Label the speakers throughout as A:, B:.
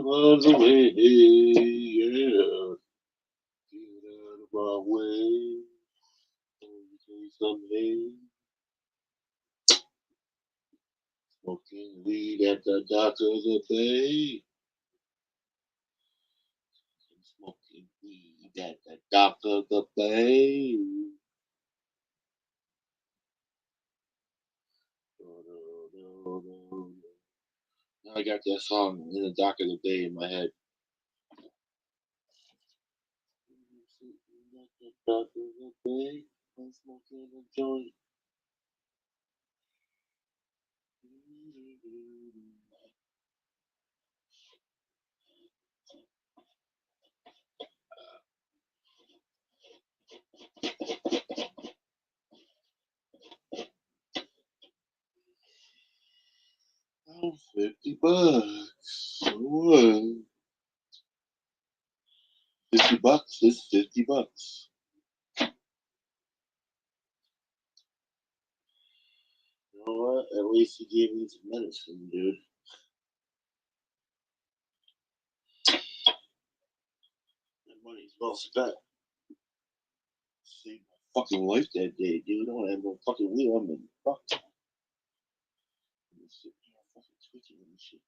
A: miles away, yeah. Get out of my way. Let me tell you something. Smoking weed at the dock of the bay. Smoking weed at the dock of the bay. Now I got that song in the dock of the bay in my head. Sitting at the dock of the bay, I'm smoking a joint. 50 bucks. What? 50 bucks is 50 bucks. You know what? At least he gave me some medicine, dude. That money's well spent. Saved my fucking life that day, dude. I don't have no fucking wheel. I'm in fuck. I'm sitting here fucking twitching and shit.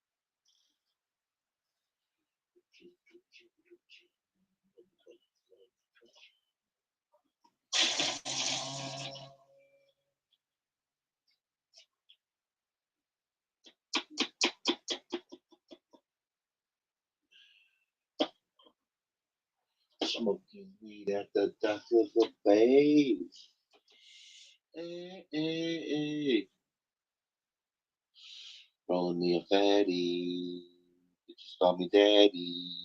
A: Smoking weed at the dock of the bay. Hey, hey, hey. Rolling me a fatty. Bitches call me daddy.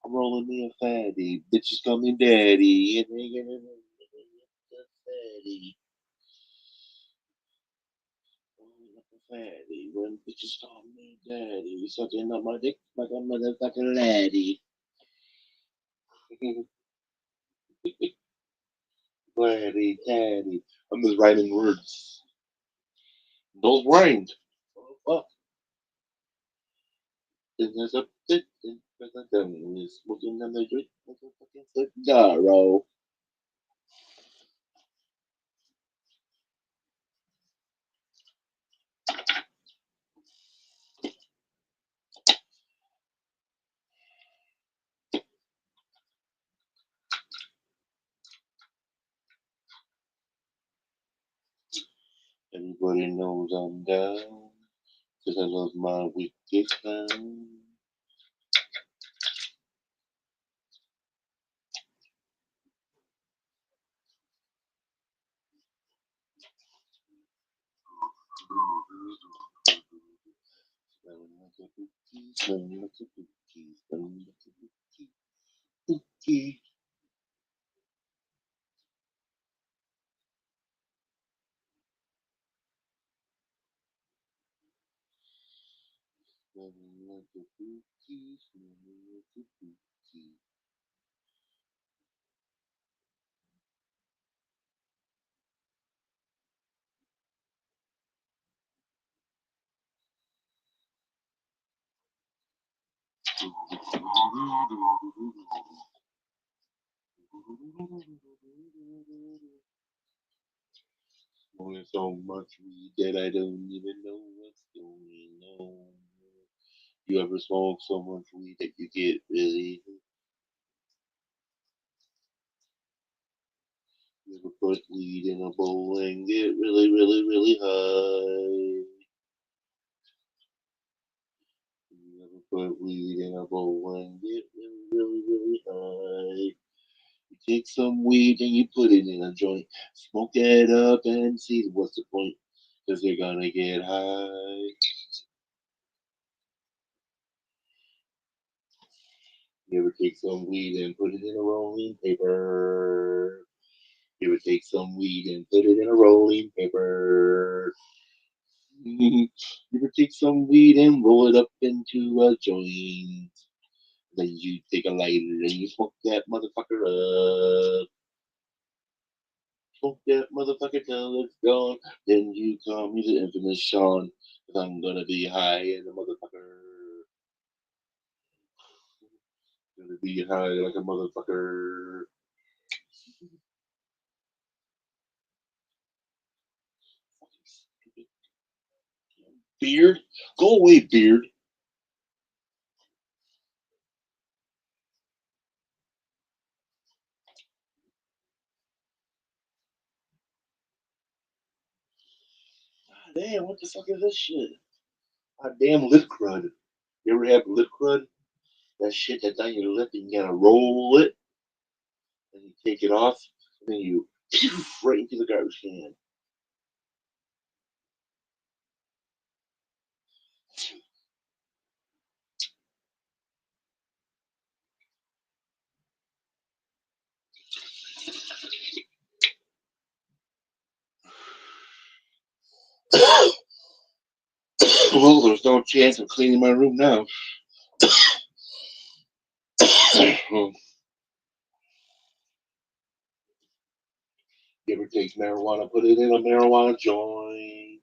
A: I'm rolling me a fatty. Bitches call me daddy. And they get it a fatty. Rolling up a fatty. When bitches call me daddy. Sucking up my dick like a motherfucking laddie. Laddie, daddy. I'm just writing words. Those rhymed. Oh, fuck. There's a bit in the gun. Is smoking on the drink like a fucking cigar. Everybody knows I'm down. Cause I love my wicked clown. Smelling like a cookie, smelling like a cookie, smelling like a cookie, cookie. Smelling like a cookie, smelling like a cookie. Smoking so much weed that I don't even know what's going on. You ever smoke so much weed that you get really? You ever put weed in a bowl and get really, really, really high? You ever put weed in a bowl and get really, really, really high? You take some weed and you put it in a joint, smoke it up and see what's the point? Because they're gonna get high. You ever take some weed and put it in a rolling paper? You ever take some weed and put it in a rolling paper? You ever take some weed and roll it up into a joint? Then you take a lighter and you smoke that motherfucker up. Smoke that motherfucker till it's gone. Then you call me the infamous Sean. 'Cause I'm gonna be high as a motherfucker. Gonna be high like a motherfucker. Beard? Go away, beard. God damn, what the fuck is this shit? God damn lip crud. You ever have lip crud? That shit that's on your lip and you gotta roll it and you take it off and then you right into the garbage can. Well, there's no chance of cleaning my room now. You ever take marijuana, put it in a marijuana joint?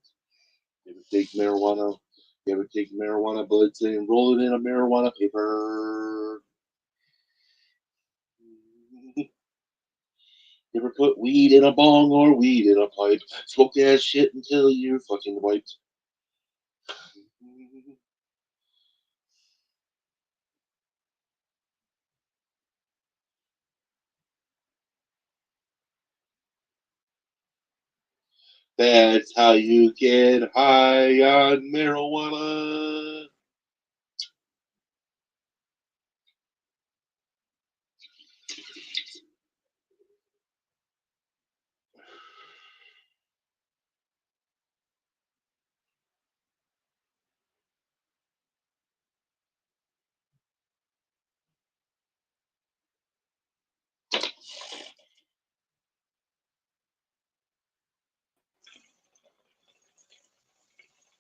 A: You ever take marijuana? You ever take marijuana buds and roll it in a marijuana paper? You ever put weed in a bong or weed in a pipe? Smoke that shit until you're fucking wiped. That's how you get high on marijuana.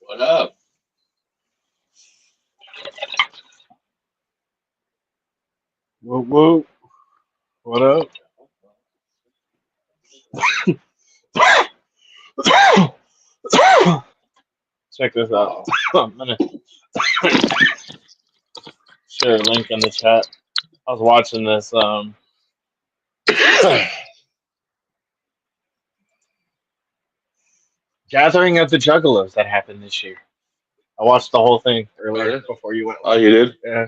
A: What up?
B: Whoop whoop. What up? Check this out. I'm gonna share a link in the chat. I was watching this gathering of the Juggalos that happened this year. I watched the whole thing earlier before you went
A: Oh,
B: live.
A: you did?
B: Yeah,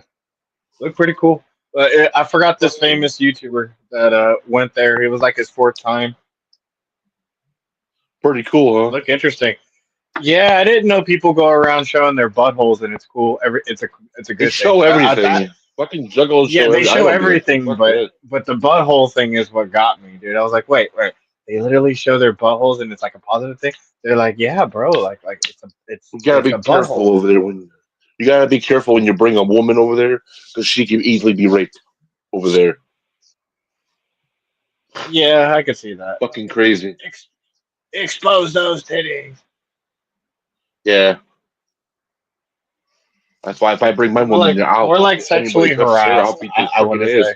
B: looked pretty cool. I forgot this famous YouTuber that went there. It was like his fourth time.
A: Pretty cool, huh?
B: Looked interesting. Yeah, I didn't know people go around showing their buttholes, and it's cool. It's a
A: They
B: good
A: show
B: thing.
A: everything. Fucking juggalos
B: Yeah,
A: show
B: they
A: everything. I
B: show
A: don't give a
B: everything,
A: fuck that.
B: but the butthole thing is what got me, dude. I was like, wait. They literally show their buttholes, and it's like a positive thing. They're like, yeah, bro, like
A: You gotta
B: it's
A: be
B: a
A: careful
B: butthole.
A: over there when you gotta be careful when you bring a woman over there because she can easily be raped over there.
B: Yeah, I could see that.
A: Fucking crazy.
B: Expose those titties.
A: Yeah. That's why if I bring my woman there, I'll
B: More like
A: if anybody
B: sexually
A: touches her, I'll
B: harassed.
A: beat their
B: I want
A: fucking
B: to
A: ass.
B: say.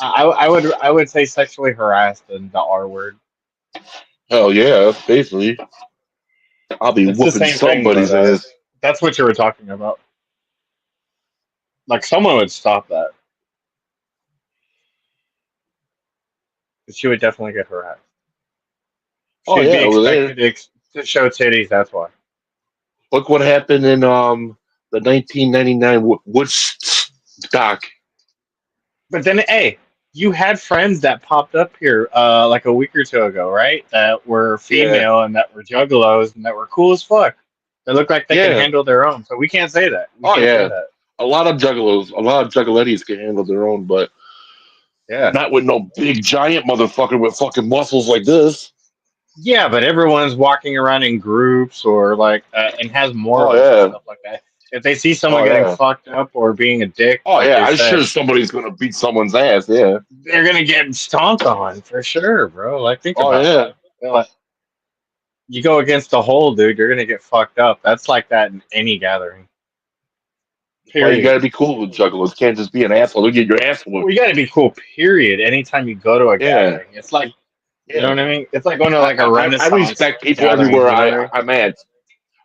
B: I would say sexually harassed and the R word.
A: Hell yeah, basically. I'll be
B: It's the
A: whooping
B: same thing, but
A: somebody's ass.
B: that's what you were talking about. Like someone would stop that. She would definitely get harassed.
A: Oh
B: She'd
A: yeah,
B: be
A: over there.
B: expected to show titties. That's why.
A: Look what happened in the 1999 Woodstock.
B: But then, hey, you had friends that popped up here like a week or two ago, right? That were
A: Yeah,
B: female and that were juggalos and that were cool as fuck. They look like they can
A: yeah.
B: handle their own. So we can't say that. We
A: Oh
B: can't say
A: yeah.
B: that.
A: A lot of juggalos, a lot of juggaletties can handle their own, but
B: Yeah.
A: not with no big giant motherfucker with fucking muscles like this.
B: Yeah, but everyone's walking around in groups or like and has
A: Oh
B: morals and
A: yeah.
B: stuff like that. If they see someone
A: Oh
B: getting
A: yeah.
B: fucked up or being a dick,
A: Oh
B: like
A: yeah.
B: they
A: I'm sure
B: said,
A: somebody's gonna beat someone's ass. Yeah.
B: they're gonna get stomped on for sure, bro. Like think
A: Oh
B: about
A: yeah.
B: that. Like, you go against a hole, dude, you're gonna get fucked up. That's like that in any gathering.
A: Why you
B: Period.
A: gotta be cool with juggalos? Can't just be an asshole. You get your ass
B: Well,
A: whooped.
B: you gotta be cool, period. Anytime you go to a
A: Yeah.
B: gathering. It's like you know
A: Yeah.
B: what I mean? It's like going to like a
A: I
B: Renaissance
A: respect people
B: gathering,
A: everywhere
B: you know what I mean?
A: I'm at.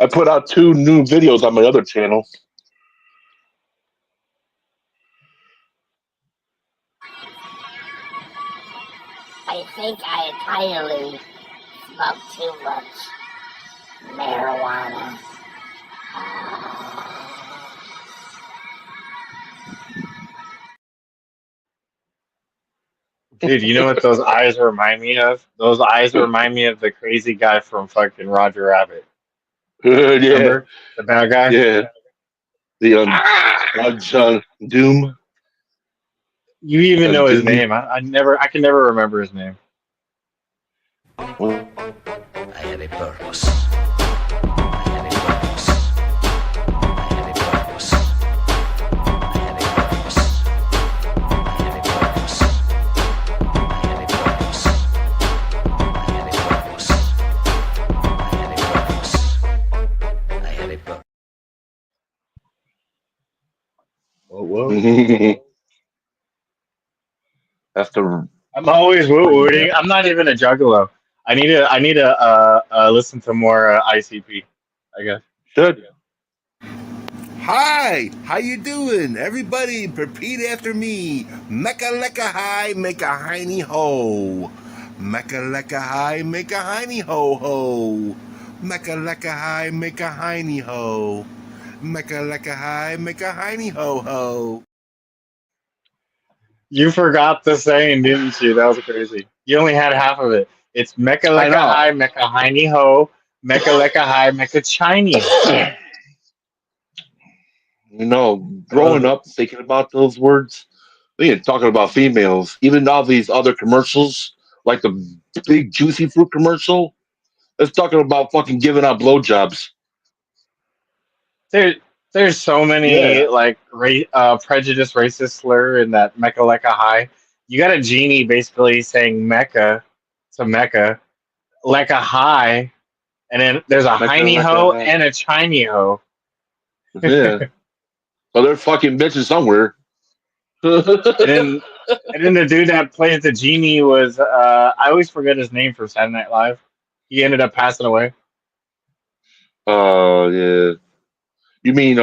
A: I put out 2 new videos on my other channel.
C: I think I entirely smoked too much marijuana.
B: Dude, you know what those eyes remind me of? Those eyes remind me of the crazy guy from fucking Roger Rabbit.
A: Yeah,
B: Remember? The bad guy?
A: yeah. The Doom.
B: You even know his
A: Doom.
B: name. I can never remember his name.
D: I had a purpose. I had a purpose. I had a purpose. I had a purpose. I had a purpose. I had a purpose. I had a purpose. I had a purpose.
B: Whoa.
A: That's the
B: I'm always woo-wooting. I'm not even a juggalo. I need to listen to more ICP, I guess.
A: should.
E: Hi, how you doing? Everybody, repeat after me. Mecca lecca hi, make a hiney ho. Mecca lecca hi, make a hiney ho ho. Mecca lecca hi, make a hiney ho. Mecca lecca hi, make a hiney ho ho.
B: You forgot the saying, didn't you? That was crazy. You only had half of it. It's Mecca
A: I
B: Lecca
A: know.
B: High, Mecca Hiney Ho, Mecca Lecca High, Mecca Chinese.
A: You know, growing up thinking about those words, we ain't talking about females. Even all these other commercials, like the big juicy fruit commercial, it's talking about fucking giving out blowjobs.
B: There, there's so many
A: Yeah.
B: like prejudice, racist slur in that Mecca Lecca High. You got a genie basically saying Mecca to Mecca, Lecca High, and then there's a
A: Mecca
B: Hiney
A: Lecca
B: Ho
A: High.
B: and a Chinese Ho.
A: Yeah. So they're fucking bitches somewhere.
B: And then the dude that plays the genie was I always forget his name from Saturday Night Live. He ended up passing away.
A: Oh yeah. You mean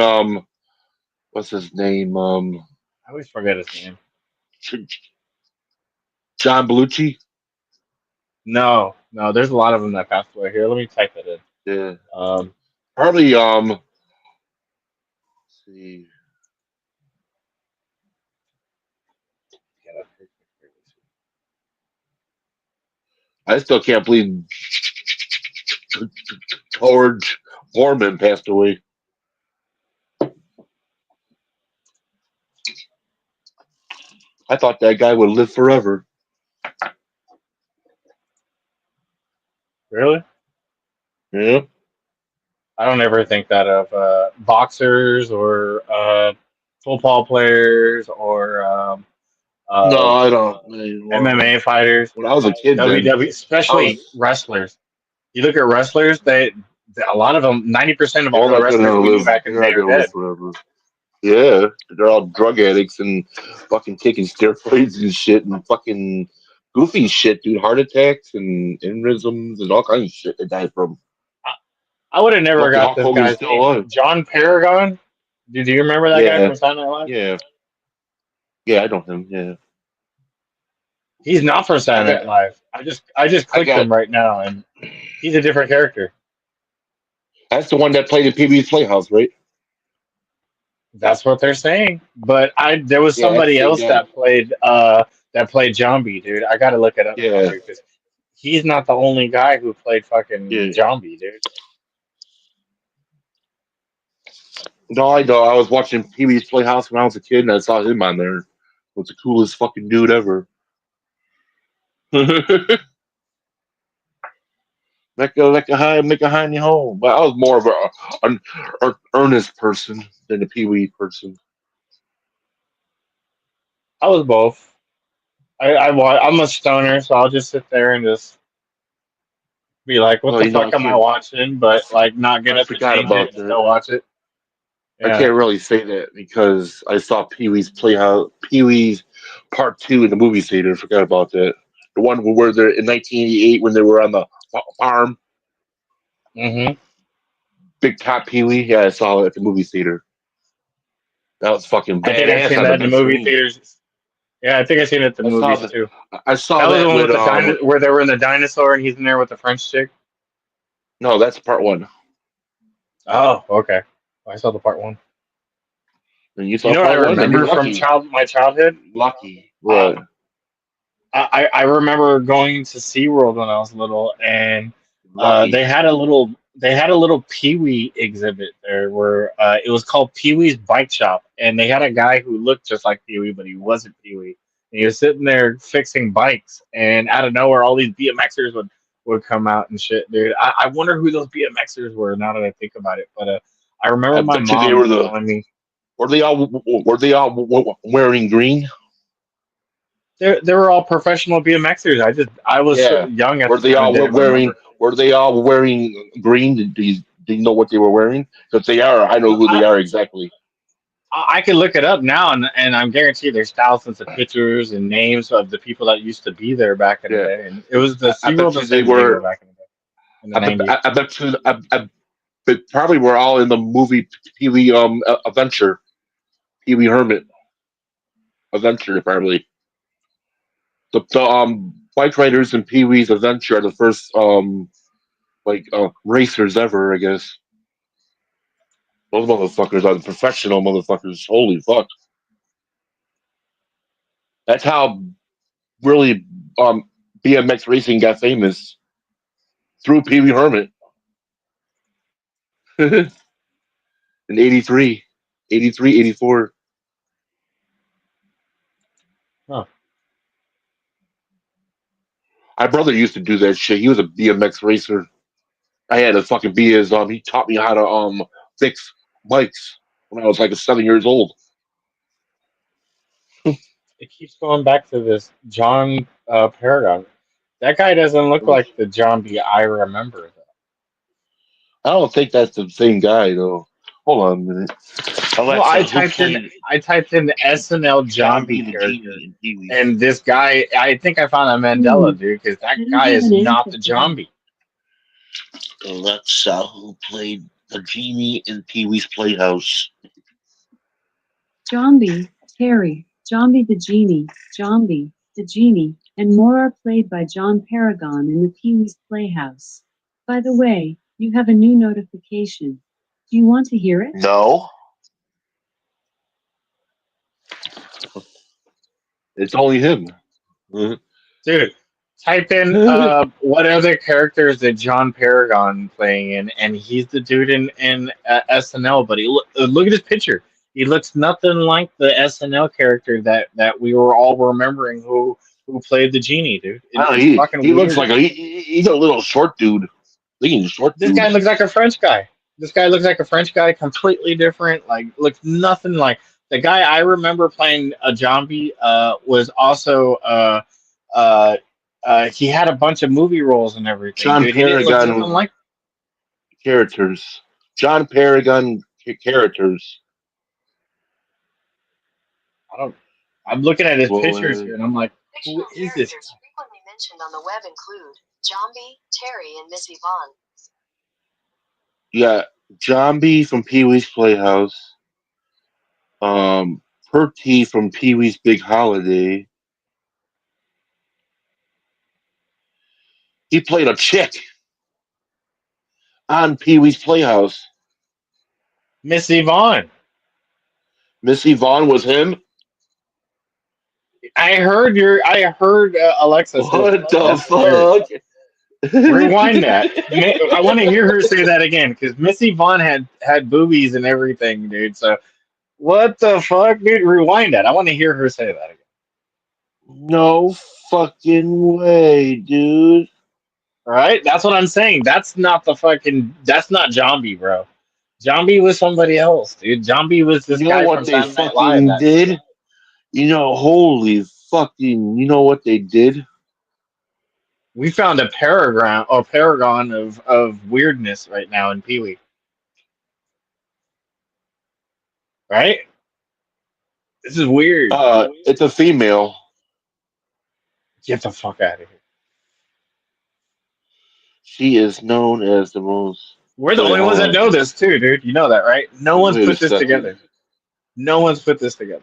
A: what's his name?
B: I always forget his name.
A: John Belushi?
B: No, there's a lot of them that passed away. Here, let me type that in.
A: Yeah.
B: Um,
A: Probably let's see. I still can't believe George Foreman passed away. I thought that guy would live forever.
B: really?
A: Yeah.
B: I don't ever think that of boxers or football players or
A: No,
B: uh,
A: I don't.
B: MMA fighters,
A: When I was a kid, then
B: WWE,
A: I
B: especially
A: was
B: wrestlers. You look at wrestlers; a lot of them, 90% of all
A: they're
B: the
A: not
B: wrestlers
A: gonna
B: we knew
A: live.
B: back in the
A: They're not
B: day are
A: gonna live
B: dead.
A: forever. Yeah, they're all drug addicts and fucking taking steroids and shit and fucking goofy shit, dude. Heart attacks and aneurysms and all kinds of shit they died from.
B: I would have never
A: Lucky
B: got
A: Hulk
B: this
A: Hogan's
B: guy's
A: still
B: name.
A: alive.
B: John Paragon? Do you remember that guy
A: Yeah,
B: from Saturday Night Live?
A: yeah, yeah. I know him. Yeah,
B: He's not from
A: I
B: Saturday
A: got,
B: Night Live. I just
A: I
B: clicked
A: got.
B: him right now, and he's a different character.
A: That's the one that played in PB's Playhouse, right?
B: That's what they're saying. But there was
A: Yeah, that's the
B: somebody
A: same
B: else
A: guy.
B: that played Zombie, dude. I got to look it up now,
A: Yeah,
B: dude, because he's not the only guy who played fucking
A: yeah.
B: Zombie, dude.
A: No, I know. I was watching PB's Playhouse when I was a kid, and I saw him on there. Was the coolest fucking dude ever. Make a high, make a hiney home. But I was more of an earnest person than a Pee Wee person.
B: I was both. I'm a stoner, so I'll just sit there and just be like, "What
A: Oh,
B: the
A: you know,
B: fuck am I watching?" But like, not get
A: I
B: up and
A: forgot
B: change it
A: about
B: and
A: that.
B: still watch it.
A: I
B: Yeah.
A: can't really say that because I saw Pee Wee's Playhouse, Pee Wee's Part 2 in the movie theater. Forgot about that. The one where they're in 1988 when they were on the farm.
B: hmm
A: Big Top Pee Wee. Yeah, I saw it at the movie theater. That was fucking
B: I think I've
A: badass
B: seen
A: on the
B: that in the
A: big
B: movie
A: screen.
B: theaters. Yeah, I think I've seen it at the
A: I saw
B: movies
A: that.
B: too.
A: I saw
B: That was the
A: that
B: one
A: with
B: with the where they were in the dinosaur and he's in there with the French chick.
A: No, that's part one.
B: Oh, okay. I saw the part one.
A: And you
B: You
A: saw
B: know what I
A: part one, then you're
B: remember from
A: lucky.
B: my childhood?
A: Lucky.
B: Uh,
A: What?
B: I remember going to SeaWorld when I was little, and
A: Lucky.
B: they had a little Pee Wee exhibit there where it was called Pee Wee's Bike Shop, and they had a guy who looked just like Pee Wee, but he wasn't Pee Wee. And he was sitting there fixing bikes, and out of nowhere, all these BMXers would come out and shit, dude. I wonder who those BMXers were now that I think about it. But I remember
A: I
B: my
A: bet you they
B: mom
A: were the.
B: telling me
A: Were they all wearing green?
B: they were all professional BMXers. I was so
A: Yeah.
B: young at
A: Were
B: the
A: they
B: time and
A: all
B: didn't
A: wearing?
B: remember.
A: Were they all wearing green? Do you know what they were wearing? Because they are. I know who they are exactly.
B: I could look it up now, and I'm guaranteed there's thousands of pictures and names of the people that used to be there back in the
A: Yeah.
B: day. And it was the
A: I
B: SeaWorld
A: bet
B: of
A: you they
B: San Diego
A: were.
B: back in the day, in the 90s.
A: I bet you. They probably were all in the movie Pee Wee Adventure. Pee Wee Hermit Adventure probably. The bike riders in Pee Wee's Adventure are the first racers ever, I guess. Those motherfuckers are the professional motherfuckers. Holy fuck. That's how really BMX racing got famous through Pee Wee Hermit in 83, 83, 84.
B: Huh.
A: My brother used to do that shit. He was a BMX racer. I had to fucking be his he taught me how to fix bikes when I was like 7 years old.
B: It keeps going back to this John Paragon. That guy doesn't look like the John B. I remember.
A: I don't think that's the same guy though. Hold on a minute.
B: Well,
A: Alexa, who played
B: I typed in the SNL John B.
A: Zombie the
B: character,
A: Genie in Pee Wee?
B: and this guy, I think I found a Mandela, dude, because that guy is not the John B.
A: Alexa, who played the genie in Pee Wee's Playhouse?
F: Zombie, Terry, Zombie the Genie, Zombie, the Genie, and more are played by John Paragon in the Pee-wee's Playhouse. By the way, you have a new notification. Do you want to hear it?
A: No, it's only him. Mhm.
B: Dude, type in what other characters did John Paragon playing in, and he's the dude in SNL. But look at his picture. He looks nothing like the SNL character that we were all remembering who played the genie, dude.
A: I don't know,
B: It's fucking
A: he looks
B: weird.
A: like he's a little short dude. I think he's a short
B: This
A: dude.
B: guy looks like a French guy. This guy looks like a French guy, completely different. Like looks nothing like the guy I remember playing a zombie. Was also he had a bunch of movie roles and everything,
A: John
B: dude. He didn't look nothing
A: Paragon
B: like.
A: characters. John Paragon characters.
B: I don't. I'm looking at his pictures
A: Boy.
B: here, and I'm like, who
G: Fictional
B: is this?
G: characters frequently mentioned on the web include Zombie, Terry, and Miss Yvonne.
A: Yeah, Zombie from Pee Wee's Playhouse. Perky from Pee Wee's Big Holiday. He played a chick on Pee Wee's Playhouse.
B: Miss Yvonne.
A: Miss Yvonne was him.
B: I heard Alexa say
A: What the
B: that's weird.
A: fuck?
B: Rewind that. I want to hear her say that again because Miss Yvonne had boobies and everything, dude. So what the fuck, dude? Rewind that. I want to hear her say that again.
A: No fucking way, dude.
B: All right, that's what I'm saying. That's not Zombie, bro. Zombie was somebody else, dude. Zombie was this
A: You know
B: guy
A: what
B: from
A: they
B: Saturday Night Live.
A: fucking did? Holy fucking, you know what they did?
B: We found a paragon of weirdness right now in Pee Wee. Right? This is weird.
A: It's a female.
B: Get the fuck out of here.
A: She is known as the most
B: We're the only ones that know this too, dude. You know that, right? No one's
A: Wait a
B: put this
A: second.
B: together. No one's put this together.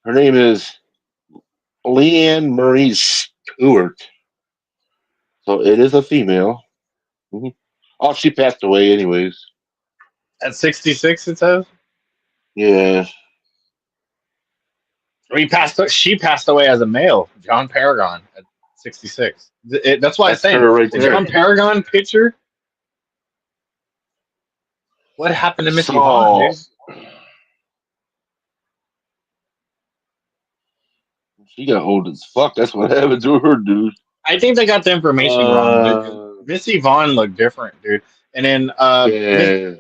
A: Her name is Leanne Marie Stewart. So it is a female. Mm-hmm. Oh, she passed away, anyways.
B: At 66, it says.
A: Yeah.
B: She passed away as a male, John Paragon, at 66. That's why I
A: That's
B: say
A: her right
B: the
A: there.
B: John Paragon picture. What happened to Missy Vaughn,
A: So
B: dude?
A: she got old as fuck. That's what happened to her, dude.
B: I think they got the information wrong, dude. 'Cause Missy Vaughn looked different, dude. And then
A: Yeah.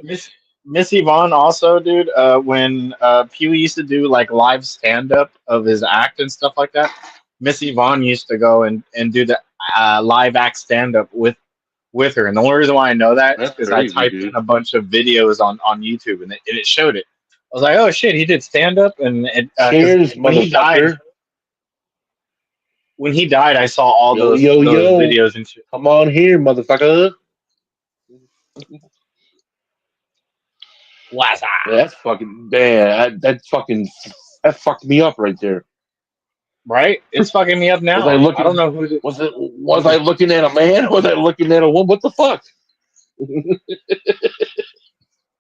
B: Missy Vaughn also, dude. When Pee Wee used to do like live stand up of his act and stuff like that, Missy Vaughn used to go and do the live act stand up with her. And the only reason why I know that is
A: That's
B: because I
A: crazy,
B: typed
A: dude.
B: in a bunch of videos on YouTube and it showed it. I was like, oh shit, he did stand up, and
A: Cheers,
B: when he died,
A: motherfucker.
B: I saw all
A: Yo,
B: those
A: yo, yo.
B: videos and shit.
A: Come on here, motherfucker.
B: What's up?
A: That's fucking bad. That fucked me up right there.
B: Right? It's fucking me up now.
A: Was I looking?
B: I don't know who the,
A: Was I looking at a man? Was I looking at a woman? What the fuck?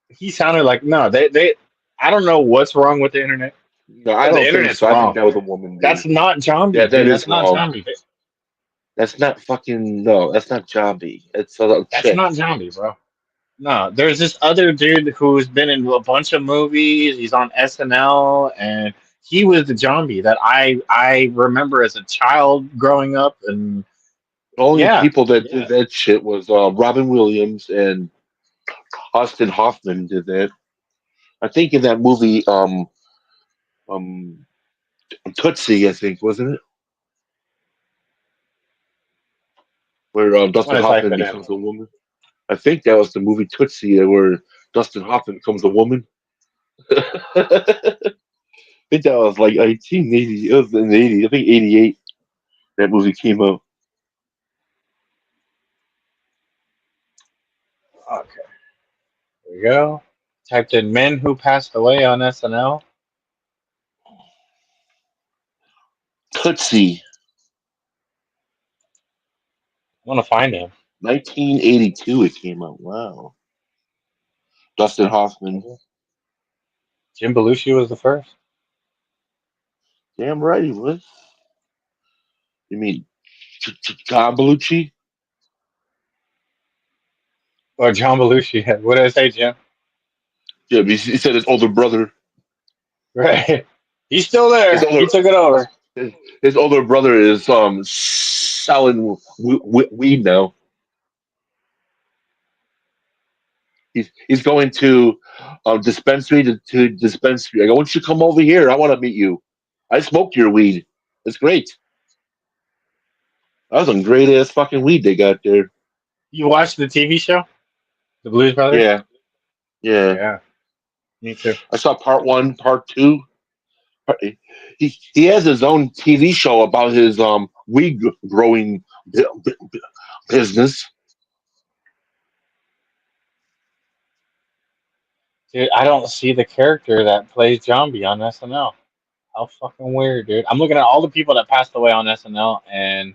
B: he sounded like. No, they. I don't know what's wrong with the internet.
A: No, I
B: But the
A: don't think
B: internet's
A: so. I think
B: wrong.
A: that was a woman. Dude.
B: That's not zombie.
A: Yeah, that
B: dude.
A: is
B: That's not
A: wrong.
B: zombie.
A: That's not fucking no. That's not Jobby. It's a
B: That's
A: chick.
B: not zombie, bro. No, there's this other dude who's been in a bunch of movies. He's on SNL, and he was the zombie that I remember as a child growing up. And
A: The only
B: yeah,
A: people that did that shit was Robin Williams and Austin Hoffman did that. I think in that movie, um, Tootsie, I think, wasn't it? Where
B: I'm
A: Dustin
B: gonna type
A: Hoffman
B: it in.
A: becomes a woman. I think that was the movie Tootsie, where Dustin Hoffman becomes a woman. I think that was like 1980. It was in the 80s. I think 88. That movie came out.
B: Okay, there we go. Typed in men who passed away on SNL.
A: Tootsie,
B: I want to find him.
A: 1982. It came out. Wow. Dustin Hoffman.
B: Jim Belushi was the first.
A: Damn right he was. You mean John Belushi?
B: Or John Belushi. What did I say, Jim?
A: Yeah, he said his older brother.
B: Right. He's still there.
A: His older
B: He took it over.
A: his older brother is selling weed now. He's going to dispensary to dispensary. I go, why don't you come over here? I want to meet you. I smoked your weed. It's great. That was some great ass fucking weed they got there.
B: You watched the TV show? The Blues Brothers?
A: Yeah.
B: Yeah. Me too.
A: I saw part 1, part 2. He has his own TV show about his weed growing business.
B: Dude, I don't see the character that plays Zombie on SNL. How fucking weird, dude. I'm looking at all the people that passed away on SNL, and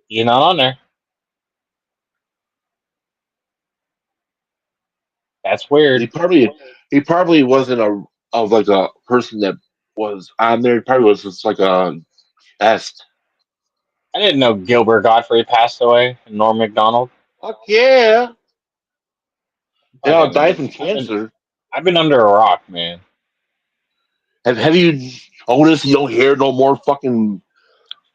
B: you're not on there. That's weird.
A: He probably wasn't like a person that was on there. He probably was just like a guest.
B: I didn't know Gilbert Godfrey passed away, and Norm Macdonald.
A: Fuck yeah! They all
B: Fucking-
A: died from cancer.
B: I've been under a rock, man.
A: Have you noticed you don't hear no more fucking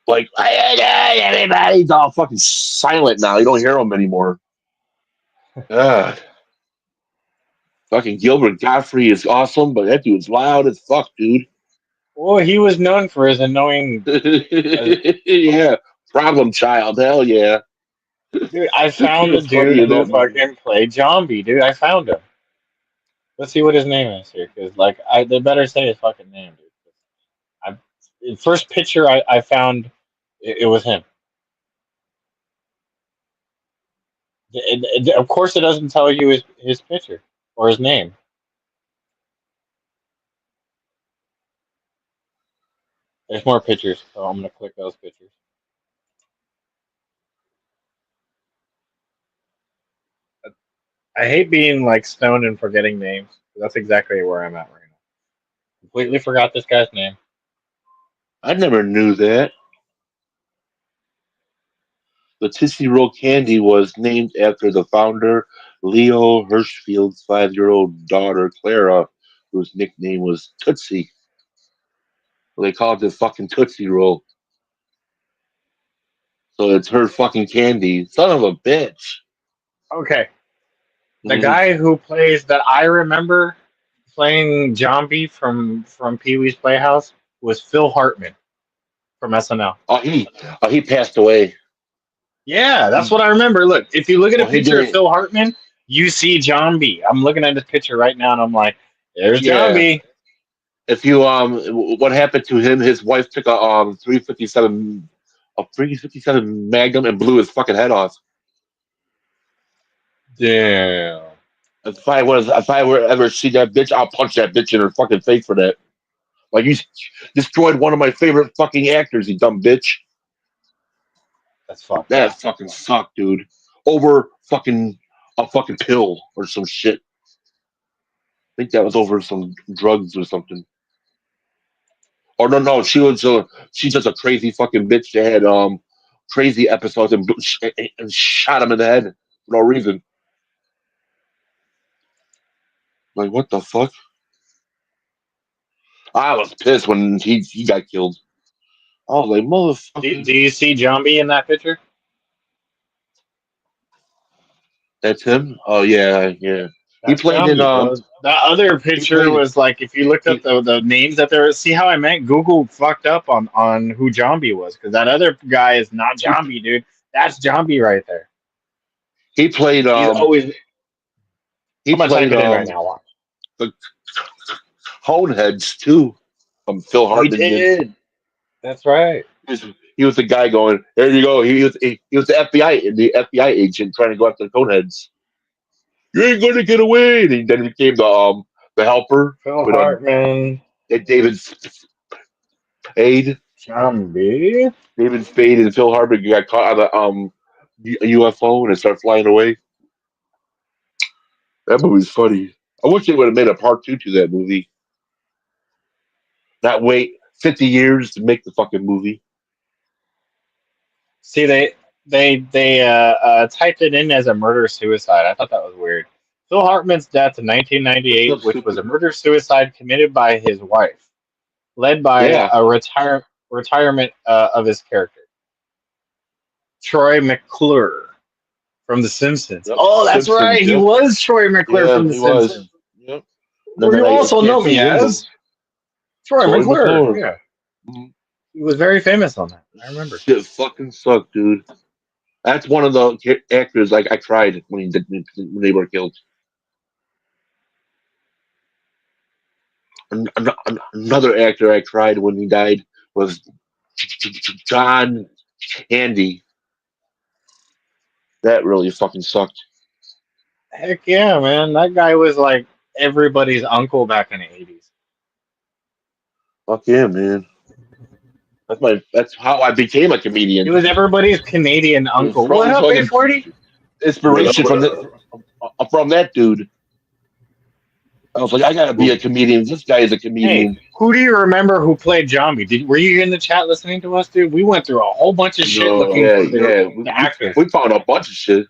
A: like everybody's all fucking silent now. You don't hear them anymore. God. Fucking Gilbert Godfrey is awesome, but that dude's loud as fuck, dude.
B: Well, he was known for his annoying.
A: Yeah, problem child. Hell yeah.
B: Dude, I found the
A: It's funny
B: dude
A: in
B: who
A: that movie.
B: fucking played Zombie, dude. I found him. Let's see what his name is here, because like they better say his fucking name, dude. The first picture I found, it was him. Of course, it doesn't tell you his picture or his name. There's more pictures, so I'm gonna click those pictures. I hate being like stoned and forgetting names. That's exactly where I'm at right now. Completely forgot this guy's name.
A: I never knew that. The Tootsie Roll candy was named after the founder, Leo Hirschfield's 5-year-old daughter, Clara, whose nickname was Tootsie. They called it fucking Tootsie Roll. So it's her fucking candy. Son of a bitch.
B: Okay, the
A: Mhm.
B: guy who plays that I remember playing Zombie from Pee Wee's Playhouse was Phil Hartman from SNL.
A: He passed away.
B: Yeah, that's what I remember. Look, if you look at a
A: Well, he
B: picture of
A: did.
B: Phil Hartman, you see John B. I'm looking at this picture right now, and I'm like, "There's John
A: Yeah.
B: B."
A: If you what happened to him? His wife took a 357 Magnum and blew his fucking head off.
B: Damn,
A: If I were ever see that bitch, I'll punch that bitch in her fucking face for that. Like you destroyed one of my favorite fucking actors, you dumb bitch.
B: that's fucked
A: That
B: up.
A: fucking sucked, dude. Over fucking a fucking pill or some shit. I think that was over some drugs or something. Or no, she's just a crazy fucking bitch that had crazy episodes and shot him in the head for no reason. Like what the fuck? I was pissed when he got killed. I was like, motherfucker,
B: Do you see John B in that picture?
A: that's him. Oh yeah, yeah. He
B: That's
A: played
B: John
A: in
B: B, bro. That other
A: he
B: picture
A: played
B: was like, if you looked up
A: he
B: the names that there, see how I meant Google fucked up on who John B was, because that other guy is not
A: he,
B: John B, dude. That's John B right there.
A: he played
B: He's always.
A: he
B: I'm gonna type
A: played
B: it in right now. Watch.
A: the Coneheads too. Phil
B: Oh, he
A: Hartman did.
B: did. That's right.
A: He was the guy going, there you go. He was the FBI agent trying to go after the Coneheads. You ain't gonna get away. And then he became the helper
B: Phil
A: with
B: Hartman,
A: David Spade.
B: John B.
A: David Spade and Phil Hartman got caught on a UFO and it started flying away. That movie's funny. I wish they would have made a part 2 to that movie. Not wait 50 years to make the fucking movie.
B: See, they typed it in as a murder suicide. I thought that was weird. Phil Hartman's death in
A: It's so
B: 1998, which was a
A: stupid.
B: murder suicide committed by his wife, led by
A: Yeah.
B: a retirement of his character, Troy McClure from The Simpsons.
A: Yep.
B: Oh, that's
A: Simpsons.
B: right, he
A: Yep.
B: was Troy McClure
A: Yeah,
B: from The
A: he was.
B: Simpsons.
A: Yep.
B: Who you
A: I
B: also
A: can't
B: know
A: say
B: me
A: his name,
B: as Troy
A: Troy
B: McClure.
A: McClure.
B: Yeah, he was very famous on that. I remember.
A: Shit fucking sucked, dude. That's one of the actors I cried when they were killed. Another actor I cried when he died was John Candy. That really fucking sucked.
B: Heck yeah, man! That guy was like everybody's uncle back in the '80s.
A: Fuck yeah, man. That's how I became a
B: He
A: comedian.
B: was everybody's Canadian uncle. What
A: From
B: up,
A: fucking
B: A40?
A: inspiration from that dude. I was like, I gotta be a comedian. This guy is a
B: Hey,
A: comedian.
B: who do you remember who played Zombie? Were you in the chat listening to us, dude? We went through a whole bunch of shit looking
A: Yeah,
B: for
A: yeah.
B: the actors.
A: We found a bunch of shit.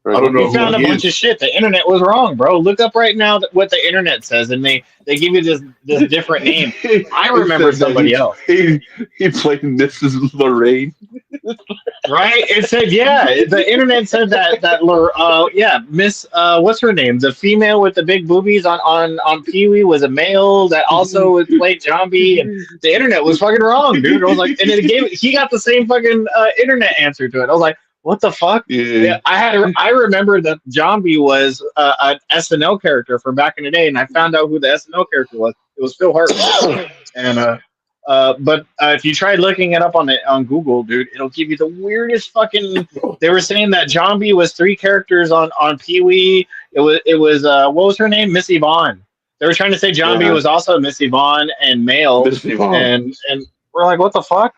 A: Like,
E: I don't know
B: We
E: who
B: found a
E: he
B: bunch of
E: is.
B: shit. The internet was wrong, bro. Look up right now what the internet says, and they give you this different name. I remember
A: It said that
B: somebody else.
A: he played Mrs. Lorraine.
B: Right? It said, yeah. The internet said yeah, Miss what's her name? The female with the big boobies on Pee Wee was a male that also played Zombie, and the internet was fucking wrong, dude. I was like, and he got the same fucking internet answer to it. I was like, what the fuck?
A: Yeah.
B: I remember that Zombie was an SNL character from back in the day, and I found out who the SNL character was. It was Phil Hartman, and But if you tried looking it up on Google, dude, it'll give you the weirdest fucking. They were saying that Zombie was 3 characters on Pee Wee. It was what was her name? Missy Vaughn. They were trying to say Zombie
A: Yeah.
B: was also Missy Vaughn and male,
A: Missy Vaughn.
B: and we're like, what the fuck?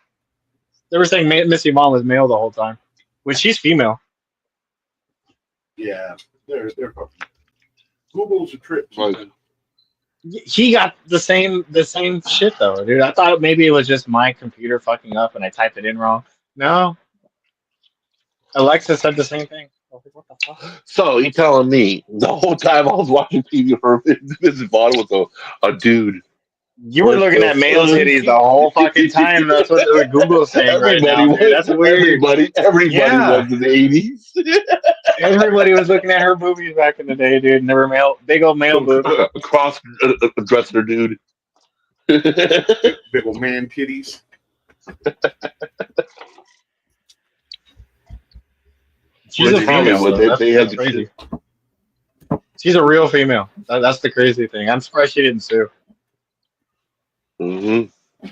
B: They were saying Missy Vaughn was male the whole time, which she's female.
H: Yeah, they're fucking. Google's a trip.
A: Like,
B: He got the same shit though, dude. I thought maybe it was just my computer fucking up and I typed it in wrong. No, Alexa said the same thing. I was like, what the fuck?
A: so you telling me the whole time I was watching TV, Mrs. Vaughn was a dude.
B: You were looking at male titties the whole fucking time. That's what Google's saying right now. Dude. That's weird.
A: Everybody
B: Yeah.
A: was in the 80s.
B: Everybody was looking at her boobies back in the day, dude. And they were big old male boobs.
A: Cross dresser dude.
H: Big old man titties.
B: She's a female. So that's crazy. She's a real female. That's the crazy thing. I'm surprised she didn't sue.
A: Mm-hmm.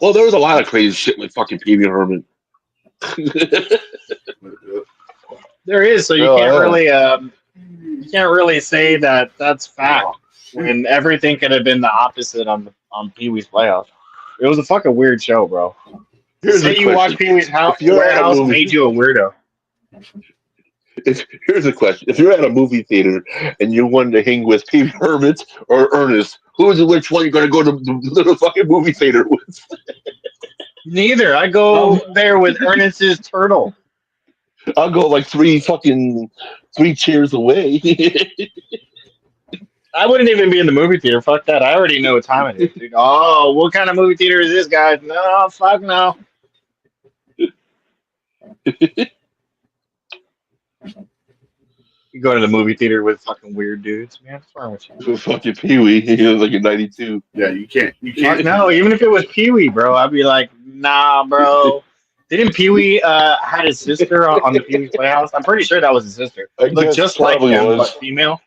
A: Well, there was a lot of crazy shit with fucking Pee Wee Herman.
B: There is, so you can't really say that that's fact when everything could have been the opposite on Pee Wee's Playhouse. It was a fucking weird show, bro. Say you watch Pee Wee's Warehouse made you a weirdo.
A: Here's a question: if you're at a movie theater and you wanted to hang with Pee Wee Herman or Ernest, which one you gonna go to the fucking movie theater with?
B: Neither. I go there with Ernest's turtle.
A: I'll go like 3 chairs away.
B: I wouldn't even be in the movie theater. Fuck that. I already know what time it is, dude. Oh, what kind of movie theater is this, guys? No, fuck no. You go to the movie theater with fucking weird dudes, man. What's wrong with you?
A: Fucking Pee Wee, he was like in '92.
H: Yeah, you can't.
B: Fuck no, even if it was Pee Wee, bro, I'd be like, nah, bro. Didn't Pee Wee had his sister on the Pee Wee's Playhouse? I'm pretty sure that was his sister. Looked just like him, but female.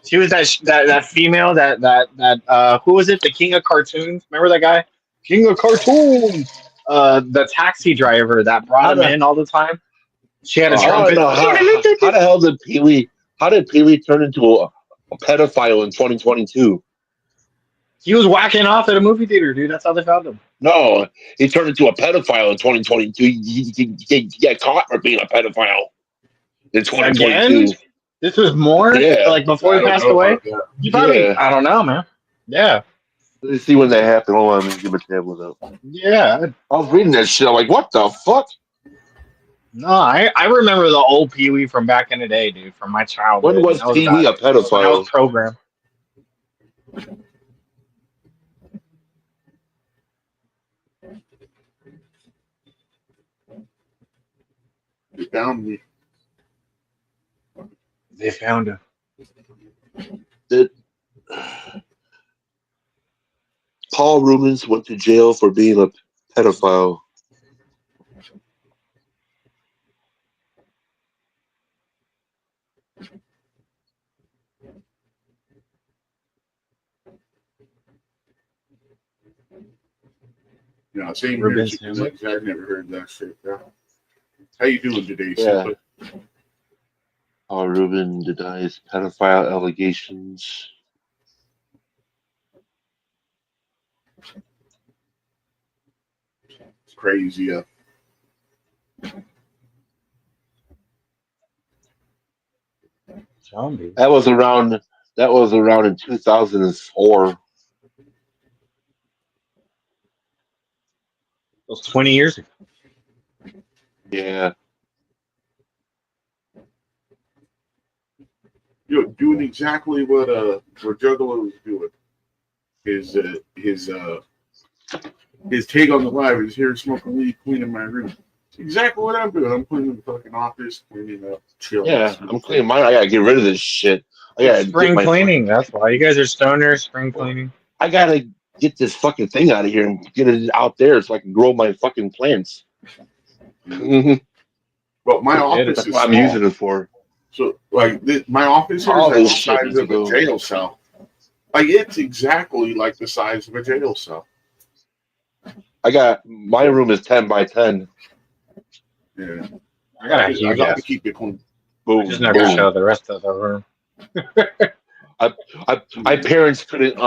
B: She was that female that who was it? The King of Cartoons. Remember that guy? King of Cartoons. The taxi driver that brought him in all the time. She had a trumpet.
A: How the hell did Pee Wee? How did Pee Wee turn into a pedophile in 2022?
B: He was whacking off at a movie theater, dude. That's how they found him.
A: No, he turned into a pedophile in 2022. He got caught for being a pedophile in 2022.
B: Again? This was more?
A: Yeah.
B: Like before he passed away? You probably,
A: Yeah.
B: I don't know, man. Yeah.
A: Let's see when that happened. Hold on, let me get my tablet up.
B: Yeah.
A: I was reading that shit. I'm like, what the fuck?
B: No, I remember the old Pee Wee from back in the day, dude, from my childhood.
A: When was Pee Wee a pedophile?
B: That was program.
H: They found me.
B: They found him.
A: Paul Rubens went to jail for being a pedophile.
H: Yeah, same
B: Rubens
H: here.
B: music.
H: I've never heard that shit. Yeah. How you doing today,
A: Yeah.
H: Simba?
A: Paul Rubin denies pedophile allegations.
H: It's crazy.
B: Zombie.
A: That was around in 2004.
B: That was 20 years ago.
A: Yeah.
H: You're doing exactly what Juggalo is doing. His take on the live is here smoking weed, cleaning my room. It's exactly what I'm doing. I'm cleaning the fucking office, cleaning up, chilling.
A: Yeah, I'm cleaning mine. I gotta get rid of this shit. I gotta
B: Spring cleaning. That's why. You guys are stoners. Spring cleaning.
A: I gotta get this fucking thing out of here and get it out there so I can grow my fucking plants.
H: But my office
A: That's
H: is
A: what I'm
H: small.
A: using it for.
H: So, like, my office here
A: All
H: is like the
A: this shit
H: size
A: needs to
H: of a
A: go.
H: jail cell. Like, it's exactly like the size of a jail cell.
A: I got my room is 10 by 10.
H: Yeah.
B: I got a
H: I
B: huge
H: got
B: ass.
H: to keep it clean.
A: Boom,
B: I just never
A: boom.
B: show the rest of the room.
A: My parents couldn't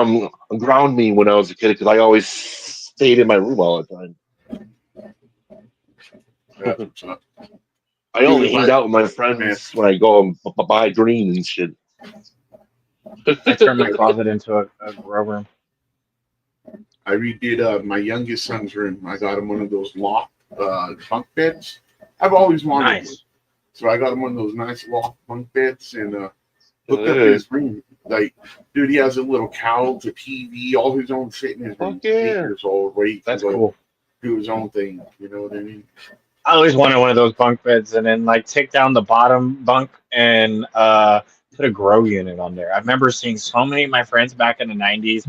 A: ground me when I was a kid because I always stayed in my room all the time.
H: That's what's up.
A: I only
H: Dude,
A: hanged out with my friends when I go and buy green and shit.
B: I turned my closet into a grow room.
H: I redid my youngest son's room. I got him one of those loft bunk beds. I've always wanted one.
B: Nice.
H: So I got him one of those nice loft bunk beds and hooked up his room. Like, dude, he has a little couch, a TV, all his own shit in his room.
A: Fuck yeah.
H: 8 years old, where he
B: That's
H: can go
B: cool.
H: do his own thing. You know what I mean?
B: I always wanted one of those bunk beds and then like take down the bottom bunk and put a grow unit on there. I remember seeing so many of my friends back in the 90s.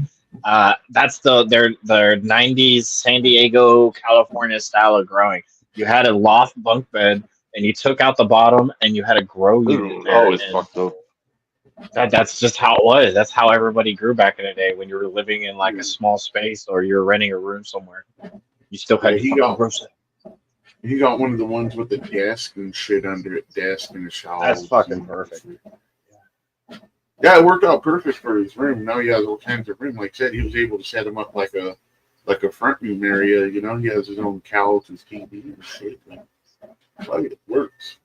B: That's their 90s San Diego, California style of growing. You had a loft bunk bed and you took out the bottom and you had a grow unit there.
A: Oh, it's
B: And
A: fucked up.
B: that's just how it was. That's how everybody grew back in the day when you were living in like a small space or you're renting a room somewhere. You still had to fucking grow stuff.
H: He got one of the ones with the desk and shit under it, desk and a shower.
B: That's fucking perfect.
H: Yeah, it worked out perfect for his room. Now he has all kinds of room. Like I said, he was able to set him up like a front room area. You know, he has his own couch, his TV, and shit. Like, it works.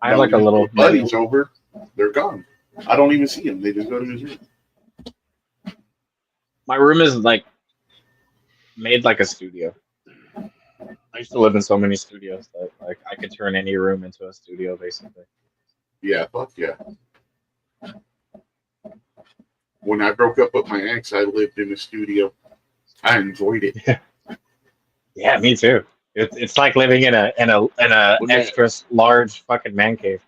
B: I have like a little
H: buddies over. They're gone. I don't even see them. They just go to his room.
B: My room is like made like a studio. I used to live in so many studios that like I could turn any room into a studio basically.
H: Yeah, fuck yeah. When I broke up with my ex, I lived in a studio. I enjoyed it.
B: Yeah, me too. It's like living in a extra large fucking man cave.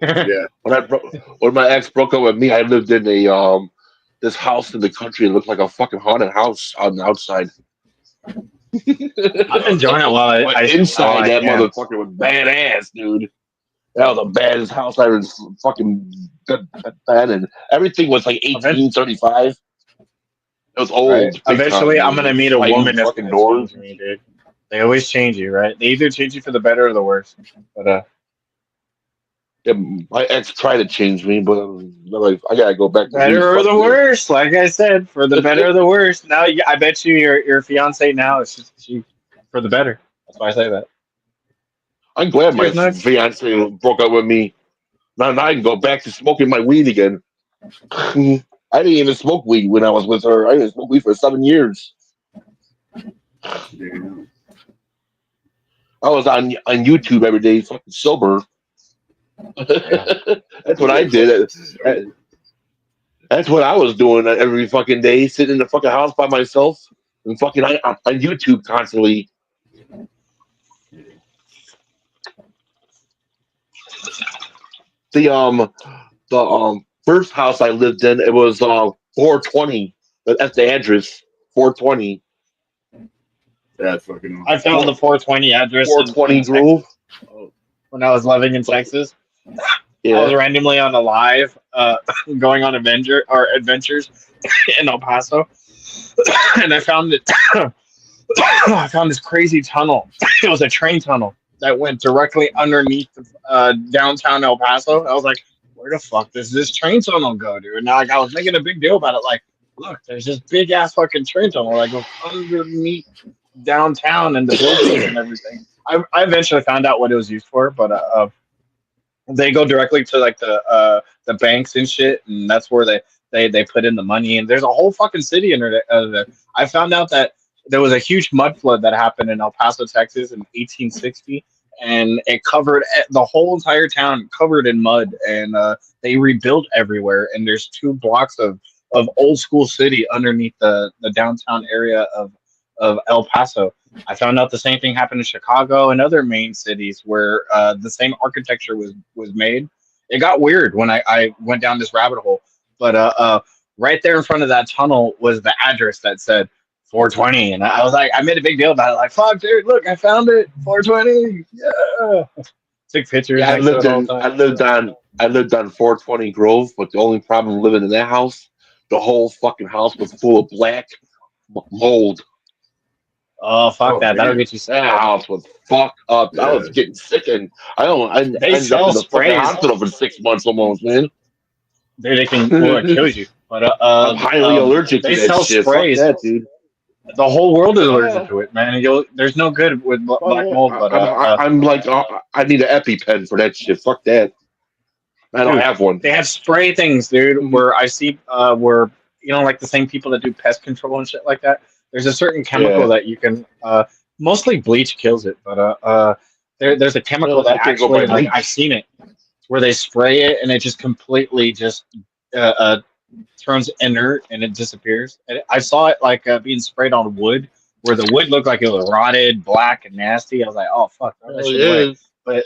H: Yeah.
A: When my ex broke up with me, I lived in a this house in the country. It looked like a fucking haunted house on the outside.
B: I'm enjoying it while I
A: inside that
B: can.
A: motherfucker was badass, dude. That was the baddest house I ever fucking bad, and everything was like 1835. It was old.
B: Right. Eventually, I'm gonna meet a woman that's
A: fucking
B: gonna change me, dude. They always change you, right? They either change you for the better or the worse. But
A: yeah, my ex tried to change me, but like, I gotta go back.
B: Better or the worse, like I said, for the better or the worse. Now, I bet you your fiance now is she for the better. That's why I say that.
A: I'm glad my fiance broke up with me. Now I can go back to smoking my weed again. I didn't even smoke weed when I was with her. I didn't smoke weed for 7 years.
H: Yeah.
A: I was on YouTube every day, fucking sober. That's what I did. That's what I was doing every fucking day, sitting in the fucking house by myself and fucking on YouTube constantly. The first house I lived in, it was 420. That's the address, 420.
H: That's fucking.
B: I found the 420 address.
A: 420 Grove.
B: When I was living in Texas,
A: yeah.
B: I was randomly on a live, going on adventures in El Paso, and I found it. I found this crazy tunnel. It was a train tunnel that went directly underneath downtown El Paso. I was like, "Where the fuck does this train tunnel go, dude?" And now, like, I was making a big deal about it. Like, look, there's this big ass fucking train tunnel that goes underneath downtown and the buildings and everything. I eventually found out what it was used for, but they go directly to like the banks and shit, and that's where they put in the money. And there's a whole fucking city under there. I found out that there was a huge mud flood that happened in El Paso, Texas, in 1860, and it covered the whole entire town, covered in mud, and they rebuilt everywhere. And there's 2 blocks of old school city underneath the downtown area of El Paso. I found out the same thing happened in Chicago and other main cities where the same architecture was made. It got weird when I went down this rabbit hole, but right there in front of that tunnel was the address that said 420, and I was like, I made a big deal about it. Like, fuck, dude, look, I found it, 420. Yeah, took pictures.
A: Yeah, I lived on 420 Grove, but the only problem living in that house, the whole fucking house was full of black mold.
B: Oh fuck
H: Oh,
B: that! That'll
H: man.
B: get you sick.
A: That house was fucked up. I was
H: Yeah.
A: getting sick, and I ended up
B: sell
A: in the fucking
B: sprays.
A: hospital for 6 months almost, man.
B: Dude, it can it kills you. But
A: I'm highly allergic to
B: they
A: that
B: sell
A: shit. Fuck
B: sprays.
A: that, dude.
B: The whole world is allergic
A: Yeah.
B: to it, man. There's no good with
A: Fuck
B: black
A: yeah.
B: mold, but
A: I'm like, I need an EpiPen for that shit. Fuck that. I don't
B: dude,
A: have one.
B: they have spray things, dude.
A: Mhm.
B: Where I see, where like the same people that do pest control and shit like that. There's a certain chemical
A: Yeah.
B: that you can, mostly bleach kills it, but there's a chemical
A: Well, I
B: that
A: can't go by
B: actually, like,
A: bleach.
B: I've seen it where they spray it and it just completely just uh, uh turns inert and it disappears. And I saw it like being sprayed on wood, where the wood looked like it was rotted, black, and nasty. I was like, oh fuck, throw that
A: Hell
B: shit
A: yeah.
B: away. But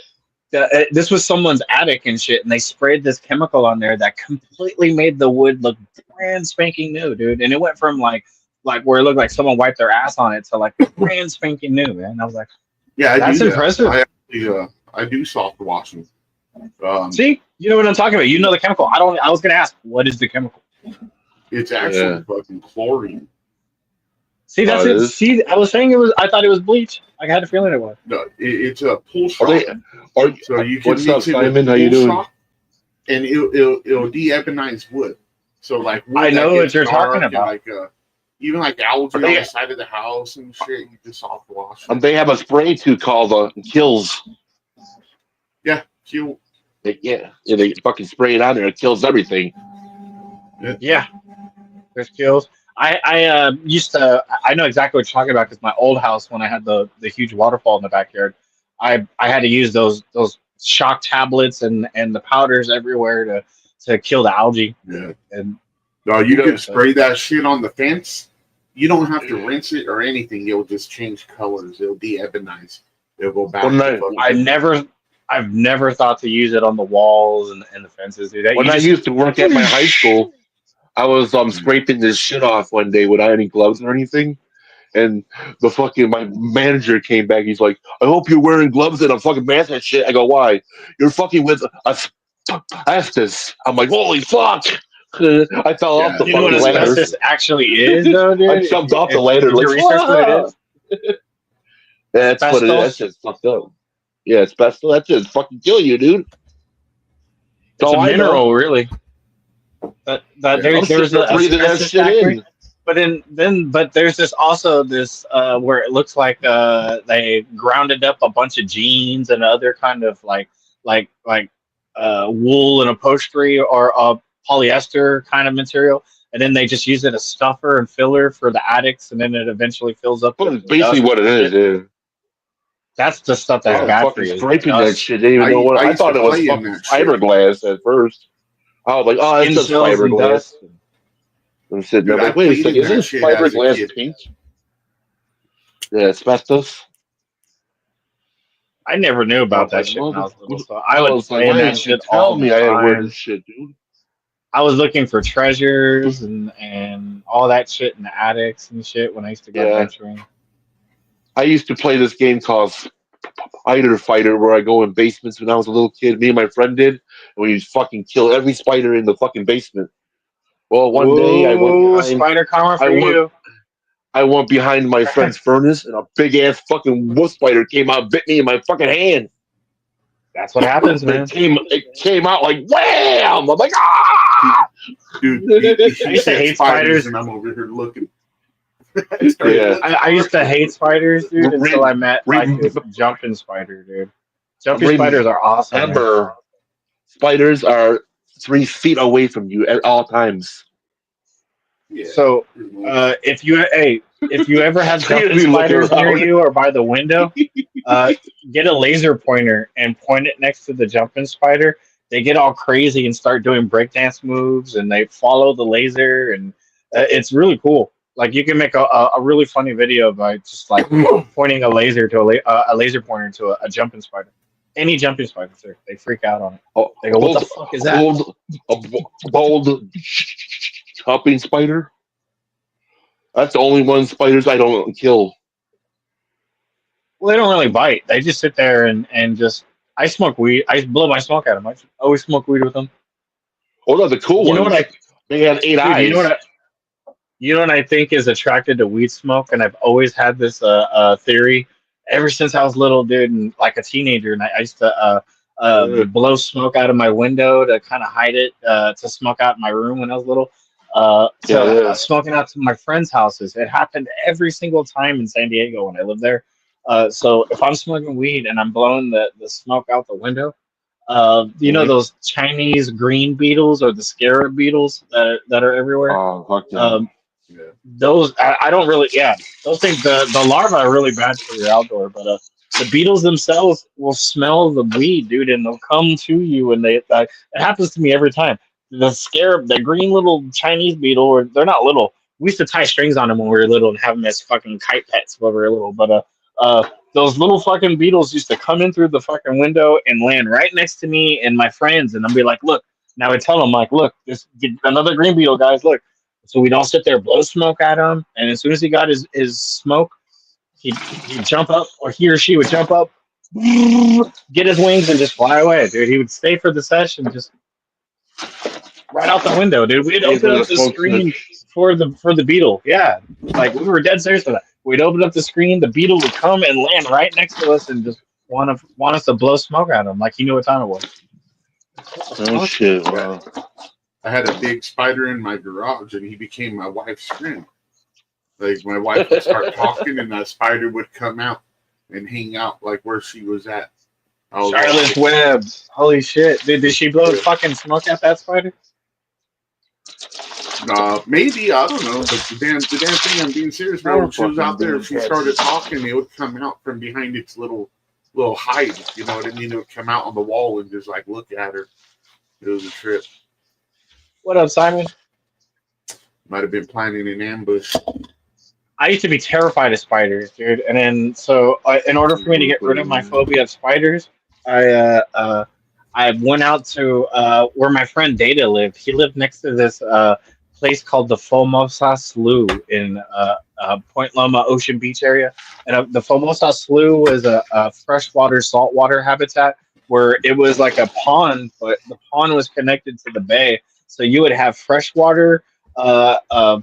B: this was someone's attic and shit, and they sprayed this chemical on there that completely made the wood look brand spanking new, dude. And it went from like where it looked like someone wiped their ass on it to like brand spanking new, man. I was like,
H: Yeah, I
B: that's
H: do that.
B: impressive.
H: I do soft washing.
B: See, you know what I'm talking about. You know the chemical. I was gonna ask, what is the chemical?
H: It's actually fucking chlorine.
B: See, that's
A: it
B: it.
A: is?
B: See, I was saying it was. I thought it was bleach. I had a feeling it was.
H: No, it's a pull
A: Are
H: shock.
A: they, are,
H: So you can
A: what's
H: mix
A: up,
H: it with
A: Simon? How you
H: pull
A: doing?
H: shock, and it'll de-ebonize wood. So like wood
B: I know
H: that
B: what
H: gets
B: you're talking
H: dark and,
B: about.
H: like even like algae on
A: They-
H: the side of the house and shit, you just soft wash.
A: They have a spray too called kills.
H: Yeah, kill.
A: They fucking spray it on there. It kills everything.
B: Yeah, there's kills. I used to. I know exactly what you're talking about because my old house, when I had the huge waterfall in the backyard, I had to use those shock tablets and the powders everywhere to kill the algae.
H: Yeah.
B: And
H: No, you
A: Yeah.
H: can spray that shit on the fence. You don't have to rinse it or anything. It'll just change colors. It'll de-ebonize. It'll go back.
A: Well,
H: to
A: no,
H: fucking-
B: I've never thought to use it on the walls and the fences. Dude.
A: When I used to work at my high school, I was scraping this shit off one day without any gloves or anything. And my manager came back. He's like, I hope you're wearing gloves and a fucking mask and shit. I go, why? You're fucking with asbestos. I'm like, holy fuck. I fell off the
B: You know what
A: fucking ladder.
B: asbestos actually is, though, dude?
A: I jumped off the ladder
B: Did
A: like,
B: you research what it is?
A: That's what it is.
B: Asbestos?
A: That's just fucked up. Yeah, asbestos. That just fucking kill you, dude.
B: It's a mineral, really. But there's a
A: breathing that
B: asbestos
A: shit
B: factory.
A: in.
B: But there's this also this where it looks like they grounded up a bunch of jeans and other kind of like wool and upholstery or polyester kind of material, and then they just use it as stuffer and filler for the attics, and then it eventually fills up.
A: Well, it's basically what it is. Yeah.
B: That's the stuff
A: I
B: that's
A: was
B: bad for
A: fucking
B: you.
A: scraping that
B: Dust.
A: shit. They didn't even know what I
H: used
A: thought
H: to
A: it was
H: play in
A: fucking
H: that shit.
A: fiberglass at first. I was like, oh, it's just
B: Incels and
A: fiberglass.
B: dust.
A: I'm sitting there
H: Dude,
A: like,
H: I
A: wait a
H: played
A: second,
H: in
A: is
H: that
A: this
H: shit as a
A: fiberglass
H: kid.
A: paint? Yeah, asbestos.
B: I never knew about that
A: Like,
B: shit when I was little, so
A: I
B: I would
A: was like,
B: play in
A: why
B: that
A: didn't you
B: shit
A: tell
B: all
A: me
B: the
A: I had to wear
B: time.
A: this shit, dude?
B: I was looking for treasures and all that shit in the attics and shit when I used to go
A: Yeah.
B: adventuring.
A: I used to play this game called Spider Fighter where I go in basements when I was a little kid. Me and my friend did, and we fucking kill every spider in the fucking basement. Well, one day I went
B: Ooh,
A: behind,
B: spider karma for
A: I went-
B: you.
A: I went behind my friend's furnace, and a big ass fucking wolf spider came out, and bit me in my fucking hand.
B: That's what happens, man.
A: It came out like wham! I'm like, ah!
H: Dude,
B: I used to hate spiders.
H: and I'm over here looking.
A: Yeah.
B: I used to hate spiders, dude, until I met like
A: Rem-
B: this jumping spider, dude. Jumping
A: Rem-
B: spiders are awesome. man.
A: Remember, spiders are 3 feet away from you at all times.
H: Yeah.
B: So if you ever have jumping
A: Really looking
B: spiders near
A: around.
B: you or by the window, get a laser pointer and point it next to the jumping spider. They get all crazy and start doing breakdance moves, and they follow the laser, and it's really cool. Like you can make a really funny video by just like pointing a laser to a laser pointer to a jumping spider. Any jumping spider, sir, they freak out on it.
A: Oh,
B: They go, "What the fuck is that?"
A: A bold hopping spider. That's the only one spiders I don't kill.
B: Well, they don't really bite. They just sit there and just. I smoke weed. I blow my smoke at them. I always smoke weed with them.
A: Oh no, the cool
B: You know
A: ones.
B: what I?
A: They have 8
B: Dude,
A: eyes.
B: you know what You know what I think is attracted to weed smoke, and I've always had this theory ever since I was little, dude, and like a teenager, and I used to blow smoke out of my window to kind of hide it, to smoke out in my room when I was little. Smoking out to my friends' houses. It happened every single time in San Diego when I lived there. So if I'm smoking weed and I'm blowing the smoke out the window, you know those Chinese green beetles or the scarab beetles that are everywhere.
A: Oh, fuck yeah.
H: Yeah.
B: Those I don't really, yeah, those things, the larvae are really bad for your outdoor, but the beetles themselves will smell the weed, dude, and they'll come to you, and it happens to me every time. The scarab, the green little Chinese beetle, or they're not little. We used to tie strings on them when we were little and have them as fucking kite pets when we were little. But those little fucking beetles used to come in through the fucking window and land right next to me and my friends, and I'd be like, look. Now I tell them like, look, just get another green beetle, guys. Look. So we'd all sit there, blow smoke at him, and as soon as he got his smoke, he'd jump up, or he or she would jump up, get his wings, and just fly away, dude. He would stay for the session, just right out the window, dude. We'd open up the screen for the beetle. Yeah, like we were dead serious with that. We'd open up the screen, the beetle would come and land right next to us, and just want us to blow smoke at him, like he knew what time it was.
A: Oh shit! Wow.
H: I had a big spider in my garage, and he became my wife's friend. Like my wife would start talking, and that spider would come out and hang out like where she was at.
B: Charlotte's Web. Holy shit! Did she blow fucking smoke at that spider?
H: Maybe, I don't know, but the damn thing, I'm being serious, bro. When she was out there, if she started talking, it would come out from behind its little hide. You know what I mean? It would come out on the wall and just like look at her. It was a trip.
B: What up, Simon?
H: Might have been planning an ambush.
B: I used to be terrified of spiders, dude. And then, so in order for me to get rid of my phobia of spiders, I went out to where my friend Data lived. He lived next to this place called the Formosa Slough in Point Loma Ocean Beach area. And the Formosa Slough was a freshwater, saltwater habitat where it was like a pond, but the pond was connected to the bay. So you would have freshwater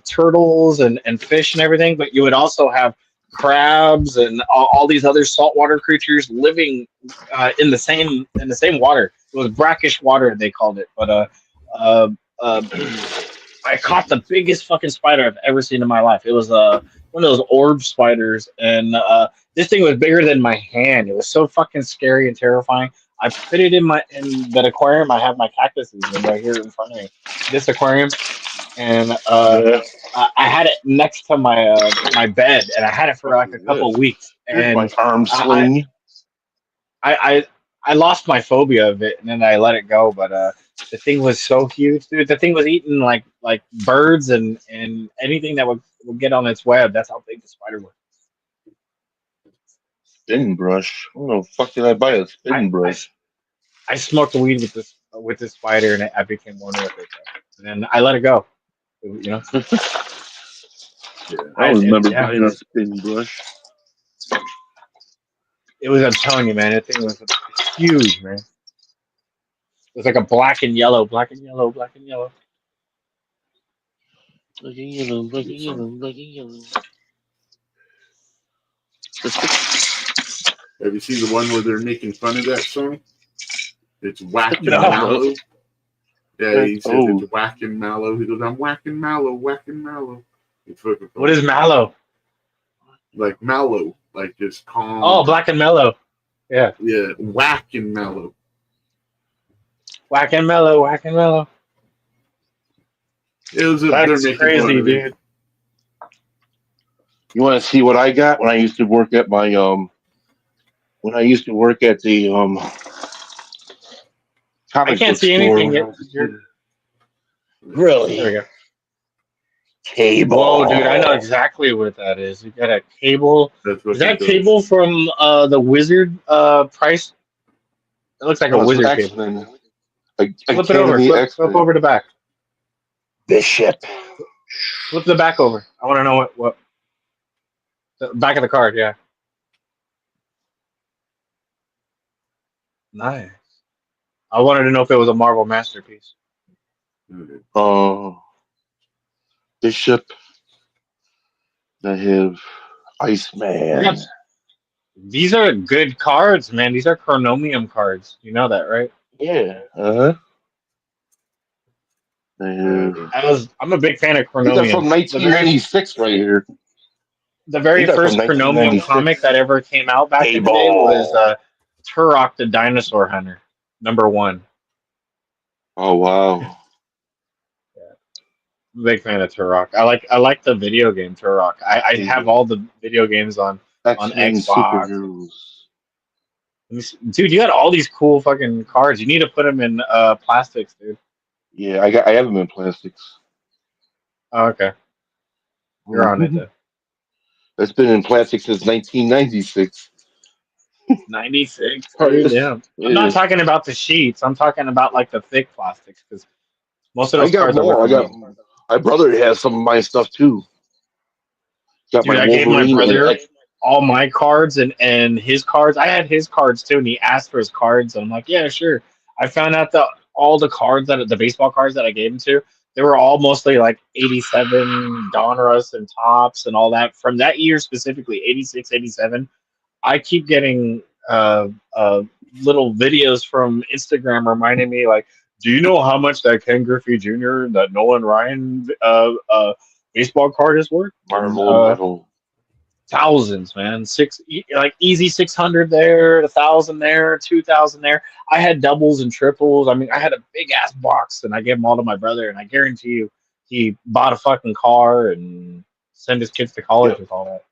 B: turtles and fish and everything, but you would also have crabs and all these other saltwater creatures living in the same water. It was brackish water, they called it. But I caught the biggest fucking spider I've ever seen in my life. It was one of those orb spiders, and this thing was bigger than my hand. It was so fucking scary and terrifying. I put it in that aquarium. I have my cactuses right here in front of me. This aquarium, and I had it next to my bed, and I had it for like a couple of weeks. And
A: my arm sling.
B: I lost my phobia of it, and then I let it go. But the thing was so huge, dude. The thing was eating like birds and anything that would get on its web. That's how big the spider was.
A: Spin brush. What the fuck did I buy a spin brush?
B: I smoked the weed with this spider, and I became one with it. And then I let it go. You know.
A: I remember buying a spin brush.
B: It was. I'm telling you, man. That thing was huge, man. It was like a black and yellow.
A: Black and yellow. Black and yellow.
H: Have you seen the one where they're making fun of that song? It's whacking mallow. Yeah, he says it's whacking mallow. He goes, I'm whacking mallow, whacking mallow.
B: What is mallow?
H: Like mallow, like just calm.
B: Oh, black and mellow. Yeah.
H: Yeah, whacking mallow.
B: Whacking mellow, whacking mellow.
H: That's
B: crazy, dude.
A: You want to see what I got when I used to work at my when I used to work at the
B: I can't see anything yet.
A: Really?
B: There we go.
A: Cable.
B: Whoa, dude! I know exactly what that is. You got a cable. Is that cable from the Wizard price? It looks like a Wizard cable. Flip it over. Flip over the back.
A: Bishop.
B: Flip the back over. I want to know what. The back of the card, yeah. Nice. I wanted to know if it was a Marvel masterpiece.
A: Bishop. I have
B: We
A: Iceman.
B: got, these are good cards, man. These are Chronomium cards. You know that, right?
A: Yeah. Uh huh. I
H: Yeah,
A: have.
B: I'm a big fan of
A: These are from
B: Chronomium. The
A: 1996 right here.
B: very
A: These are from
B: first Chronomium
A: 1996.
B: comic that ever came out back in the day was
A: Table.
B: Turok the Dinosaur Hunter, #1.
A: Oh wow.
B: I'm a big fan of Turok. I like the video game Turok. I have all the video games on
A: X-Men
B: Xbox.
A: superheroes.
B: Dude, you had all these cool fucking cards. You need to put them in plastics, dude.
A: Yeah, I have them in plastics.
B: Oh, okay, you're on it
A: Mhm.
B: though.
A: It's been in plastic since 1996.
B: 96, dude.
A: Hardest.
B: Yeah, I'm not
A: Yeah.
B: talking about the sheets. I'm talking about like the thick plastics because most of
A: I
B: those
A: got
B: cards are worth
A: more. I got
B: money.
A: my brother has some of my stuff too. Got my
B: Dude, I gave my
A: Wolverine and
B: brother
A: X.
B: all my cards and his cards. I had his cards too, and he asked for his cards, and I'm like, yeah, sure. I found out that all the cards that the baseball cards that I gave him to, they were all mostly like 87 Donruss and Tops and all that from that year specifically, 86, 87. I keep getting uh, little videos from Instagram reminding me like, do you know how much that Ken Griffey Jr. and that Nolan Ryan baseball card is worth? And
A: Marvel Metal.
B: thousands, man. Like easy 600 there, 1,000 there, 2,000 there. I had doubles and triples. I mean, I had a big ass box, and I gave them all to my brother. And I guarantee you, he bought a fucking car and sent his kids to college
A: Yep.
B: with all that.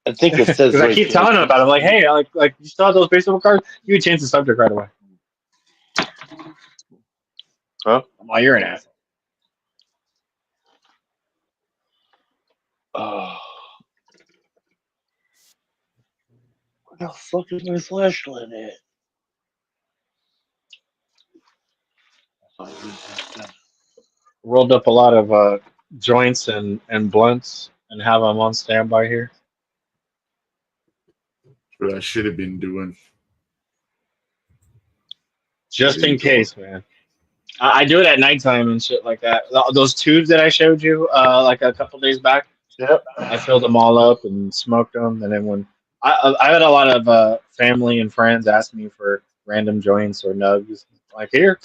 A: I think it says
B: Because I
A: right
B: keep
A: there.
B: telling him about it. I'm like, hey, like you still have those baseball cards? You would change the subject right away.
A: Huh?
B: I'm like, you're an asshole.
A: What the fuck is my flashlight at?
B: Rolled up a lot of joints and blunts and have them on standby here.
H: what I should have been doing.
B: Just in
H: Didn't do
B: case, man. I do it at nighttime and shit like that. Those tubes that I showed you like a couple days back,
A: Yep.
B: I filled them all up and smoked them. And then when I had a lot of family and friends ask me for random joints or nugs, like here,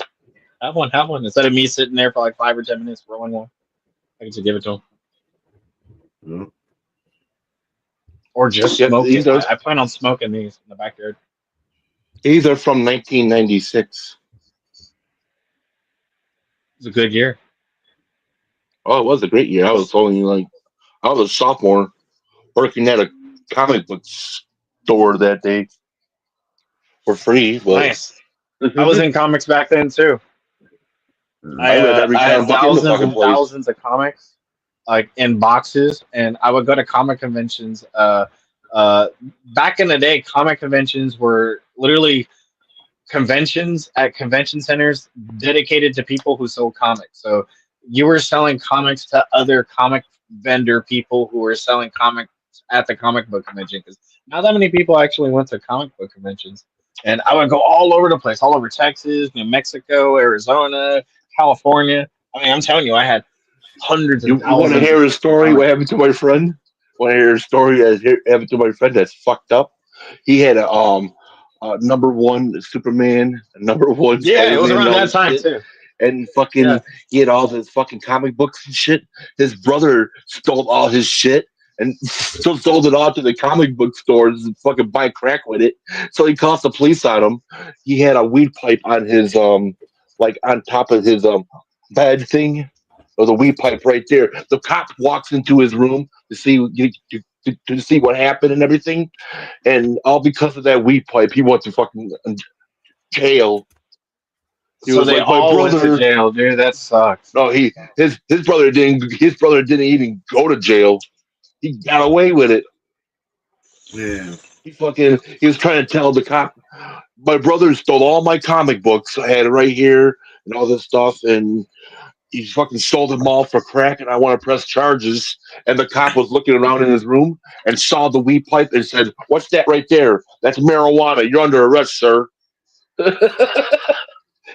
B: have one, have one. Instead of me sitting there for like 5 or 10 minutes rolling one, I can just give it to them
H: Yeah.
B: or just
A: Yep.
B: smoke it. I plan on smoking these in the backyard.
A: These are from 1996.
B: It's a good year.
A: Oh, it was a great year. I was a sophomore working at a comic book store that day for free. But
B: Nice. I was in comics back then too.
A: I read every
B: I had
A: comic book in the
B: thousands
A: fucking
B: and
A: place.
B: thousands of comics, like in boxes, and I would go to comic conventions. Back in the day, comic conventions were literally conventions at convention centers dedicated to people who sold comics. So you were selling comics to other comic vendor people who were selling comics at the comic book convention because not that many people actually went to comic book conventions. And I would go all over the place, all over Texas, New Mexico, Arizona, California. I mean, I'm telling you, I had hundreds and
A: You want to
B: thousands
A: hear
B: of
A: a story?
B: comics.
A: What happened to my friend? Want to hear a story that happened to my friend that's fucked up? He had a #1 Superman, a #1
B: Yeah, it was
A: Spider-Man, and
B: around
A: all
B: that
A: this
B: time
A: shit.
B: too.
A: And
B: Yeah.
A: fucking, he had all his fucking comic books and shit. His brother stole all his shit and still sold it off to the comic book stores and fucking buy crack with it. So he calls the police on him. He had a weed pipe on his like on top of his bed thing. There was a weed pipe right there. The cop walks into his room to see to see what happened and everything, and all because of that weed pipe, he went to fucking jail. He
B: So
A: was
B: they
A: like, my
B: all went to
A: brother.
B: jail, dude. That sucks.
A: No, his brother didn't even go to jail. He got away with it.
H: Yeah.
A: He was trying to tell the cop, my brother stole all my comic books. I had it right here and all this stuff, and he fucking sold them all for crack, and I want to press charges. And the cop was looking around in his room and saw the weed pipe and said, what's that right there? That's marijuana. You're under arrest, sir.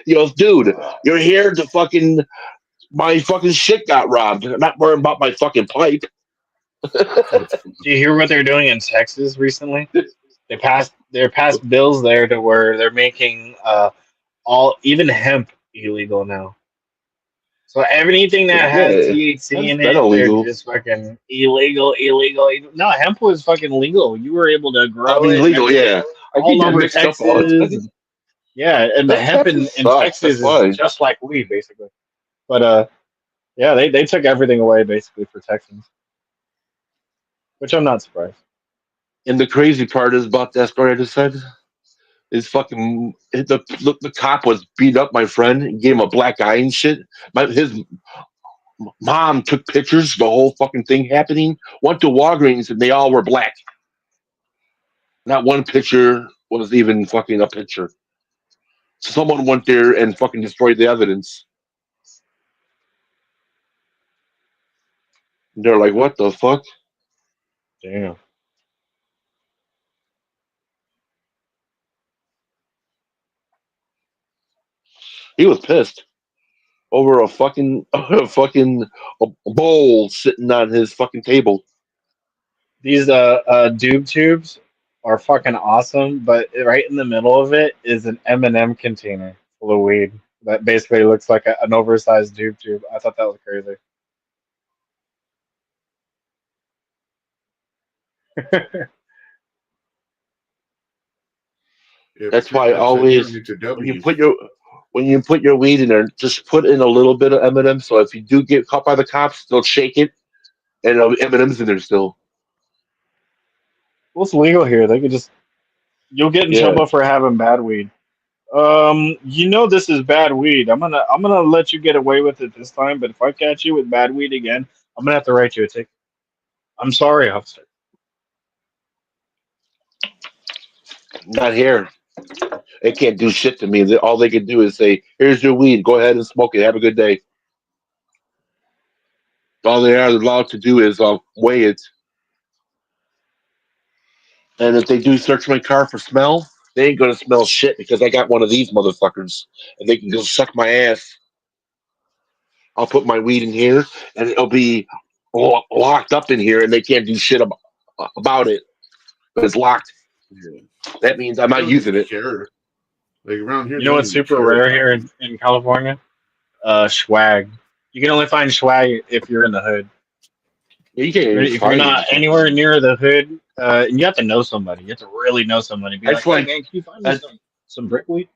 A: He goes, dude, you're here to fucking my fucking shit got robbed. I'm not worrying about my fucking pipe.
H: That's funny.
B: Do you hear what they're doing in Texas recently? They passed bills there to where they're making all even hemp illegal now. So everything that has
A: Yeah,
B: THC
A: that's
B: in
A: been
B: it, they're
A: illegal.
B: just fucking illegal. No, hemp was fucking legal. You were able to
A: I
B: grow
A: mean,
B: it and
A: legal,
B: everything
A: yeah. I
B: all
A: get that
B: over
A: mixed up all the
B: Texas.
A: time.
B: Yeah, and the
A: That
B: hemp
A: Texas
B: in
A: sucks. That's
B: Texas is
A: why.
B: just like weed, basically. But yeah, they took everything away basically for Texans, which I'm not surprised.
A: And the crazy part is about that story I just said is fucking the cop was beat up my friend and gave him a black eye and shit. His mom took pictures, the whole fucking thing happening. Went to Walgreens and they all were black. Not one picture was even fucking a picture. Someone went there and fucking destroyed the evidence. They're like, what the fuck?
B: Damn.
A: He was pissed over a bowl sitting on his fucking table.
B: These doob tubes are fucking awesome, but right in the middle of it is an M&M container full of weed that basically looks like an oversized doob tube. I thought that was crazy.
H: If
A: That's
H: it's
A: why
H: upside down,
A: always
H: it's a
A: when you
H: W.
A: put your when you put your weed in there, just put in a little bit of M&M. So if you do get caught by the cops, they'll shake it and M&M's in there still.
B: What's legal here? They could just you'll get in
A: Yeah,
B: trouble for having bad weed. You know this is bad weed. I'm gonna let you get away with it this time, but if I catch you with bad weed again, I'm gonna have to write you a ticket. I'm sorry, officer.
A: not here. They can't do shit to me. All they can do is say, "Here's your weed. Go ahead and smoke it. Have a good day." All they are allowed to do is weigh it. And if they do search my car for smell, they ain't gonna smell shit because I got one of these motherfuckers, and they can go suck my ass. I'll put my weed in here, and it'll be locked up in here, and they can't do shit about it. But it's locked.
H: Yeah.
A: That means I'm
H: They
A: not
H: don't even
A: using it.
H: care. Like around here,
B: You
H: they
B: know
H: don't
B: what's
H: even
B: super
H: care
B: rare
H: about
B: here
H: weed.
B: in California? Swag. You can only find swag if you're in the hood.
A: Yeah, you can't even
B: If you're
A: find
B: not
A: anything.
B: anywhere near the hood, and you have to know somebody. You have to really know somebody. Be like,
A: That's
B: hey
A: like
B: man, can you find me
A: that's
B: some brickweed?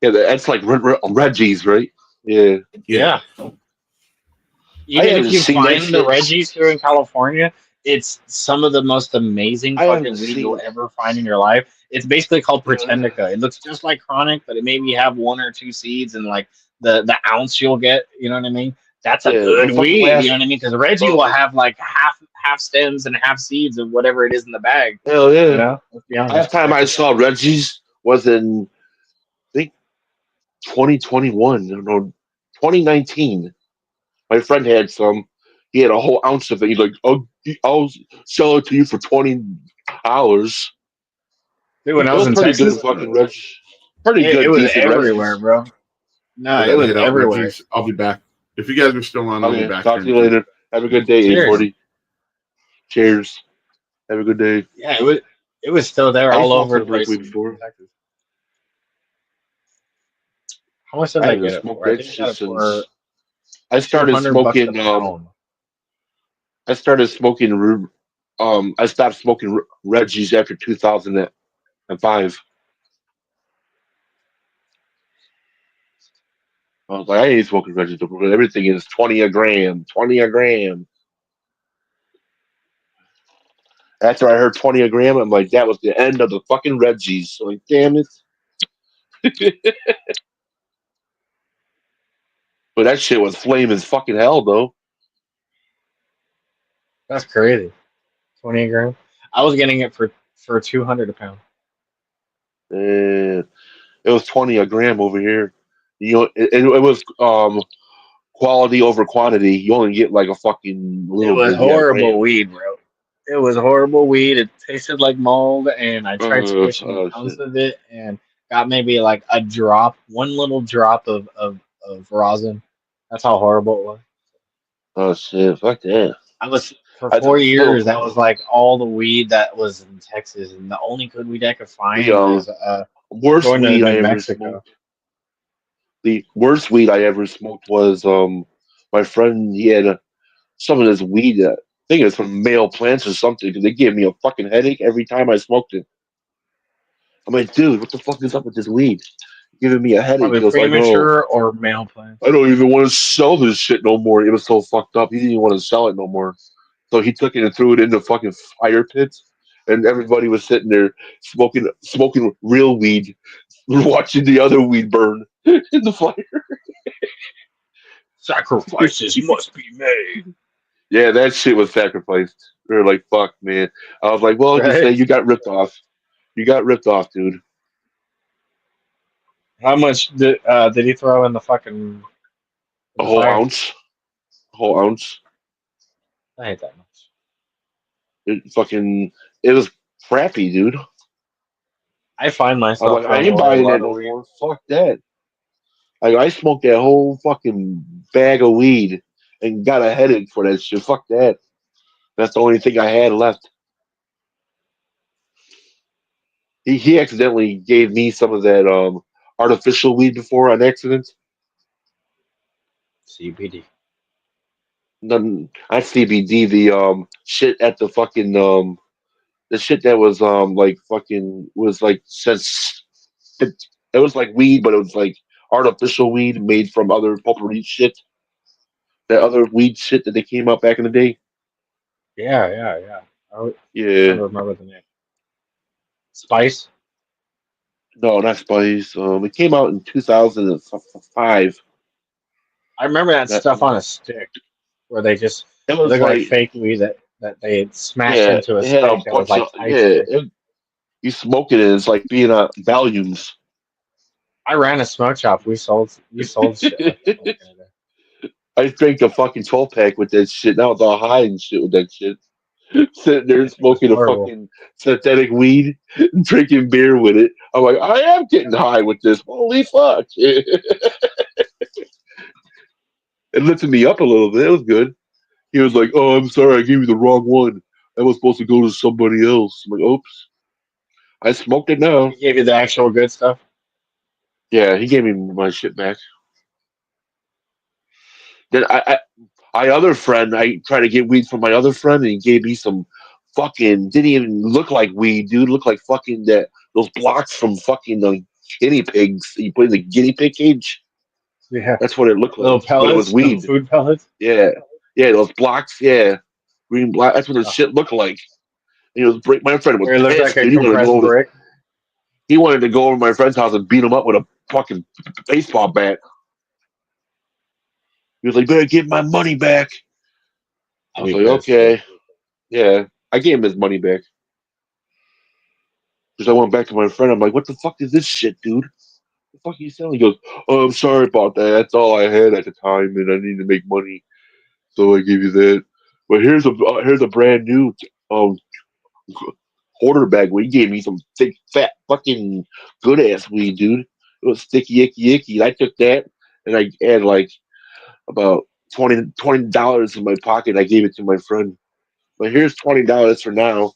A: yeah, that's like Reggie's, right? Yeah,
H: Yeah.
B: Yeah.
A: I
B: Even if
A: haven't
B: you
A: seen that
B: find the
A: shit.
B: Reggies here in California, it's some of the most amazing
A: I haven't
B: fucking weed you'll
A: seen.
B: ever find in your life. It's basically called
A: Yeah,
B: Pretendica. It looks just like chronic, but it maybe have one or two seeds and like the ounce you'll get. You know what I mean? That's a
A: yeah,
B: good
A: the fucking
B: weed. You know
A: last.
B: what I mean? Because Reggie will have like half stems and half seeds of whatever it is in the bag.
A: Hell
B: You
A: yeah.
B: know? Let's be honest.
A: Last time I saw Reggie's was in I think 2021, no, 2019. My friend had some. He had a whole ounce of it. He's like, "Oh, I'll sell it to you for $20."
B: Dude, when
A: It
B: I was
A: was
B: in
A: pretty good
B: Texas,
A: fucking Reg. Pretty
B: it
A: good,
B: was
A: decent
B: everywhere,
A: Reggies.
B: bro. No,
H: I
B: it
H: gotta
B: was
H: head out,
B: everywhere.
H: Reggie's. I'll be back. If you guys are still on, I'll be
A: Okay,
H: back
A: talk
H: here
A: to
H: in
A: you
H: 2 minutes.
A: later. Have a good day,
B: Cheers.
A: 840. Cheers. Have a good day.
B: Yeah, it was still there
A: I
B: all
A: smoked
B: over
A: some
B: the place
A: brickweed
B: in
A: before.
B: Texas. How much did
A: I
B: I
A: haven't
B: get it
A: smoked
B: for? I
A: that
B: think I got
A: shit
B: it for
A: since I started
B: $200 a
A: smoking.
B: pound.
A: I started smoking. I stopped smoking Reggies after 2005. I was like, I ain't smoking Reggies. No more. Everything is 20 a gram, 20 a gram. After I heard 20 a gram, I'm like, that was the end of the fucking Reggies. So like, damn it. But that shit was flame as fucking hell, though.
B: That's crazy. 20 a gram. I was getting it for 200 a pound.
A: And it was 20 a gram over here. You know, it was quality over quantity. You only get like a fucking
B: It
A: little
B: was
A: bitty at a
B: horrible
A: gram.
B: weed, bro. It was horrible weed. It tasted like mold, and I tried squishing an
A: Oh
B: ounce
A: shit.
B: of it and got maybe like a drop, one little drop of rosin. That's how horrible it was.
A: Oh shit. Fuck that.
B: I was For
A: I
B: four
A: took
B: years,
A: little
B: that was like all the weed that was in Texas, and the only good weed I could
A: the
B: find was
A: worst
B: going to
A: weed
B: New
A: I ever
B: Mexico.
A: smoked. The worst weed I ever smoked was my friend. He had some of this weed. I think it was from male plants or something. Because they gave me a fucking headache every time I smoked it. I'm like, dude, what the fuck is up with this weed? Giving me a headache.
B: Probably
A: He was like, oh,
B: premature or male plants.
A: I don't even want to sell this shit no more. It was so fucked up. He didn't even want to sell it no more. So he took it and threw it in the fucking fire pits. And everybody was sitting there smoking real weed, watching the other weed burn in the fire.
B: Sacrifices must be made.
A: Yeah, that shit was sacrificed. We were like, fuck, man. I was like, well, just say
B: Right?
A: you got ripped off. You got ripped off, dude.
B: How much did he throw in the fucking in
A: A
B: the
A: whole
B: fire?
A: ounce. A whole ounce.
B: I hate that much.
A: It was crappy, dude.
B: I find
A: I'm
B: myself
A: like, I
B: throwing
A: ain't
B: away a
A: buying that
B: lot of
A: no
B: weed.
A: more. Fuck that. Like, I smoked that whole fucking bag of weed and got a headache for that shit. Fuck that. That's the only thing I had left. He accidentally gave me some of that artificial weed before on accident.
B: CBD.
A: None, not CBD. The shit at the fucking the shit that was like fucking was like since it, it was like weed, but it was like artificial weed made from other potpourri shit. That other weed shit that they came out back in the day.
B: Yeah, yeah, yeah. I'm trying
A: Yeah,
B: to remember the name. Spice.
A: no, not Spice. It came out in 2005.
B: I remember that
A: That
B: stuff on a stick where
A: it
B: it
A: was
B: looked like
A: like
B: fake weed that they had smashed
A: yeah,
B: into a
A: it had a
B: stick that was
A: bunch
B: like
A: of
B: tight stick.
A: You smoke it and it's like being on volumes.
B: I ran a smoke shop. We sold shit like that back in the day.
A: I drank a fucking 12 pack with that shit. Now it's all high and shit with that shit. Sitting there
B: It was
A: smoking a
B: horrible.
A: fucking synthetic weed, drinking beer with it. I'm like, I am getting high with this. Holy fuck! It lifted me up a little bit. It was good. He was like, "Oh, I'm sorry, I gave you the wrong one. That was supposed to go to somebody else." I'm like, "Oops." I smoked it now.
B: He gave you the actual good stuff.
A: Yeah, he gave me my shit back. Then I other friend, I tried to get weed from my other friend, and he gave me some fucking didn't even look like weed, dude. Looked like fucking that those blocks from fucking the guinea pigs that you put in the guinea pig cage.
B: Yeah.
A: That's what it looked
B: Little
A: like, but it was
B: pellets, little
A: weed.
B: food pellets.
A: Yeah, yeah, those blocks. Yeah, green black. That's what the
B: Oh.
A: shit looked like. And he was my friend was
B: Or it looked like
A: pissed,
B: a
A: dude.
B: compressed brick.
A: He wanted to go over to my friend's house and beat him up with a fucking baseball bat. He was like, "Better get my money back." I
B: I'd
A: was
B: be
A: like,
B: pissed too.
A: "Okay, yeah." I gave him his money back because I went back to my friend. I'm like, "What the fuck is this shit, dude? The fuck are you selling?" He goes, "Oh, I'm sorry about that. That's all I had at the time, and I need to make money, so I gave you that." But here's a brand new um quarter bag where he gave me some thick, fat, fucking good ass weed, dude. It was sticky, icky, icky. I took that and I had like about $20 in my pocket. I gave it to my friend. But here's $20 for now.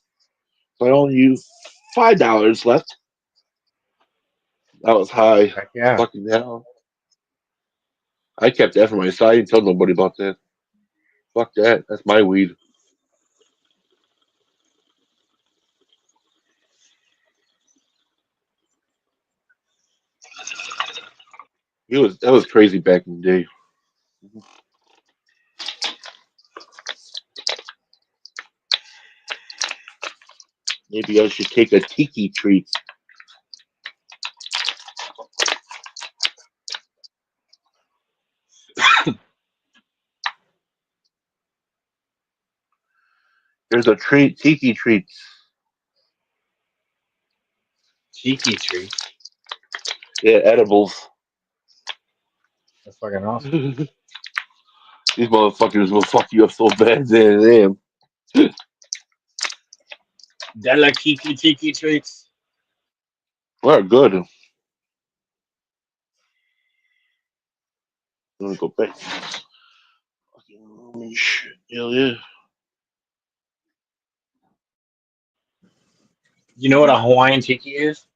A: So I only use $5 left. That was high.
B: Heck yeah.
A: Fucking hell. I kept that for myself. I didn't tell nobody about that. Fuck that. That's my weed. It was that was crazy back in the day. Maybe I should take a tiki treat. There's a treat, tiki treats.
B: Tiki treats.
A: Yeah, edibles.
B: That's fucking awesome.
A: These motherfuckers will fuck you up so bad. Damn.
B: Della Kiki Tiki treats.
A: Well, good. I'm gonna go back. Fucking shit. Hell yeah.
B: You know what a Hawaiian tiki is?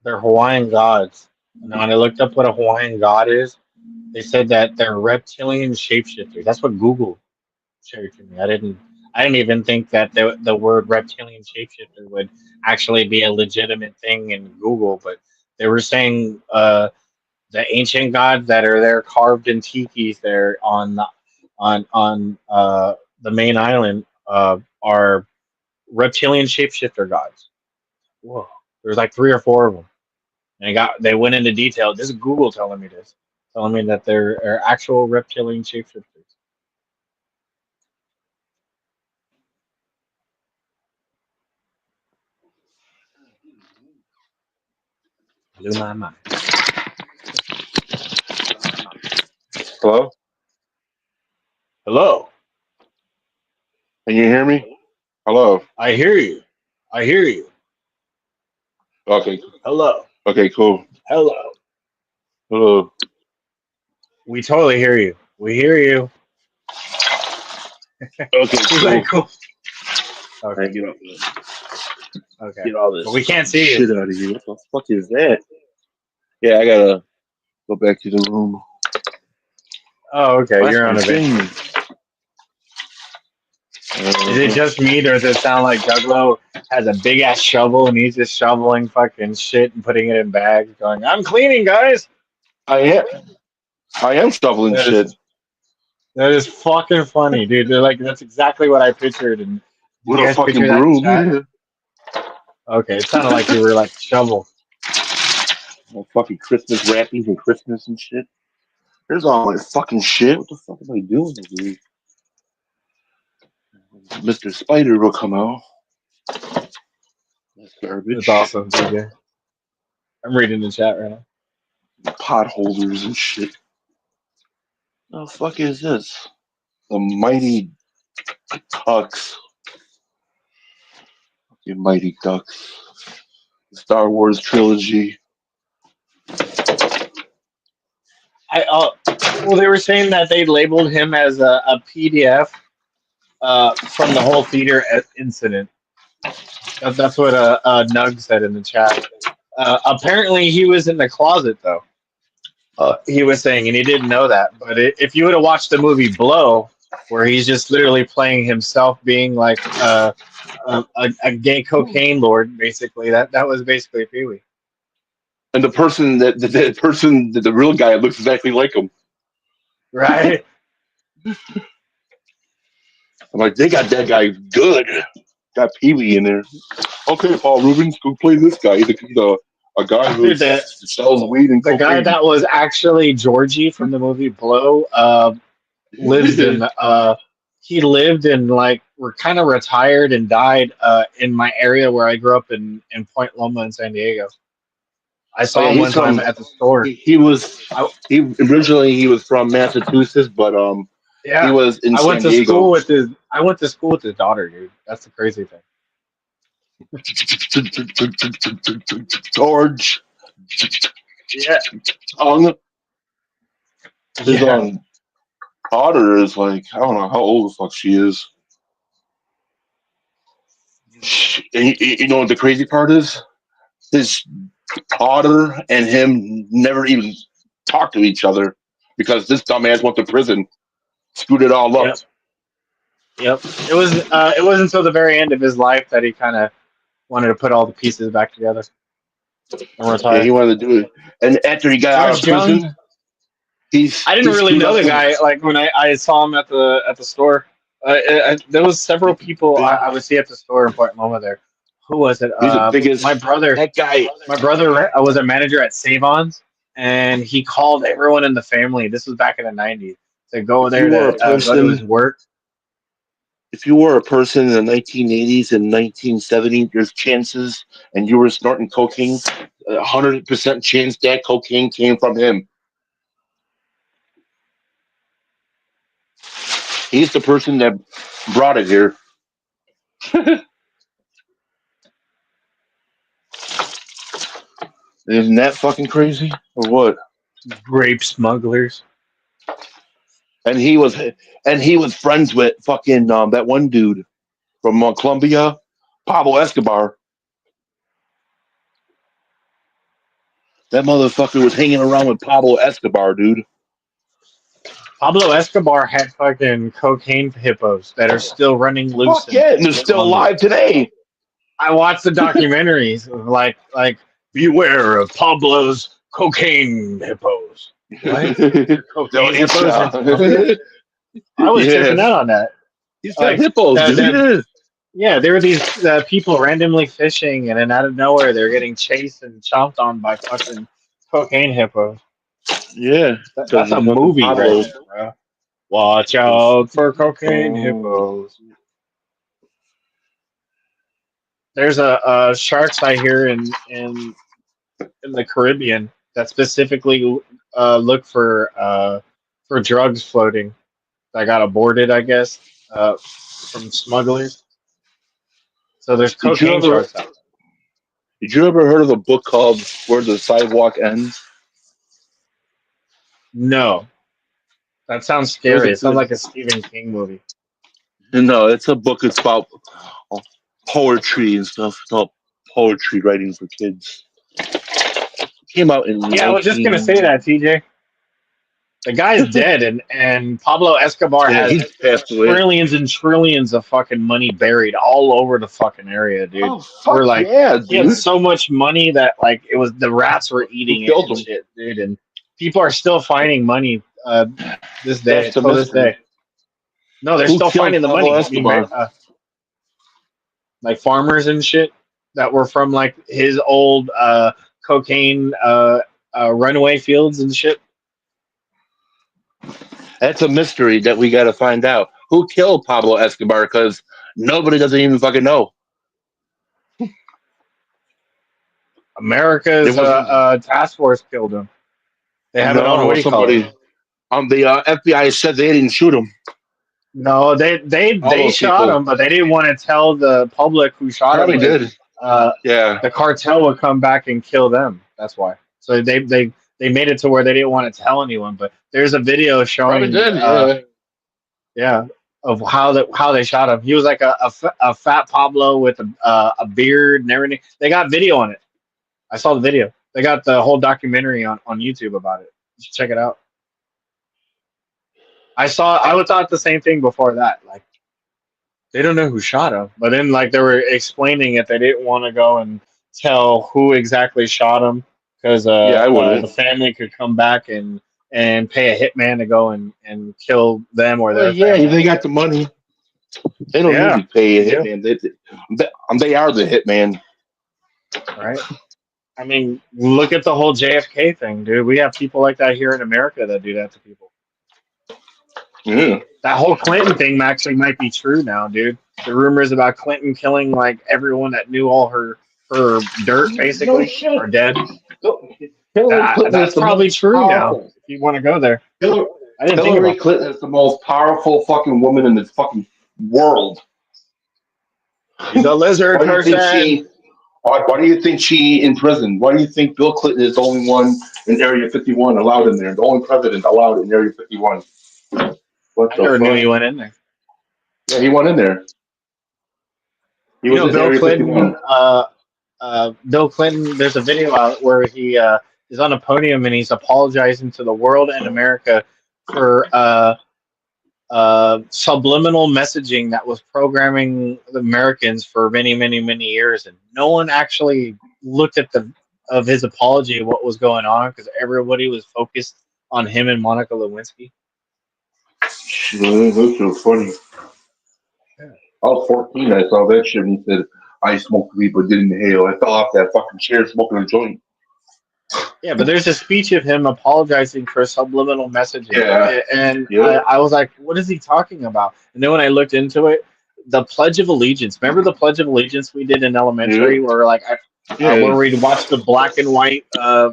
B: They're Hawaiian gods. And when I looked up what a Hawaiian god is, they said that they're reptilian shapeshifters. That's what Google shared to me. I didn't even think that the word reptilian shapeshifter would actually be a legitimate thing in Google, but they were saying the ancient gods that are there carved in tikis there on the main island are reptilian shapeshifter gods. Whoa. There's like three or four of them. And they went into detail. This is Google telling me this, telling me that there are actual reptilian shapeshifters. Blew my mind.
A: Hello?
B: Hello,
A: Can you hear me? Hello.
B: I hear you. I hear you.
A: Okay.
B: Hello,
A: Okay, cool.
B: hello.
A: Hello.
B: We totally hear you. We hear you.
A: Okay,
B: He's
A: cool.
B: like, cool.
A: I
B: Okay, okay.
A: get all
B: But we
A: this
B: can't see you.
A: shit out of here. What the fuck is that? Yeah, I gotta go back to the room.
B: Oh, okay.
A: That's
B: You're
A: my
B: on a
A: thing.
B: vacation. Is it just me, or does it sound like Juggalo has a big ass shovel and he's just shoveling fucking shit and putting it in bags, going, "I'm cleaning, guys."
A: I am. I am shoveling
B: That
A: shit.
B: is fucking funny, dude. They're like, that's exactly what I pictured. And did
A: With
B: you
A: a
B: guys
A: fucking
B: picture that in
A: broom.
B: chat?
A: Yeah.
B: Okay, it sounded like you were like shovel.
A: Fucking Christmas wrappings and Christmas and shit. Here's all my fucking shit. What the fuck am I doing, dude? Mr. Spider will come out. That's garbage.
B: That's awesome, DJ. I'm reading the chat right now.
A: Pot holders and shit. The fuck is this? The Mighty Ducks. The Mighty Ducks. The Star Wars trilogy.
B: Well, they were saying that they labeled him as a PDF from the whole theater incident. That's what Nug said in the chat. Apparently, he was in the closet though. He was saying, and he didn't know that. But if you would have watched the movie Blow, where he's just literally playing himself being like a gay cocaine lord, basically, that was basically Pee Wee.
A: And the person the real guy looks exactly like him.
B: Right?
A: I'm like, they got that guy good. Got Pee Wee in there. Okay, Paul Rubens, go play this guy. He's a guy who
B: Dude,
A: sells weed and
B: the guy
A: cocaine.
B: that was actually Georgie from the movie Blow lives in he lived in like we're kind of retired and died in my area where I grew up in Point Loma in San Diego. I saw him one time at the store.
A: He originally he was from Massachusetts, but he was in San Diego.
B: I went to school with his daughter, dude. That's the crazy thing.
A: George.
B: Yeah.
A: His daughter is like, I don't know how old the fuck she is. And you know what the crazy part is? His daughter and him never even talked to each other because this dumbass went to prison, screwed it all up.
B: Yep. It was until the very end of his life that he kind of wanted to put all the pieces back together and retire.
A: Yeah, he wanted to do it. And after he got out of prison,
B: I didn't really know the guy. Like when I saw him at the store, there was several people I would see at the store in Point Loma there. Who was it?
A: He's the biggest.
B: My brother.
A: That guy.
B: My brother was a manager at Save-On's, and he called everyone in the family. This was back in the '90s to go there to go to his work.
A: If you were a person in the 1980s and 1970s, there's chances, and you were snorting cocaine, 100% chance that cocaine came from him. He's the person that brought it here. Isn't that fucking crazy? Or what?
B: Grape smugglers.
A: And he was friends with fucking that one dude from Colombia, Pablo Escobar. That motherfucker was hanging around with Pablo Escobar, dude.
B: Pablo Escobar had fucking cocaine hippos that are still running loose.
A: Fuck yeah, and they're still alive today.
B: I watched the documentaries, like beware of Pablo's cocaine hippos. What? Cocaine hippos? I was checking out on that.
A: He's got hippos, dude.
B: Yeah, there were these people randomly fishing, and then out of nowhere, they're getting chased and chomped on by fucking cocaine hippos.
A: Yeah,
B: That's a movie, right there, bro. Watch out for cocaine hippos. There's a shark site here in the Caribbean that specifically look for drugs floating that got aborted, I guess, from smugglers. So there's cocaine sharks out there.
A: Did you ever heard of a book called Where the Sidewalk Ends?
B: No. That sounds scary. It sounds like a Stephen King movie.
A: No, it's a book. It's about poetry and stuff. It's all poetry writing for kids. It came out in
B: I was just gonna say that, TJ. The guy's dead, and Pablo Escobar has trillions and trillions of fucking money buried all over the fucking area, dude.
A: Oh, fuck
B: like,
A: yeah,
B: he had so much money that like it was the rats were eating it and shit, dude. And people are still finding money this day to this day. No, they're still finding the money. Like farmers and shit that were from like his old cocaine runaway fields and shit.
A: That's a mystery that we got to find out. Who killed Pablo Escobar? Because nobody doesn't even fucking know.
B: America's task force killed him. They haven't on what do you call it?
A: The FBI said they didn't shoot him.
B: No, they shot him, but they didn't want to tell the public who shot him.
A: Probably did.
B: Yeah, the cartel would come back and kill them. That's why. So they made it to where they didn't want to tell anyone. But there's a video showing, of how they shot him. He was like a fat Pablo with a beard and everything. They got video on it. I saw the video. They got the whole documentary on YouTube about it. You should check it out. I thought the same thing before that. Like, they don't know who shot him, but then like they were explaining it. They didn't want to go and tell who exactly shot him because the family could come back and pay a hitman to go and kill them or their family.
A: They got the money. They don't need to pay a hitman. They are the hitman,
B: right? I mean, look at the whole JFK thing, dude. We have people like that here in America that do that to people.
A: Yeah.
B: That whole Clinton thing actually might be true now, dude. The rumors about Clinton killing like everyone that knew all her dirt, basically, are dead. That's probably true now. If you want to go there,
A: Hillary Clinton is the most powerful fucking woman in this fucking world.
B: She's a lizard person.
A: Why do you think she in prison? Why do you think Bill Clinton is the only one in Area 51 allowed in there? The only president allowed in Area 51.
B: I never knew he went in there.
A: Yeah, he went in there. He was in Bill Clinton.
B: Bill Clinton. There's a video out where he is on a podium and he's apologizing to the world and America for subliminal messaging that was programming the Americans for many, many, many years, and no one actually looked at of his apology what was going on because everybody was focused on him and Monica Lewinsky.
A: That's so funny. Yeah. I was 14. I saw that shit and he said, "I smoked weed but didn't inhale." I fell off that fucking chair smoking a joint.
B: Yeah, but there's a speech of him apologizing for subliminal messaging.
A: Yeah.
B: And I was like, what is he talking about? And then when I looked into it, the Pledge of Allegiance. Remember the Pledge of Allegiance we did in elementary where where we'd watch the black and white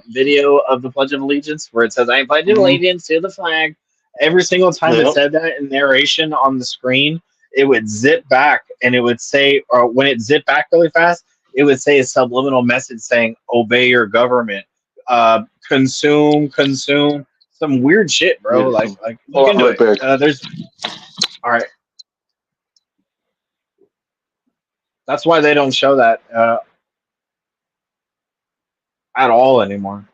B: video of the Pledge of Allegiance where it says, "I pledge allegiance to the flag." Every single time it said that in narration on the screen, it would zip back and it would say, or when it zipped back really fast, it would say a subliminal message saying, "Obey your government. consume some weird shit, bro.
A: Yeah.
B: Like look
A: Hold on,
B: into
A: right
B: it.
A: back.
B: There's all right. That's why they don't show that at all anymore.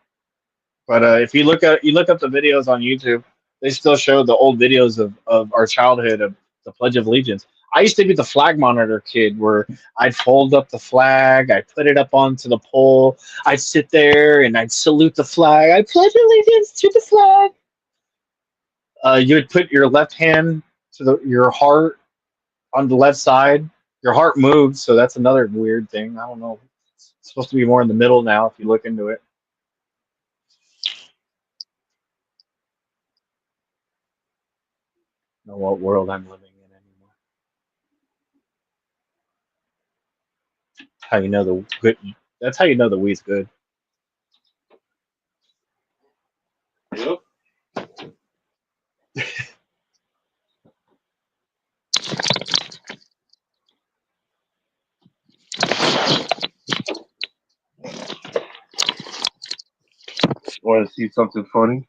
B: But if you look up the videos on YouTube, they still show the old videos of our childhood of the Pledge of Allegiance. I used to be the flag monitor kid where I'd fold up the flag, I'd put it up onto the pole, I'd sit there and I'd salute the flag. I pledge allegiance to the flag. You would put your left hand to your heart on the left side. Your heart moves, so that's another weird thing. I don't know. It's supposed to be more in the middle now if you look into it. I don't know what world I'm living in anymore. How you know the good? That's how you know the weed's good.
A: Yep. Want to see something funny?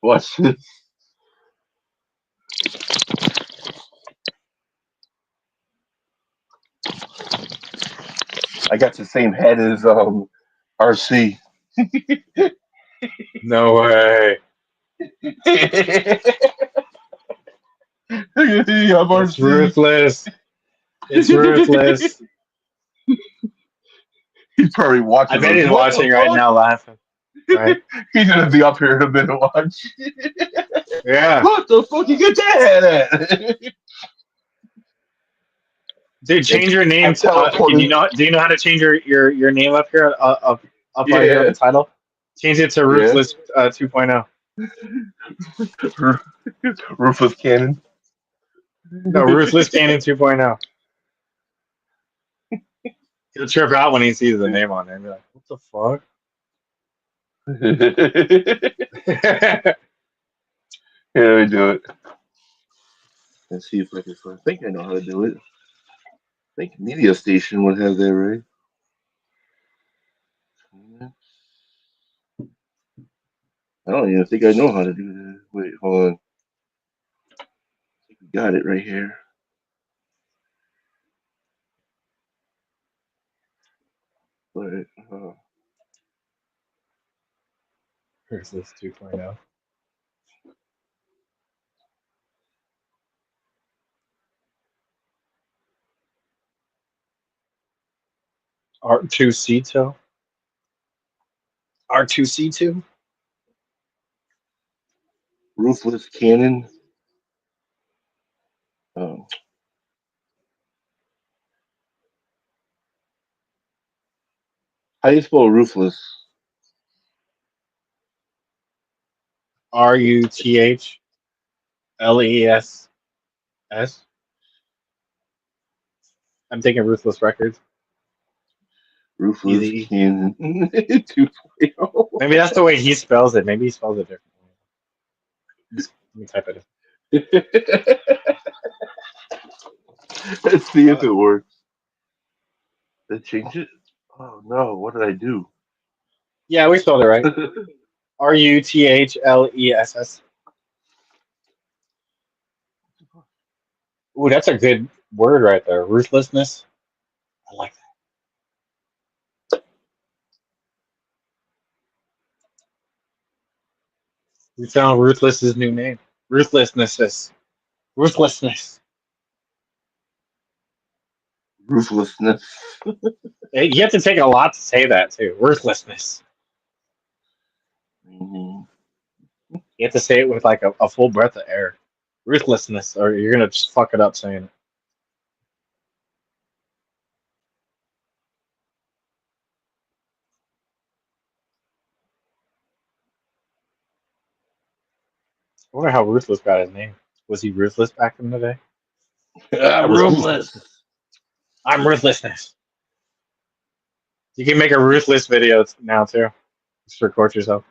A: Watch this. I got the same head as RC.
B: No way.
A: I'm
B: It's
A: RC.
B: ruthless. It's ruthless.
A: He's probably watching.
B: I bet
A: us.
B: he's
A: What the
B: watching right
A: fuck?
B: now, laughing. Right?
A: He's gonna be up here in a minute. Watch.
B: Yeah,
A: What the fuck you get that head at?
B: dude, change your name.
A: I'm
B: Can you
A: teleporting.
B: know? Do you know how to change your name up here? Up right here at
A: Yeah.
B: the title. Change it to
A: Yeah.
B: Ruthless 2.0.
A: Rufus Cannon.
B: No, Ruthless Cannon 2.0. He'll trip out when he sees the name on there and be like, "What the fuck?"
A: Here, let me do it. Let's see if I can find. I think I know how to do it. I think Media Station would have that, right? I don't even think I know how to do that. Wait, hold on. I think we got it right here. But,
B: Ruthless 2.0. R2C2. R2C2.
A: Ruthless Cannon. Oh. How do you spell ruthless?
B: RUTHLESS. I'm thinking Ruthless Records.
A: Ruthless
B: Easy.
A: Cannon 2.0.
B: Maybe that's the way he spells it. Maybe he spells it differently. Let me type it in.
A: Let's see if it works. Did I change it? Oh no, what did I do?
B: Yeah, we spelled it right. RUTHLESS. Ooh, that's a good word right there. Ruthlessness. I like that. We found Ruthless's new name. Ruthlessness. Ruthlessness.
A: Ruthlessness.
B: You have to take a lot to say that too. Ruthlessness.
A: Mhm.
B: You have to say it with like a full breath of air. Ruthlessness, or you're gonna just fuck it up saying it. I wonder how Ruthless got his name. Was he ruthless back in the day? I
A: I'm
B: was
A: ruthless.
B: ruthless. I'm ruthlessness. You can make a ruthless video now too. Just record yourself.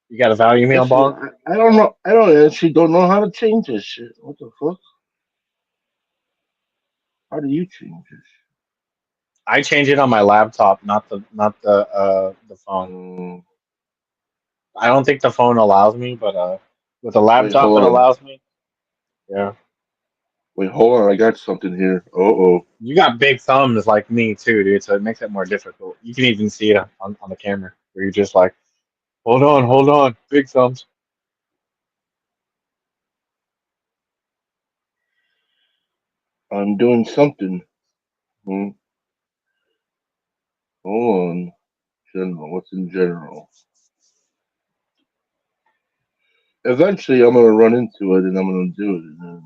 B: You got a value meal
A: Actually,
B: ball?
A: I don't know. I don't actually don't know how to change this shit. What the fuck? How do you change it?
B: I change it on my laptop, not the phone.
A: Mm,
B: I don't think the phone allows me, but with the
A: wait,
B: laptop it
A: hold on.
B: allows me. Yeah.
A: Wait, hold on. I got something here. Oh.
B: You got big thumbs like me too, dude, so it makes it more difficult. You can even see it on the camera where you're just like, hold on, big thumbs.
A: I'm doing something. Hmm. Hold on. General. What's in general? Eventually, I'm gonna run into it, and I'm gonna do it. And then,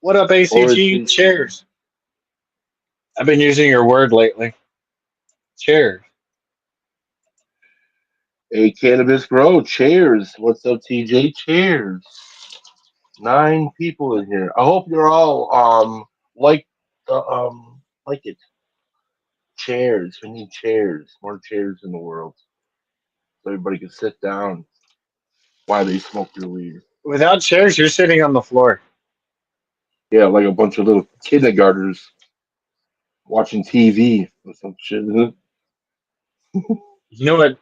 B: What up, ACG?
A: orientation.
B: Cheers. I've been using your word lately. Cheers.
A: Hey, Cannabis Grow. Cheers. What's up, TJ? Cheers. 9 people in here. I hope you're all like the like it. Chairs. We need chairs. More chairs in the world, so everybody can sit down while they smoke their weed.
B: Without chairs, you're sitting on the floor.
A: Yeah, like a bunch of little kindergartners watching TV or some shit.
B: You know what?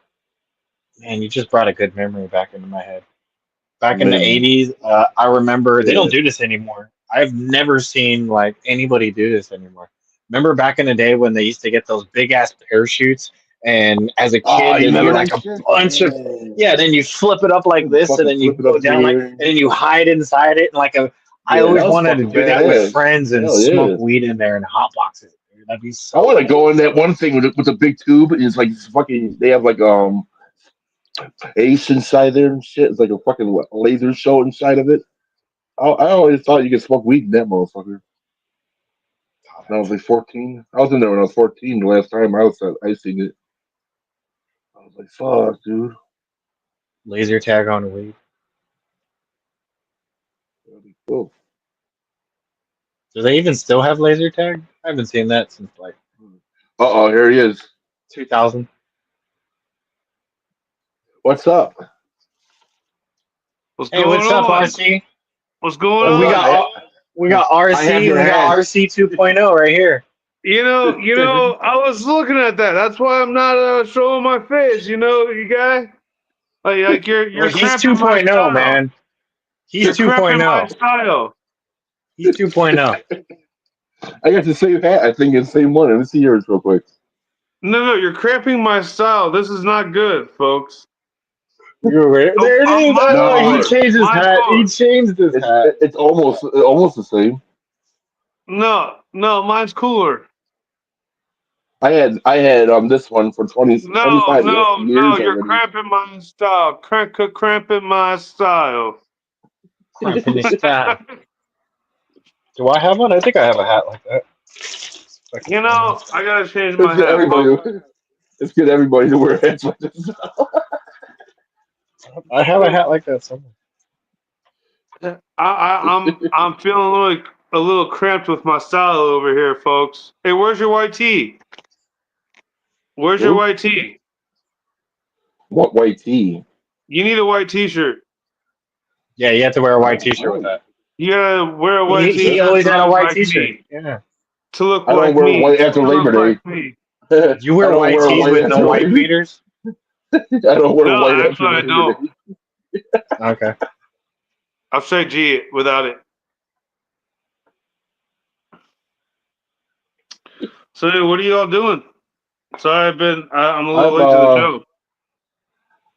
B: Man, you just brought a good memory back into my head. Back in the
A: Man,
B: 80s, I remember they don't
A: yeah.
B: do this anymore. I've never seen like anybody do this anymore. Remember back in the day when they used to get those big ass parachutes, and as a
A: Oh,
B: kid
A: you
B: there'd be
A: remember
B: like
A: that
B: a
A: shit?
B: bunch of, yeah. Then you flip it up like
A: You
B: this, and
A: fucking
B: then you
A: flip it
B: go
A: up in the
B: down like,
A: air.
B: and then you hide inside it. And like I
A: Yeah, that
B: always
A: was
B: wanted to
A: fucking
B: do that with
A: badass.
B: friends and
A: Hell
B: smoke
A: yeah.
B: weed in there in hot boxes. Dude, that'd be
A: I
B: so
A: want to
B: cool.
A: go in that one thing with the big tube. It's like fucking. They have like Ace inside there and shit. It's like a fucking laser show inside of it. I always thought you could smoke weed in that motherfucker. When I was like 14. I was in there when I was 14. The last time I seen it, I was like, "Fuck, dude."
B: Laser tag on weed.
A: That'd be cool.
B: Do they even still have laser tag? I haven't seen that since like
A: Here he is.
B: 2000.
A: What's up?
I: What's
B: Hey,
I: going
B: what's up,
I: on?
B: RC?
I: What's going
B: Oh,
A: What's up?
I: on?
B: we got
A: I have
B: RC,
A: your
B: we got
A: hat.
B: RC 2.0 right here.
I: I was looking at that. That's why I'm not showing my face. You guy. Like
B: Well,
I: you're
B: he's
I: cramping my
B: 2.0,
I: style.
B: man. He's
I: You're cramping my
B: 2.0.
I: style.
B: He's 2.0.
A: I got the same hat. I think it's the same one. Let me see yours real quick.
I: No, you're cramping my style. This is not good, folks.
B: There it is. I
I: Mine's
B: know he
A: No,
I: cooler.
B: changed his
I: Mine's
B: hat. He
I: cooler.
B: changed his hat.
A: it's almost the same.
I: No, mine's cooler.
A: I had this one for 25
I: No,
A: years
I: you're
A: already.
I: cramping my style. Cramping my style.
B: Cramping his style. Do I have one? I think I have a hat like that.
I: I gotta change
A: Let's
I: my
A: get
I: hat,
A: everybody.
I: folks.
A: Let's get everybody to wear hats like this.
B: I have a hat like that somewhere.
I: I'm feeling a little cramped with my style over here, folks. Hey, where's your white tee? Where's your
A: Who?
I: white tee?
A: What white tee?
I: You need a white t-shirt.
B: Yeah, you have to wear a white
A: Oh,
B: T-shirt with that.
I: You gotta wear a white
B: He
I: t-shirt
B: always
I: to
B: had a
I: look
B: white
I: like
B: T-shirt.
I: me.
B: Yeah.
I: To look
A: I don't
I: like
A: wear
I: me.
A: white after
I: To
A: Labor
I: look
A: Day.
I: like me.
B: You wear
A: I don't
B: white
A: wear
B: tees
A: white
B: with no
A: after
B: white
A: Labor.
B: beaters?
A: I don't wear
I: No,
A: white after
I: actually I
A: Labor
I: don't.
A: Day.
B: Okay.
I: I'll say G it without it. So hey, what are y'all doing? Sorry, I'm a little
A: I'm
I: late to the show.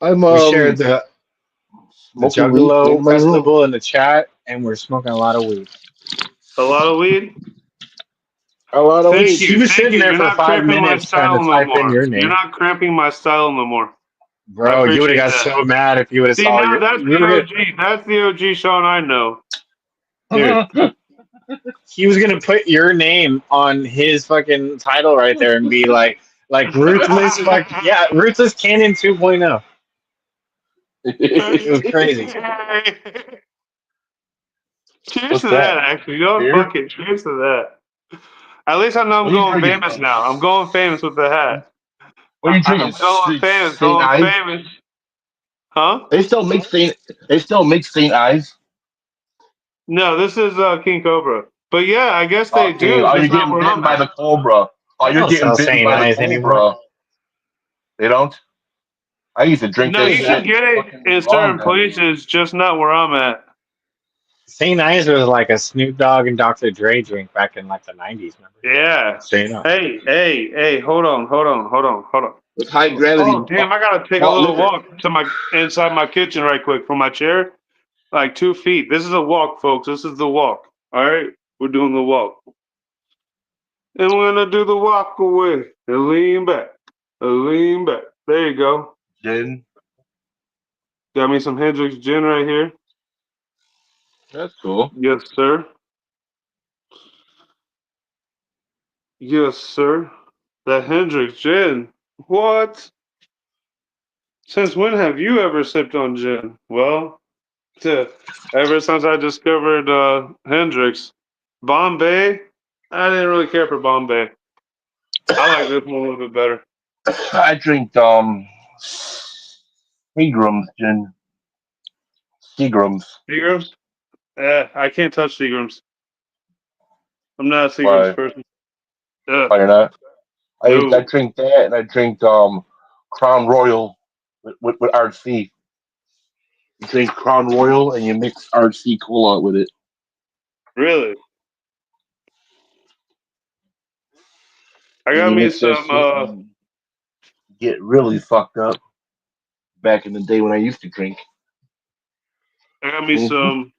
A: I'm
B: We shared the
A: smoking weed in
B: Juggalo
A: my room.
B: festival in the chat, and we're smoking a lot of weed.
I: A lot of weed?
A: A lot of
I: Thank
A: weed.
B: He
I: you,
B: was
I: thank
B: sitting
I: you.
B: there
I: You're
B: for
I: not
B: five
I: cramping my
B: minutes trying to
I: style no
B: type in
I: more.
B: your
I: You're
B: name.
I: not cramping my style no more. I
B: Bro, you would have
I: appreciate
B: got
I: that.
B: so mad if you would have
I: See,
B: saw
I: now
B: your.
I: that's
B: We
I: the
B: were gonna,
I: OG. That's the OG Sean I know.
B: dude. He was gonna put your name on his fucking title right there and be like ruthless fuck yeah, ruthless Cannon 2.0. It was crazy.
I: Cheers
A: What's
I: to
A: that?
I: that, actually. You know,
A: Beer?
I: fuck it. Cheers to that. At least I know I'm
A: What are you
I: going
A: drinking?
I: famous now. I'm going famous with the hat.
A: What are you drinking?
I: I'm going famous,
A: St.
I: going
A: Ives?
I: famous. Huh?
A: They still make St. Ives.
I: No, this is King Cobra. But yeah, I guess they
E: Okay,
I: do.
E: are you
I: Just not
E: getting
I: where
E: bitten
I: I'm
E: by
I: at.
E: the cobra? Oh,
B: They
E: you're
B: don't
E: getting
B: sell
E: bitten
B: St.
E: by the
B: Ives anymore.
E: cobra. They don't? I used to drink
I: No,
E: that
B: What
I: you
B: is
I: can
B: that?
E: shit
I: get it
E: fucking
I: in
E: long
I: certain
E: time ago.
I: places, just not where I'm at.
B: St. Ives was like a Snoop Dogg and Dr. Dre drink back in like the 90s, remember?
I: Yeah.
B: Straight up.
I: Hey, hold on.
A: With high gravity
I: Oh, damn, I gotta take a
A: malt
I: little
A: liquor.
I: walk to my inside my kitchen right quick from my chair. Like 2 feet. This is a walk, folks. This is the walk. All right? We're doing the walk. And we're gonna do the walk away and lean back. And lean back. There you go.
E: Gin?
I: Got me some Hendrix gin right here.
E: That's cool.
I: Yes, sir. Yes, sir. That Hendrix gin. What? Since when have you ever sipped on gin? Well, ever since I discovered Hendrix. Bombay, I didn't really care for Bombay. I like this one a little bit better.
E: I drink Seagram's gin. Seagram's.
I: Seagrams? I can't touch Seagrams. I'm not a Seagrams
E: Why?
I: person.
E: Why you're not? I
I: No.
E: drink that and I drink Crown Royal with RC. You drink Crown Royal and you mix RC cola with it.
I: Really? I
E: And
I: got
E: you
I: me
E: mix that
I: some
E: shit and get really fucked up. Back in the day when I used to drink.
I: I got me
E: Mm-hmm.
I: some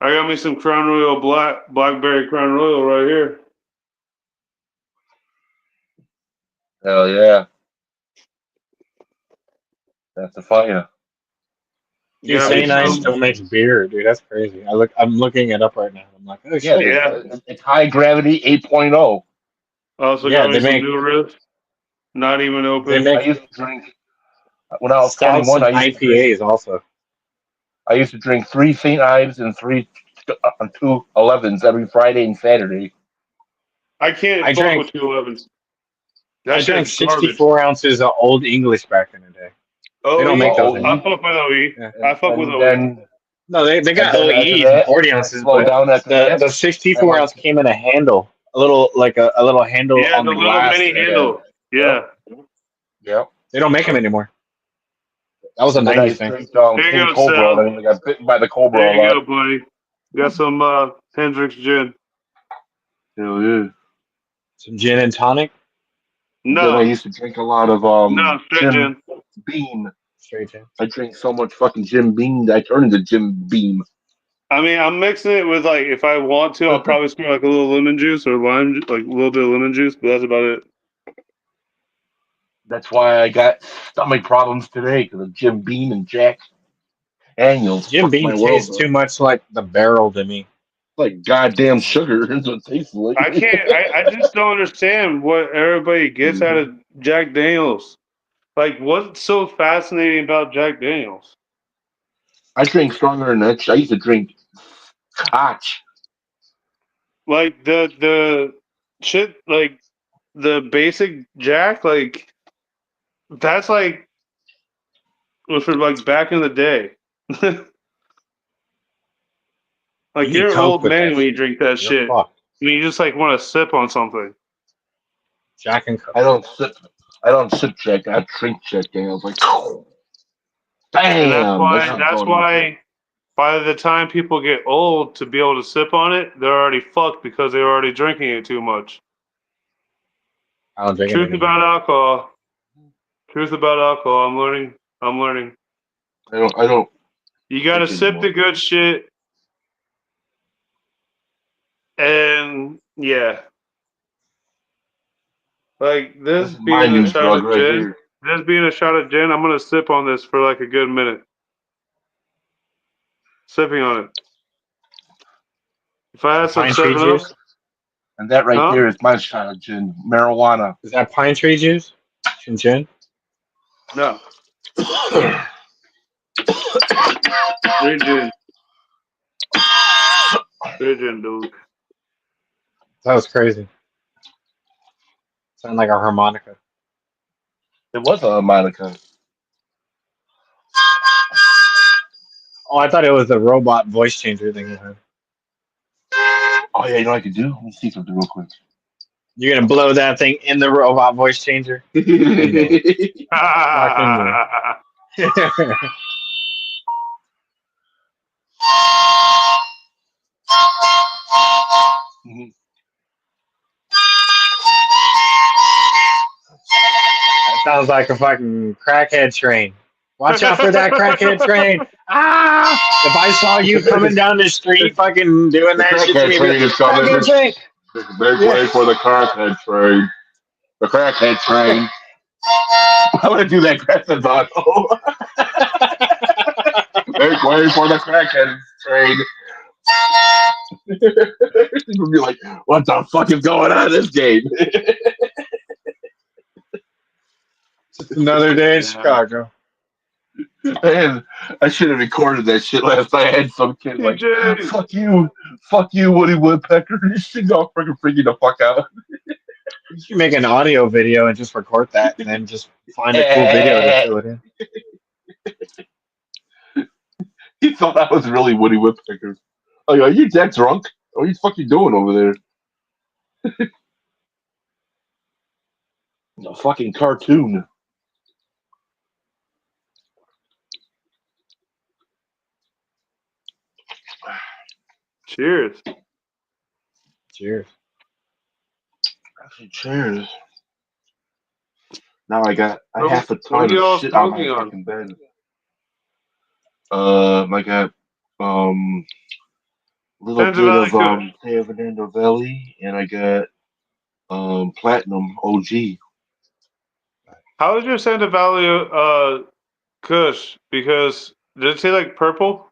I: I got me some Crown Royal Blackberry Crown Royal right here.
E: Hell yeah. That's a fire.
I: You
B: Dude,
I: got me
B: St. Ives
I: some?
B: still makes beer, dude. That's crazy. I'm looking it up right now. I'm like, oh
E: Yeah,
B: shit.
I: Yeah.
E: it's high gravity 8.0.
I: Also
B: Yeah,
I: got me
B: they
I: some
B: make
I: New Riff. Not even
B: they
I: open.
E: I
B: make
E: used to drink when I was
B: stouts
E: 21.
B: and IPAs also.
E: I used to drink 3 St. Ives and 2 11s every Friday and Saturday.
I: I can't
B: I
I: fuck
B: drank
I: with 211s.
B: I
I: That
B: drank
I: shit's garbage.
B: 64 ounces of Old English back in the day. They don't
I: OE?
B: make those
I: I
E: OE,
B: anymore.
I: fuck with OE.
B: Yeah.
I: I fuck with
E: and
I: OE.
E: then
B: No, they got
E: after
B: OE and
E: that
B: 40
E: I
B: ounces,
E: slowed
B: but
E: down after that.
B: the
E: I
B: 64
E: went
B: ounce came in a handle, a little like a little handle
I: Yeah,
B: on
I: the
B: the
I: little
B: glass.
I: mini
B: That,
I: handle. Yeah.
E: Yep.
B: they don't make them anymore. That was a
E: And then I
B: 90s thing.
E: drank
I: Here
E: King
I: you go,
E: Cobra,
I: Sal.
E: and I got bitten by the Cobra
I: There
E: a
I: you
E: lot.
I: go, buddy. Got some Hendrix gin.
E: Hell yeah.
B: Some gin and tonic,
E: And then I
I: No.
E: used to drink a lot of
I: No, straight
E: Jim
I: gin.
E: Beam.
B: straight gin.
E: I drink so much fucking Jim Beam that I turned into Jim Beam.
I: I mean, I'm mixing it with, like, if I want to, I'll probably smear, like, a little lemon juice or lime, like, a little bit of lemon juice, but that's about it.
E: That's why I got stomach problems today because of Jim Beam and Jack Daniels
B: Jim
E: fucked
B: Beam
E: my world
B: tastes
E: up.
B: too much like the barrel to me.
E: Like goddamn sugar is what it tastes like.
I: I can't, I just don't understand what everybody gets out of Jack Daniels. Like, what's so fascinating about Jack Daniels?
E: I drink stronger than that. I used to drink Scotch.
I: Like, the shit, like, the basic Jack, like, that's, like, was for, like, back in the day.
B: You
I: Like,
B: need
I: you're an
B: Coke
I: old
B: with
I: man
B: that
I: when you
B: shit.
I: drink that
B: You're
I: shit.
B: fucked.
I: I mean, you just, like, want to sip on something.
B: Jack and Coke.
E: I don't sip. I don't sip Jack. I drink Jack Daniels. Like,
I: And that's
E: bam, that
I: why,
E: shit going in there.
I: by the time people get old to be able to sip on it, they're already fucked because they're already drinking it too much.
B: I don't drink it
I: Truth
B: anymore.
I: about alcohol. Truth about alcohol. I'm learning. I'm learning.
E: I don't
I: You gotta
E: drink
I: sip the
E: anymore.
I: good shit. And yeah. Like
E: This
I: this
E: is my
I: being a
E: new
I: shot
E: drug
I: of
E: right
I: gin.
E: here.
I: This being a shot of gin, I'm gonna sip on this for like a good minute. Sipping on it. If I had some
B: Pine tree
I: 7 Up,
B: juice?
E: And that right
I: huh?
E: there is my shot of gin. Marijuana.
B: Is that pine tree juice? And gin?
I: No. Straight gin. Straight gin, dude.
B: That was crazy. Sound like a harmonica.
E: It was a Monica.
B: Oh, I thought it was the robot voice changer thing you had.
A: Oh yeah, you know what I can do? Let me see something real quick.
B: You're gonna blow that thing in the robot voice changer. I know it. Fucking
A: Mhm.
B: That sounds like a fucking crackhead train. Watch out for that crackhead train. Ah! If I saw you coming down the street fucking doing
A: The
B: that shit to
A: crackhead
B: me, I'd be
A: train
B: like,
A: is coming.
B: crackhead train!
A: Make
B: Yeah.
A: way for the crackhead train. The crackhead train. I'm gonna do that crackhead on. Make way for the crackhead train. People be like, what the fuck is going on in this game?
B: Just another day in Chicago.
A: Man, I should have recorded that shit last night. I had some kid like,
I: TJ.
A: fuck you, Woody Woodpecker. This shit all freaking the fuck out.
B: You should make an audio video and just record that and then just find a cool video to fill it in.
A: He thought I was really Woody Woodpecker. Like, are you that drunk? What are you fucking doing over there? A fucking cartoon.
I: Cheers.
B: Cheers.
A: Actually, cheers. Now I have a
I: What
A: ton
I: are you all
A: of shit on
I: smoking
A: my
I: on?
A: fucking bed. I got little
I: Santa
A: bit
I: Valley
A: of
I: Kush.
A: San Fernando Valley, and I got Platinum OG.
I: How is your Santa Valley Kush? Because did it say like purple?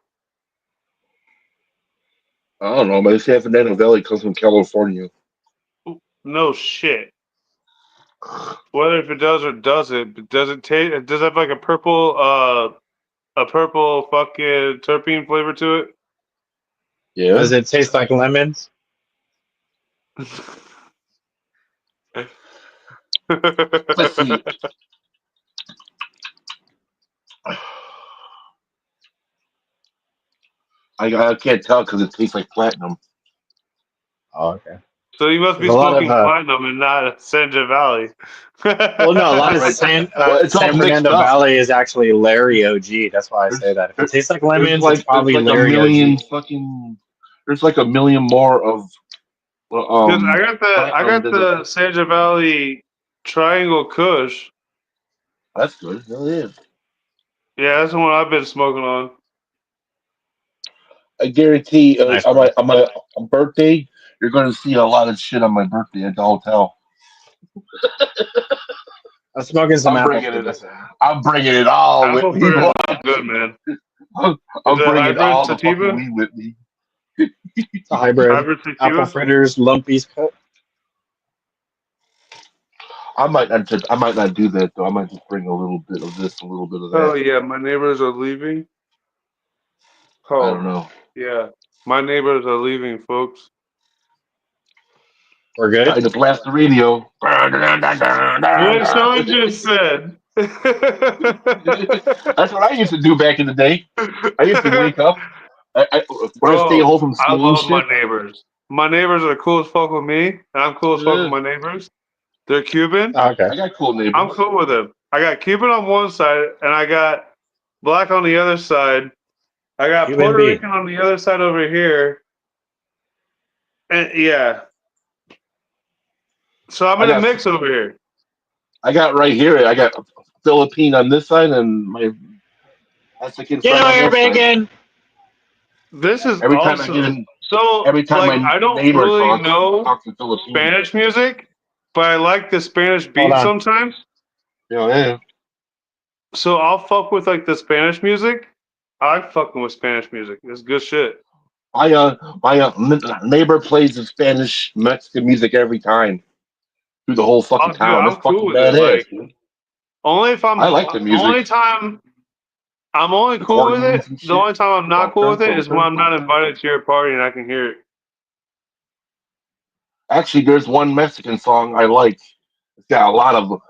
A: I don't know, but San Fernando Valley comes from California.
I: No shit. Whether if it does or doesn't, but does it taste? Does it have like a purple fucking terpene flavor to it?
A: Yeah.
B: Does it taste like lemons?
A: Let's see. I can't tell because it tastes like platinum.
B: Oh, okay.
I: So you must be
B: There's a lot of
I: smoking platinum and not Santa Valley.
B: well, no, a lot of
A: Right.
B: San
A: Well, it's all
B: San
A: mixed
B: Fernando
A: up.
B: Valley is actually Larry OG. That's why I say that. If it
A: There's,
B: tastes like
A: there's
B: lemons,
A: like
B: it's probably
A: there's like a
B: Larry
A: million
B: OG.
A: fucking. There's like a million more of
I: Because I
A: platinum
I: got
A: than
I: the Santa Valley Triangle Kush.
A: That's good. It really is.
I: Yeah, that's the one I've been smoking on.
A: I guarantee
B: Nice.
A: on my birthday, you're going to see a lot of shit on my birthday at the hotel.
B: I'm smoking some
A: I'm
B: apple
A: bringing it.
B: fritters.
A: I'm bringing it all
I: Apple
A: with me.
I: fritters is good, man.
A: I'm
I: Is it
A: bringing
I: hybrid
A: all the
I: sativa?
A: fucking weed with me.
B: It's a hybrid.
I: Hybrid
B: Apple
I: sativa?
B: fritters, lumpies cut.
A: I might not do that though. I might just bring a little bit of this, a little bit of
I: Oh
A: that.
I: yeah, my neighbors are leaving.
A: I don't
I: Oh
A: know.
I: yeah, my neighbors are leaving, folks.
B: We're good.
A: Time to blast the radio.
I: What Sean just said.
A: That's what I used to do back in the day. I used to wake up. When I stay
I: Bro,
A: home from
I: I
A: school and
I: love my
A: shit.
I: neighbors. My neighbors are cool as fuck with me, and I'm cool as fuck with my neighbors. They're Cuban.
B: Oh, okay.
A: I got cool neighbors.
I: I'm cool with them. I got Cuban on one side, and I got black on the other side. I got
B: Cuban
I: Puerto
B: B.
I: Rican on the other side over here. And yeah. So I'm
A: I
I: in a
A: got-
I: mix over here.
A: I got right here. I got Philippine on this side and my Mexican
B: Get
A: friend
B: over
A: on
B: here,
A: this side.
B: bacon.
I: This is
A: Every time
I: awesome.
A: I get in,
I: So
A: every time
I: like
A: my
I: I don't
A: neighbor
I: really know
A: talks in Philippine.
I: Spanish music, but I like the Spanish
B: Hold
I: beat
B: on.
I: sometimes.
A: Yeah.
I: So I'll fuck with like the Spanish music. I like fucking with Spanish music. It's good shit.
A: My neighbor plays the Spanish Mexican music every time through the whole fucking
I: Oh, dude,
A: town.
I: I'm
A: That's
I: cool
A: fucking
I: with it.
A: badass.
I: Like
A: Dude.
I: only if I'm
A: I like the music.
I: only time I'm only cool with
A: Accordions
I: it.
A: and
I: The
A: shit.
I: only time I'm not cool with it is when I'm not invited to your party and I can hear it.
A: Actually, there's one Mexican song I like. It's got a lot of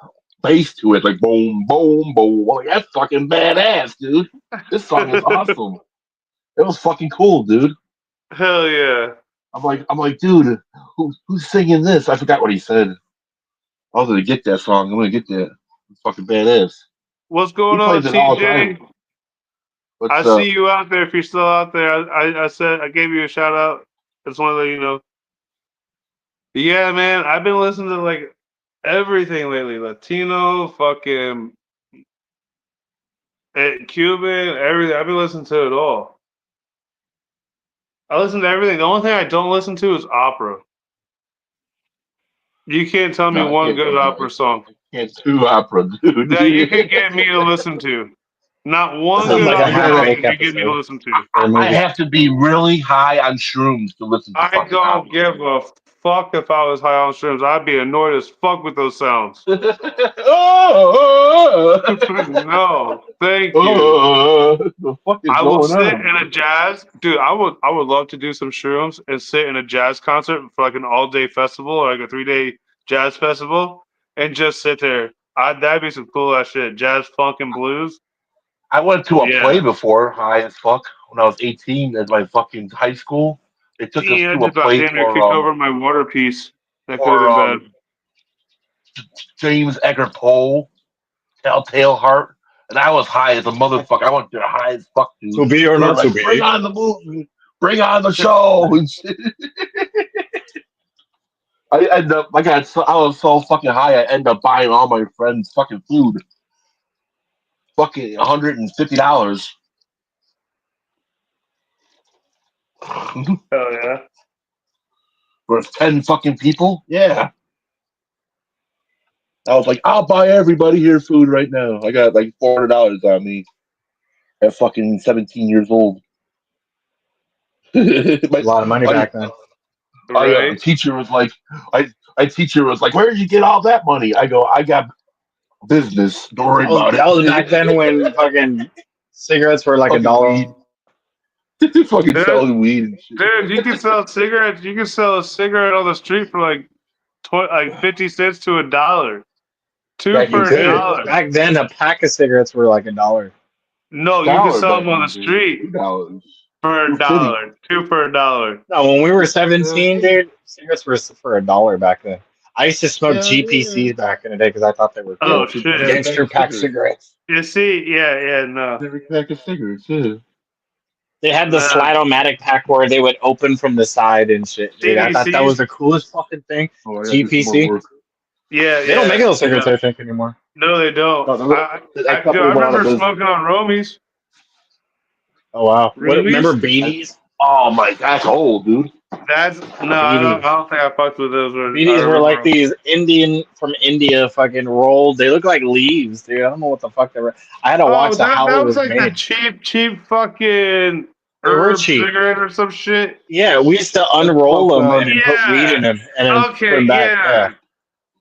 A: bass to it, like boom, boom, boom. Like, that's fucking badass, dude. This song is awesome. It was fucking cool, dude.
I: Hell yeah.
A: I'm like, dude, who's singing this? I forgot what he said. I was gonna get that song. I'm gonna get that. It's fucking badass.
I: What's
A: He
I: going on,
A: plays it all the time.
I: TJ? I
A: What's up?
I: see you out there. If you're still out there, I said I gave you a shout out. Just want to let you know. Yeah, man, I've been listening to like everything lately. Latino, fucking Cuban, everything. I've been listening to it all. I listen to everything. The only thing I don't listen to is opera. You can't tell me
A: No, I
I: one
A: can't.
I: good
A: No,
I: opera song
A: I can't do opera, dude.
I: that you can get me to listen to. Not one
B: Sounds
I: good
B: like a
A: I
I: opera
A: gotta.
I: song
B: half-baked
I: can you get me to
B: episode
I: listen to.
B: or a
A: I
B: movie.
A: have to be really high on shrooms to listen to
I: I
A: fucking
I: don't
A: opera.
I: give a fuck if I was high on shrooms. I'd be annoyed as fuck with those sounds. No, thank you.
A: The fuck is
I: I will
A: going
I: sit
A: on?
I: in a jazz, dude. I would love to do some shrooms and sit in a jazz concert for like an all-day festival or like a 3-day jazz festival and just sit there. That'd be some cool ass shit. Jazz, funk, and blues.
A: I went to a play
I: Yeah.
A: before, high as fuck, when I was 18 at my fucking high school. They took us
I: Yeah, I
A: to a
I: just about
A: play
I: damn near kicked over my water piece. That could have
A: for
I: been bad.
A: James Edgar Poe, Telltale Heart, and I was high as a motherfucker. I went there high as fuck, dude.
B: To be or
A: They were
B: not to
A: like, "Bring
B: be.
A: on the movie, bring on the show," and shit. I was so fucking high. I ended up buying all my friends fucking food, fucking $150
I: Hell yeah.
A: for 10 fucking people. Yeah, I was like, I'll buy everybody here food right now. I got like $400 on me at fucking 17 years old.
B: A lot of money
A: my
B: back then.
I: Right?
A: teacher was like, my teacher was like, where did you get all that money? I go, I got business. Don't worry about
B: That was back
A: it.
B: then when fucking cigarettes were like
A: Fucking
B: $1.
A: weed, fucking
I: Dude,
A: selling weed and shit.
I: dude, you can sell cigarettes. You can sell a cigarette on the street for like 50 cents to $1. Two
A: Back
B: You
A: in
I: for
A: the
I: a
B: could.
A: day,
I: dollar.
B: Back then, a pack of cigarettes were like $1.
I: No, you can
A: $1
I: sell
A: back
I: them on
A: in
I: the
A: the day,
I: street
A: $2,
I: for
A: two
I: a
A: fifty.
I: dollar. Two for a dollar.
B: No, when we were
A: Hell
B: 17,
A: yeah,
B: dude, cigarettes were for $1 back then. I used to smoke
A: hell yeah,
B: GPCs back in the day because I thought they were
A: yeah.
I: Oh
B: cool.
A: For
I: shit.
A: every pack
B: Gangster
A: of
B: pack
A: cigarettes,
B: cigarettes.
I: You see, yeah, no.
A: every pack of cigarettes. Yeah.
B: They had the
I: Nah.
B: Slide-O-Matic pack where they would open from the side and shit, dude. I thought that was
I: CDCs?
B: the coolest fucking thing.
A: Oh, I gotta do some more
B: GPC.
A: work.
I: Yeah,
B: They don't make those cigarettes,
I: yeah.
B: I think, anymore.
I: No, they don't.
A: No, that
I: Dude,
A: company
I: I
A: went out of
I: remember
A: business.
I: smoking on Romies.
B: Oh, wow. What? Remember
I: Romies?
B: beanies?
A: Oh my, that's old, dude.
I: That's no,
B: Beanies.
I: I don't think I fucked with those. I
B: Beanies were like
I: remember.
B: these Indian from India fucking rolled. They look like leaves, dude. I don't know what the fuck they were. I had to
I: Oh,
B: watch the how
I: that
B: it
I: was
B: was
I: like the
B: made.
I: cheap fucking
B: They were
I: herb
B: cheap.
I: cigarette or some shit.
B: Yeah, we used to
A: I
B: unroll
A: smoked
B: them and
A: on.
B: then put weed in
I: Yeah.
B: them and then put
I: Okay,
B: them back.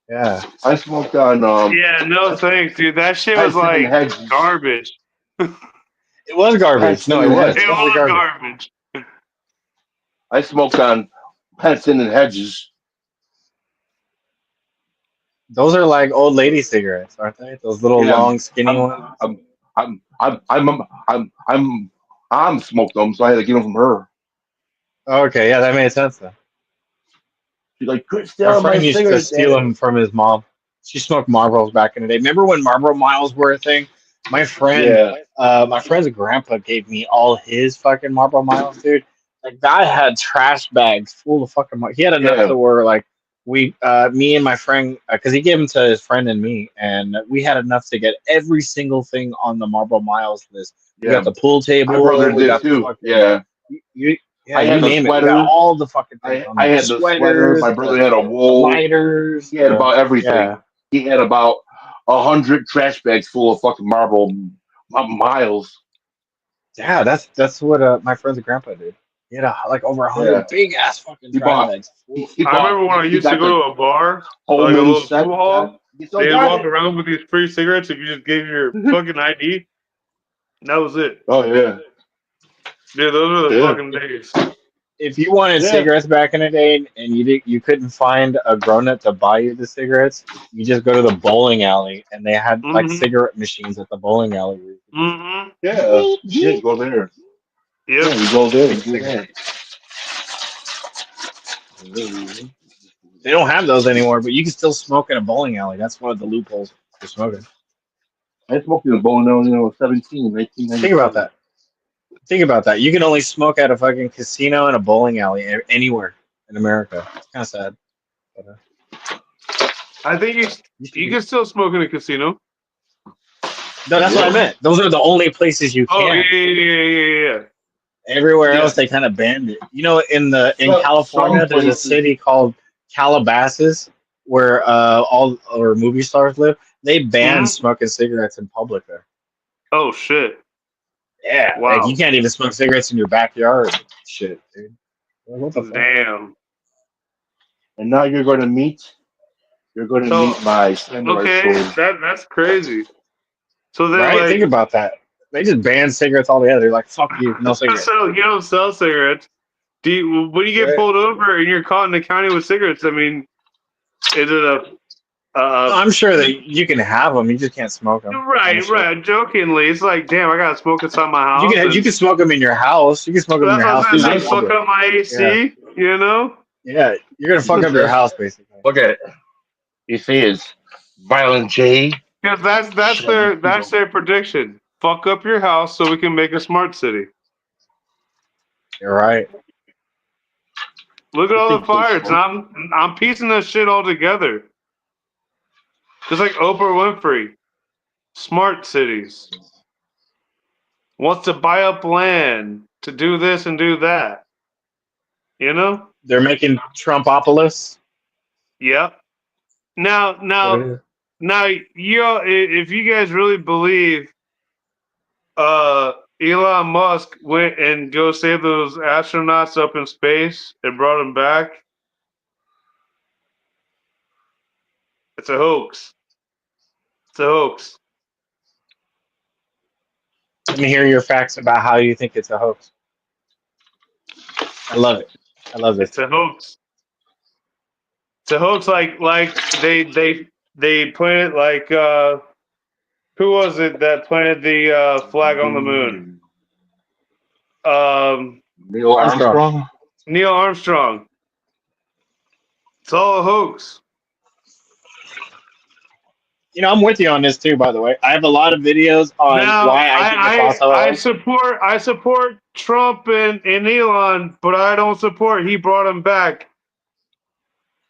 I: yeah.
B: Yeah.
A: I smoked on.
I: Yeah, no thanks, dude. That shit was
A: Hudson and
I: like
A: Hedges.
I: garbage.
B: It was garbage. No,
A: Hudson
B: it
A: and
B: was
I: It
A: Hedges.
B: totally
I: was
B: garbage.
I: garbage.
A: I smoked on Hudson and Hedges.
B: Those are like old lady cigarettes, aren't they? Those little
A: Yeah,
B: long, skinny
A: I'm,
B: ones.
A: I'm, I'm smoked them, so I had to get them from her.
B: Okay, yeah, that made sense then.
A: She's like, quit
B: My
A: stealing my
B: friend used to
A: cigarettes,
B: steal
A: Dad.
B: them from his mom. She smoked Marlboros back in the day. Remember when Marlboro Miles were a thing? My
A: Yeah,
B: friend's grandpa gave me all his fucking Marlboro Miles, dude. Like guy had trash bags full of fucking. He had enough
A: yeah,
B: to where like me and my friend, because he gave them to his friend and me, and we had enough to get every single thing on the Marlboro Miles list. We
A: yeah.
B: got the pool
A: My brother
B: table. We
A: did
B: got the
A: too.
B: fucking
A: Yeah,
B: yeah,
A: I
B: you
A: had the
B: name it. We got
A: sweater.
B: all the fucking things on
A: I
B: there. The
A: had the sweater. My
B: sweaters,
A: brother had a
B: the
A: wool.
B: lighters,
A: He had about everything.
B: yeah.
A: He had about 100 trash bags full of fucking Marlboro Miles.
B: Yeah, that's what my friend's grandpa did. He had like over
A: Yeah,
B: 100 big ass fucking
A: he
B: trash
A: bought.
B: bags.
I: I remember when I
A: He
I: used to
A: got
I: go
A: the
I: to a bar, like a
A: Coleman
I: little
A: set.
I: pool hall.
A: He still
I: They'd
A: got
I: walk
A: it.
I: around with these free cigarettes if you just gave your fucking ID. That was it.
A: Oh yeah,
I: Dude, those are the
A: yeah,
I: fucking days.
B: If you wanted
A: yeah,
B: cigarettes back in the day and you couldn't find a grown up to buy you the cigarettes, you just go to the bowling alley and they had like
I: Mm-hmm.
B: cigarette machines at the bowling alley.
I: Mm-hmm.
A: yeah. Yeah, go there.
I: Yep.
A: Yeah, you go there and
B: Big
A: do
B: cigarette.
A: that.
B: They don't have those anymore, but you can still smoke in a bowling alley. That's one of the loopholes for smoking.
A: I smoked in a bowling alley when I was 17,
B: Think about
A: 1997.
B: that. Think about that. You can only smoke at a fucking casino and a bowling alley anywhere in America. It's kind of sad. But,
I: I think you can still smoke in a casino.
B: no, that's what I meant. Those are the only places you
I: Oh
B: can.
I: yeah.
B: Everywhere
I: Yeah.
B: else, they kind of banned it. You know, in
A: Some
B: California, there's a
A: places-
B: city called Calabasas where all or movie stars live. They banned
I: Mhm.
B: smoking cigarettes in public there.
I: Oh shit.
B: Yeah,
I: Wow.
B: like you can't even smoke cigarettes in your backyard. Shit, dude. Like, what the fuck?
I: Damn.
A: And now you're going to meet my samurai
I: Okay,
A: sword.
I: that's crazy. So then,
B: Right?
I: like,
B: Think about that. They just banned cigarettes altogether. They're like, fuck you, no cigarettes.
I: so you don't sell cigarettes. When you get
B: Right.
I: pulled over and you're caught in the county with cigarettes, I mean, is it a
B: I'm sure that you can have them. You just can't smoke them.
I: right? Jokingly, it's like, damn, I gotta smoke inside my house.
B: You can smoke them in your house. You can smoke them in
I: That's
B: your
I: what
B: house.
I: I'm saying.
B: Dude,
I: Like, fuck up my AC, you know?
B: yeah, you're gonna fuck up your house basically.
A: Look at it. You see it's Violent J.
I: Because that's their prediction. Fuck up your house so we can make a smart city.
B: You're right.
I: Look at all the
A: think so,
I: fires.
A: smoke?
I: And I'm piecing this shit all together. Just like Oprah Winfrey. Smart cities. Wants to buy up land to do this and do that. You know?
B: They're making Trumpopolis.
I: Yep. Now, if you guys really believe Elon Musk went and go save those astronauts up in space and brought them back, it's a hoax. It's a hoax.
B: Let me hear your facts about how you think it's a hoax. I love it. I love this.
I: It's a hoax. It's a hoax. Like they planted like who was it that planted the flag on the moon?
A: Neil Armstrong.
I: Neil Armstrong. It's all a hoax.
B: You know, I'm with you on this too. By the way, I have a lot of videos on why I think it's also a hoax.
I: I support Trump and Elon, but I don't support he brought him back.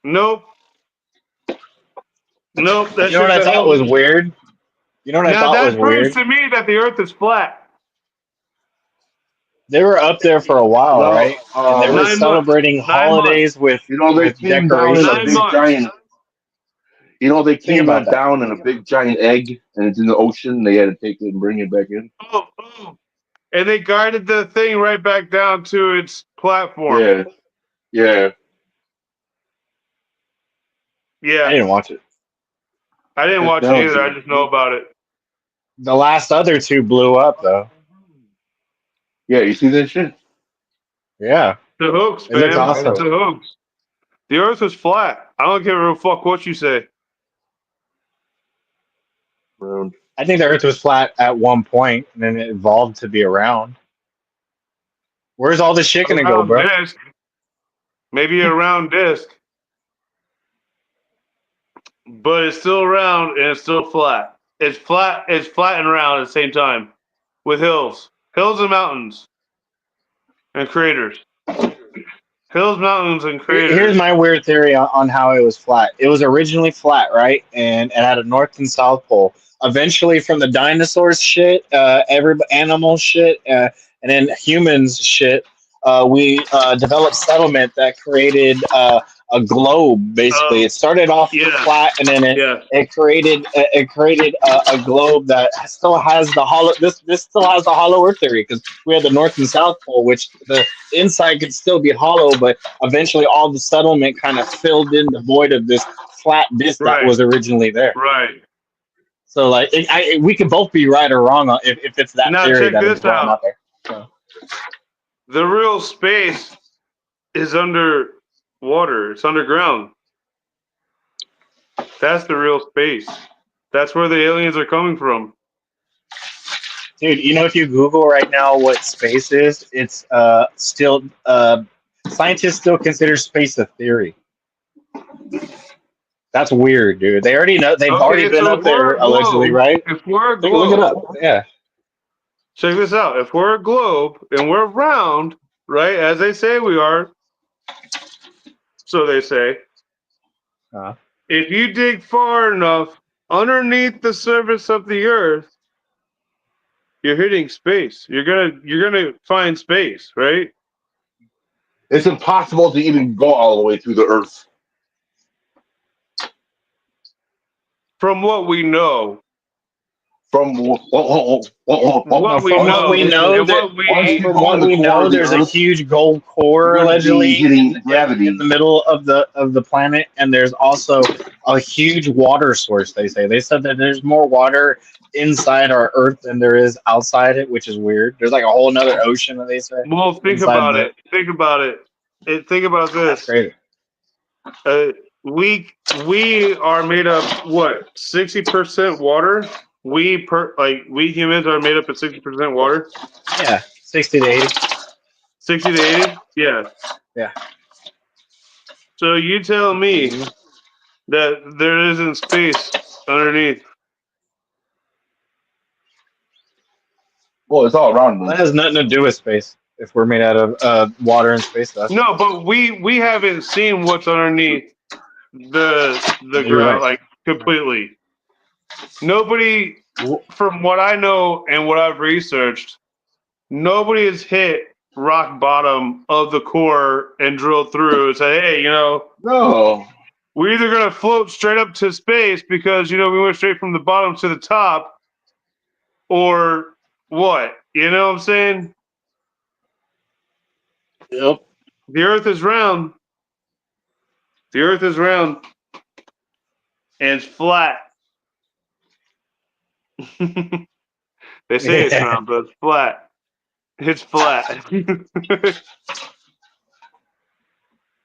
I: Nope. Nope.
B: You know what I thought was weird? You know what I thought was weird?
I: That proves to me that the Earth is flat.
B: They were up there for a while,
A: No,
B: right? And they were
I: 9
B: celebrating
I: months.
B: holidays with,
A: You know, they
B: with
A: came down in
B: decorations.
A: a
I: 9
A: big
I: months.
A: giant. You know, they
B: Think
A: came
B: about that.
A: down in a big giant egg, and it's in the ocean. They had to take it and bring it back in.
I: Oh. And they guided the thing right back down to its platform.
A: Yeah.
B: I didn't watch it.
I: I didn't watch it either. I just know about it.
B: The last other two blew up, though.
A: Yeah, you see that shit?
B: Yeah.
I: The hoax,
B: It looks
I: man.
B: awesome.
I: It's a hoax. The Earth is flat. I don't give a fuck what you say.
A: Round.
B: I think the Earth was flat at one point, and then it evolved to be around. Where's all this shit gonna go,
I: Round
B: bro?
I: disc. Maybe a round disc. But it's still round and it's still flat. It's flat and round at the same time. With hills. Hills and mountains. And craters. Hills, mountains, and craters.
B: Here's my weird theory on how it was flat. It was originally flat, right? And it had a north and south pole. Eventually, from the dinosaurs shit, every animal shit, and then humans shit, we developed settlement that created a globe. Basically, it started off flat, and then it created a globe that still has the hollow. This still has the hollow Earth theory because we had the North and South Pole, which the inside could still be hollow, but eventually all the settlement kind of filled in the void of this flat disc that was originally there.
I: Right.
B: So like, we could both be right or wrong if it's that
I: Now
B: theory
I: check
B: that is
I: this
B: going
I: out.
B: out there. So.
I: The real space is under water. It's underground. That's the real space. That's where the aliens are coming from.
B: Dude, you know, if you Google right now what space is, it's still Scientists still consider space a theory. That's weird, dude. They already know. They've already
I: Okay,
B: been
I: so
B: up there, allegedly, right?
I: if we're a
B: Look it up.
I: globe,
B: Yeah.
I: check this out. If we're a globe and we're round, right, as they say we are, so they say,
B: Uh,
I: if you dig far enough underneath the surface of the Earth, you're hitting space. You're gonna find space, right?
A: It's impossible to even go all the way through the Earth.
I: From what we know,
A: From
I: what we
B: from what
I: know,
B: we know,
I: and what
A: once
I: we
A: you
B: from
A: go
B: what
A: in the
B: we
A: core
B: know,
A: of the
B: there's a
A: Earth,
B: huge gold core
A: you're going to be
B: allegedly
A: hitting
B: in
A: gravity.
B: the middle of the planet, and there's also a huge water source. They said that there's more water inside our Earth than there is outside it, which is weird. There's like a whole another ocean that they say
I: well, think
B: inside
I: about
B: the
I: it. Think about it. Think about this.
B: crater.
I: We are made up what 60% water. We humans are made up of 60% water.
B: Yeah, 60 to 80.
I: 60 to 80. Yeah.
B: Yeah.
I: So you tell me that there isn't space underneath.
A: Well, it's all around
B: That
A: us.
B: has nothing to do with space. If we're made out of water and space dust.
I: No, but we haven't seen what's underneath the
B: You're
I: ground
B: right.
I: like completely. Nobody, from what I know and what I've researched, nobody has hit rock bottom of the core and drilled through and say, hey,
A: No.
I: we're either going to float straight up to space because, we went straight from the bottom to the top, or what? You know what I'm saying?
A: Yep.
I: The Earth is round. The Earth is round. And it's flat. They say it's round, but it's flat. It's flat.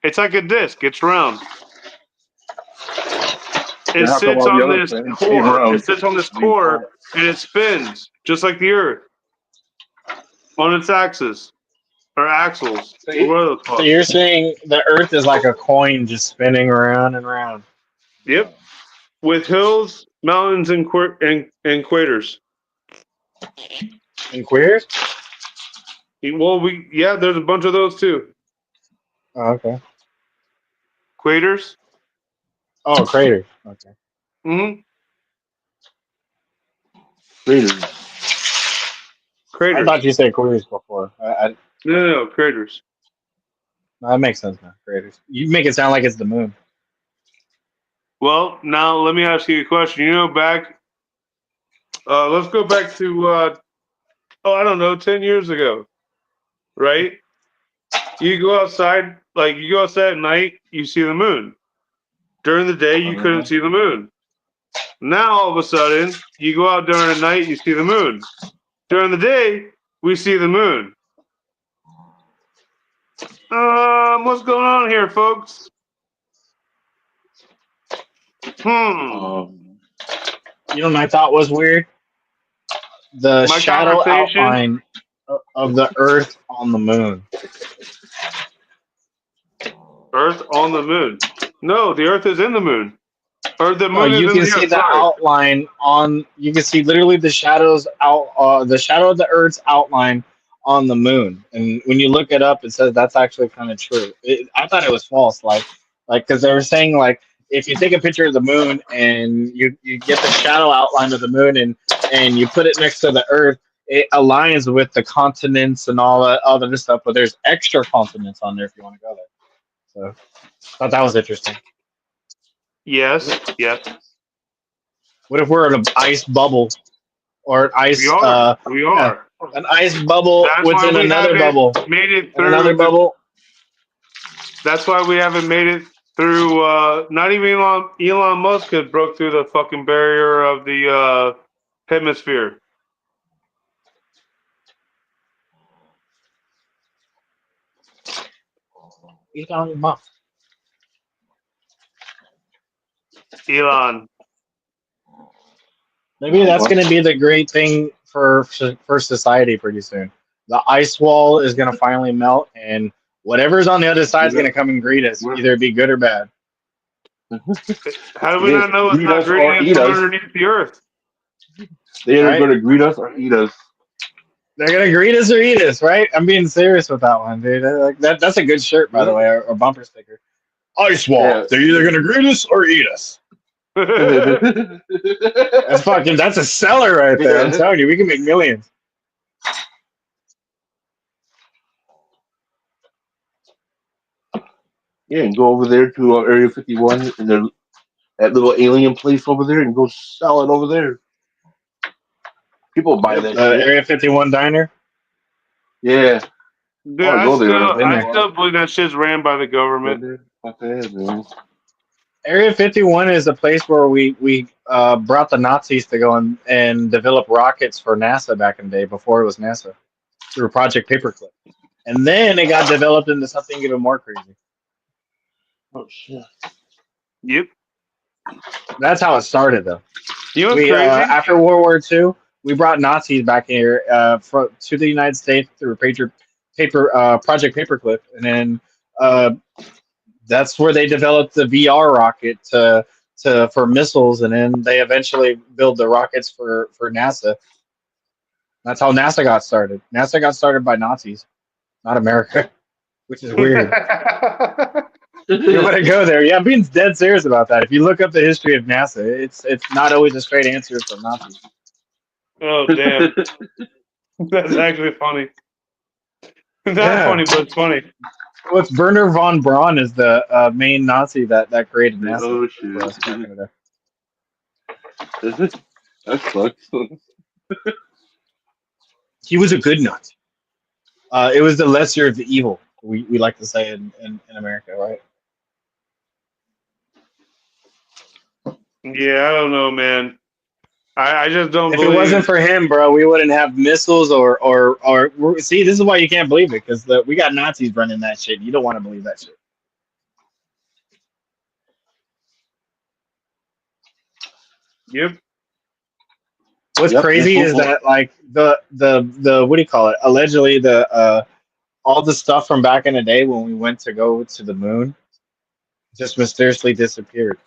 I: It's like a disc. It's round. It
A: How come
I: sits
A: all the
I: on
A: other
I: this
A: planets ain't
I: core.
A: round?
I: It sits on this core, and it spins just like the Earth on its axis or axles.
B: So,
I: Or whatever it's
B: so
I: called.
B: you're saying the Earth is like a coin just spinning around and around.
I: Yep, with hills, mountains, and craters.
B: And queers?
I: Well, there's a bunch of those too.
B: Oh, okay.
I: Craters.
B: Oh, crater. Okay.
I: Mm-hmm.
B: I
I: Craters.
B: thought you said queers before.
I: No, craters.
B: That makes sense now. Craters. You make it sound like it's the moon.
I: Well, now let me ask you a question. Let's go back to, I don't know, 10 years ago, right? You go outside at night, you see the moon. During the day, you couldn't see the moon. Now, all of a sudden, you go out during the night, you see the moon. During the day, we see the moon. What's going on here, folks?
B: You know what I thought was weird? The
I: My
B: shadow
I: conversation?
B: outline of the Earth on the moon.
I: Earth on the moon. No, the Earth is in the moon. Or the
B: No,
I: moon
B: you
I: is in
B: can
I: the
B: see
I: Earth.
B: the
I: Sorry.
B: outline on. You can see literally the shadows out. The shadow of the Earth's outline on the moon. And when you look it up, it says that's actually kind of true. I thought it was false, like because they were saying like if you take a picture of the moon and you get the shadow outline of the moon and you put it next to the Earth, it aligns with the continents and all that other stuff. But there's extra continents on there if you want to go there. So I thought that was interesting.
I: Yes.
B: What if we're in an ice bubble or an ice?
I: We are.
B: Yeah, an ice bubble
I: That's why
B: within
I: we
B: another
I: haven't
B: bubble.
I: made it
B: And
I: through.
B: another bubble.
I: That's why we haven't made it through. Not even Elon Musk had broke through the fucking barrier of the hemisphere.
B: Elon Musk.
I: Elon.
B: Maybe that's going to be the great thing for society pretty soon. The ice wall is going to finally melt, and Whatever's on the other side is gonna come and greet us, either it be good or bad.
I: How do we not know it's
E: Greet
I: not
E: us or
I: greeting
E: eat
I: us from
E: us.
I: underneath the earth?
E: They're either
B: Right?
E: going to greet us or eat us.
B: They're gonna greet us or eat us, right? I'm being serious with that one, dude. Like that's a good shirt, by the way, or bumper sticker. Ice wall.
E: Yeah.
B: They're either gonna greet us or eat us. That's a seller right there. I'm telling you, we can make millions.
E: Yeah, and go over there to Area 51 and that little alien place over there and go sell it over there. People buy that shit.
B: Area 51 diner.
E: Yeah.
I: Dude,
E: I
I: I
E: go there.
I: still believe that shit's ran by the government.
B: Area 51 is the place where we brought the Nazis to go and develop rockets for NASA back in the day before it was NASA through Project Paperclip, and then it got developed into something even more crazy.
E: Oh shit!
I: Yep.
B: That's how it started, though.
I: You know what's crazy?
B: After World War II, we brought Nazis back here to the United States through Project Paperclip, and then that's where they developed the VR rocket for missiles, and then they eventually built the rockets for NASA. That's how NASA got started. NASA got started by Nazis, not America, which is weird. You want to go there? Yeah, I'm being dead serious about that. If you look up the history of NASA, it's not always a straight answer from Nazis.
I: Oh damn, that's actually funny. Not funny, but it's funny.
B: Well, it's Werner von Braun is the main Nazi that created NASA.
E: Oh shit!
B: For us back in the day.
E: That sucks.
B: He was a good Nazi. It was the lesser of the evil. We like to say in America, right?
I: Yeah, I don't know, man. I just don't
B: If
I: believe.
B: it wasn't for him, bro, we wouldn't have missiles or see. This is why you can't believe it, because we got Nazis running that shit. You don't want to believe that shit.
I: Yep.
B: What's crazy is that like the what do you call it? Allegedly the all the stuff from back in the day when we went to go to the moon just mysteriously disappeared.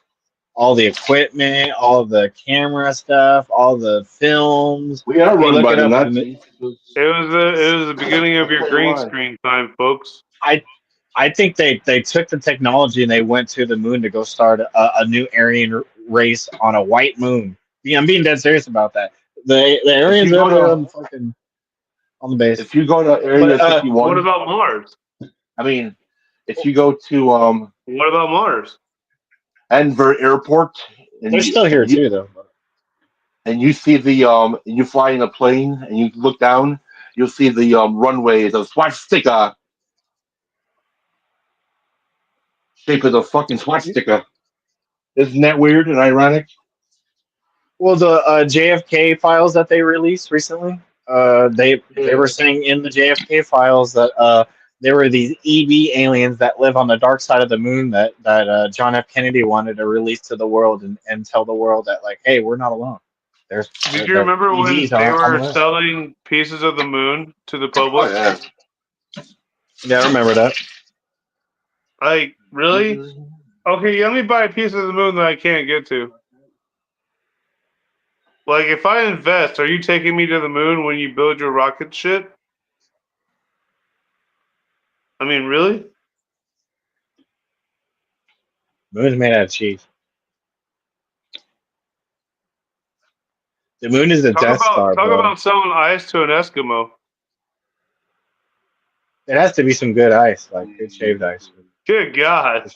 B: All the equipment, all the camera stuff, all the films.
E: We are run by the
I: Nazis. It was the beginning of your green screen time, folks.
B: I think they took the technology and they went to the moon to go start a new Aryan race on a white moon. Yeah, I'm being dead serious about that. The Aryans are there on the base.
E: If you go to Area 51,
I: what about Mars?
E: I mean, if you go to
I: what about Mars?
E: Denver Airport, and
B: they're still here too, though.
E: And you see the and you fly in a plane and you look down, you'll see the runway, the swastika shape of the fucking swastika. Isn't that weird and ironic?
B: Well, the JFK files that they released recently, they were saying in the JFK files that there were these EV aliens that live on the dark side of the moon that John F. Kennedy wanted to release to the world and tell the world that, like, hey, we're not alone.
I: Did you remember when they were selling pieces of the moon to the public?
E: Oh,
B: yeah, I remember that.
I: Like, really? Okay, let me buy a piece of the moon that I can't get to. Like, if I invest, are you taking me to the moon when you build your rocket shit? I mean, really?
B: Moon's made out of cheese. The moon is the Death Star,
I: Talk
B: bro.
I: about selling ice to an Eskimo.
B: It has to be some good ice, like good shaved ice.
I: Good God.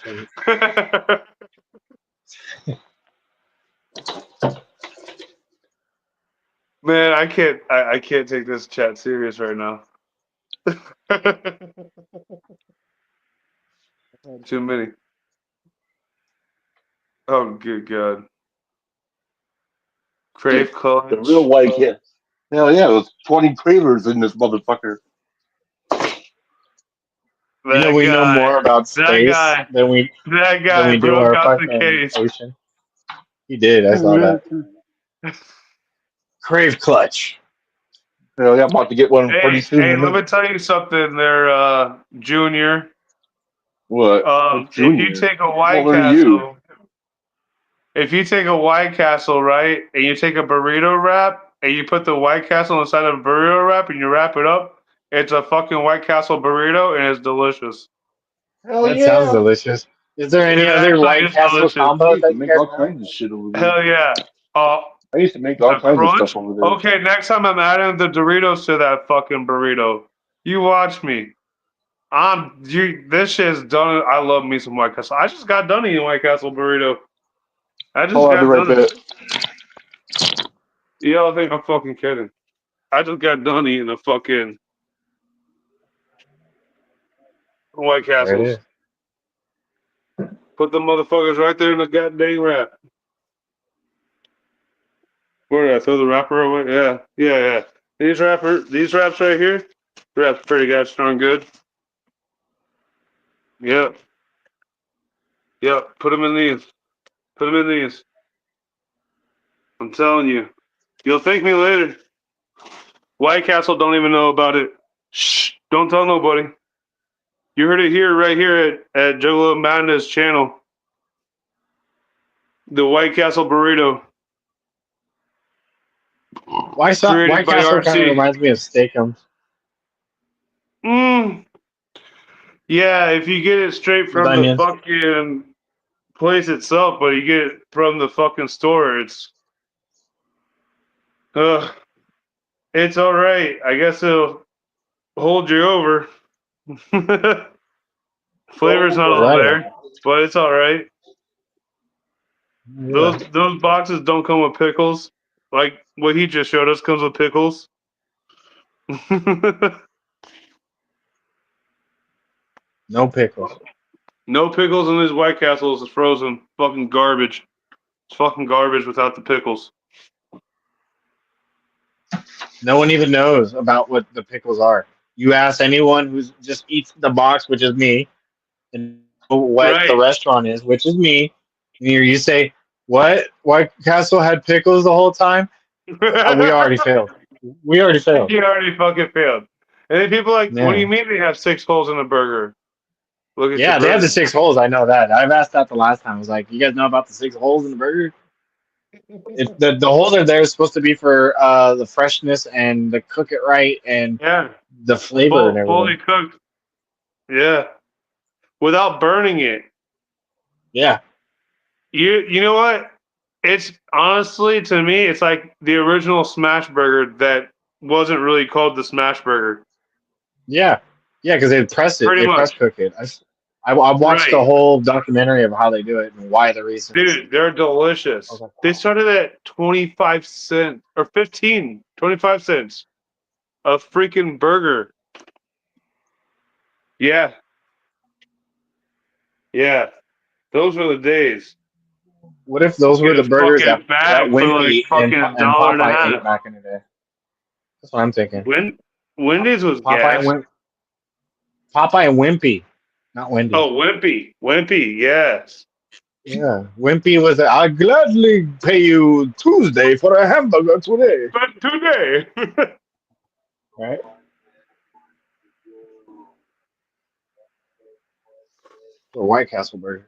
I: Man, I can't take this chat serious right now. Too many. Oh, good God. Crave Clutch.
E: The real white kid. Hell yeah, there's 20 trailers in this motherfucker.
B: You know, we know more about space than we do our fucking ocean. He did. I saw that. Crave Clutch.
E: Hell yeah, I'm about to get one pretty soon.
I: Hey, let me tell you something there, Junior.
H: What?
I: If you take a White
H: What are you?
I: Castle, if you take a White Castle, right, and you take a burrito wrap and you put the White Castle inside of a burrito wrap and you wrap it up, it's a fucking White Castle burrito and it's delicious.
H: Hell
B: That sounds
H: yeah!
B: delicious. Is there any
I: It
B: other
I: actually
B: White
I: is
B: Castle
I: delicious.
H: I
B: combos
H: used to
B: that you
H: make
B: guys
H: all
B: know?
H: kinds of shit over there.
I: Hell yeah.
H: I used to make all
I: The
H: kinds of
I: crunch.
H: stuff over there.
I: Okay, next time I'm adding the Doritos to that fucking burrito. You watch me. This shit's done. I love me some White Castle. I just got done eating White Castle burrito. I just
H: I'll be
I: got
H: right
I: done.
H: back.
I: Y'all think I'm fucking kidding? I just got done eating a fucking White
B: There it
I: Castles.
B: is.
I: Put the motherfuckers right there in the goddamn wrap. Where did I throw the wrapper away? Yeah. These wraps right here, wraps pretty gosh darn good. Yep. Put them in these. I'm telling you, you'll thank me later. White Castle don't even know about it. Shh! Don't tell nobody. You heard it here, right here at Juggalo-Madness channel. The White Castle burrito.
B: White
I: Created by
B: Castle kind of
I: RC.
B: reminds me of Steakums.
I: Yeah, if you get it straight
B: With
I: from the
B: onions.
I: fucking place itself, but you get it from the fucking store, it's all right. I guess it'll hold you over. Flavor's not all there, but it's all right.
B: Yeah.
I: Those boxes don't come with pickles. Like what he just showed us comes with pickles.
B: No pickles.
I: No pickles in his White Castles is frozen. Fucking garbage. It's fucking garbage without the pickles.
B: No one even knows about what the pickles are. You ask anyone who just eats the box, which is me, and what the
I: Right.
B: restaurant is, which is me, and you say, "What? White Castle had pickles the whole time?" We already failed.
I: You already fucking failed. And then people are like, what do you
B: Yeah.
I: mean they have 6 holes in a burger? Look at
B: Yeah,
I: your
B: they have
I: burger.
B: the 6 holes. I know that. I've asked that the last time. I was like, "You guys know about the 6 holes in the burger?" The holes are there supposed to be for the freshness and the cook it right and
I: Yeah.
B: the flavor and
I: Fully
B: everything.
I: cooked. Yeah. Without burning it.
B: Yeah.
I: You know what? It's honestly, to me, it's like the original smash burger that wasn't really called the smash burger.
B: Yeah, because they press it,
I: Pretty
B: they press
I: much.
B: cook it. I watched the
I: Right.
B: whole documentary of how they do it and why the reasons.
I: Dude, they're delicious.
B: I was like,
I: They started at 25 cents or 25 cents a freaking burger. Yeah. Those were the days.
B: what if those were
I: Get
B: the
I: a
B: burgers
I: fucking
B: that
I: bag for like
B: Wimpy
I: fucking
B: and
I: $1.50.
B: Popeye ate back in the day? That's what I'm thinking.
I: Wendy's was
B: Popeye
I: gas.
B: Popeye and Wimpy, not Wendy's.
I: Oh, Wimpy, yes.
B: Yeah, Wimpy was. I'd gladly pay you Tuesday for a hamburger today.
I: But today.
B: Right. Or White Castle burger.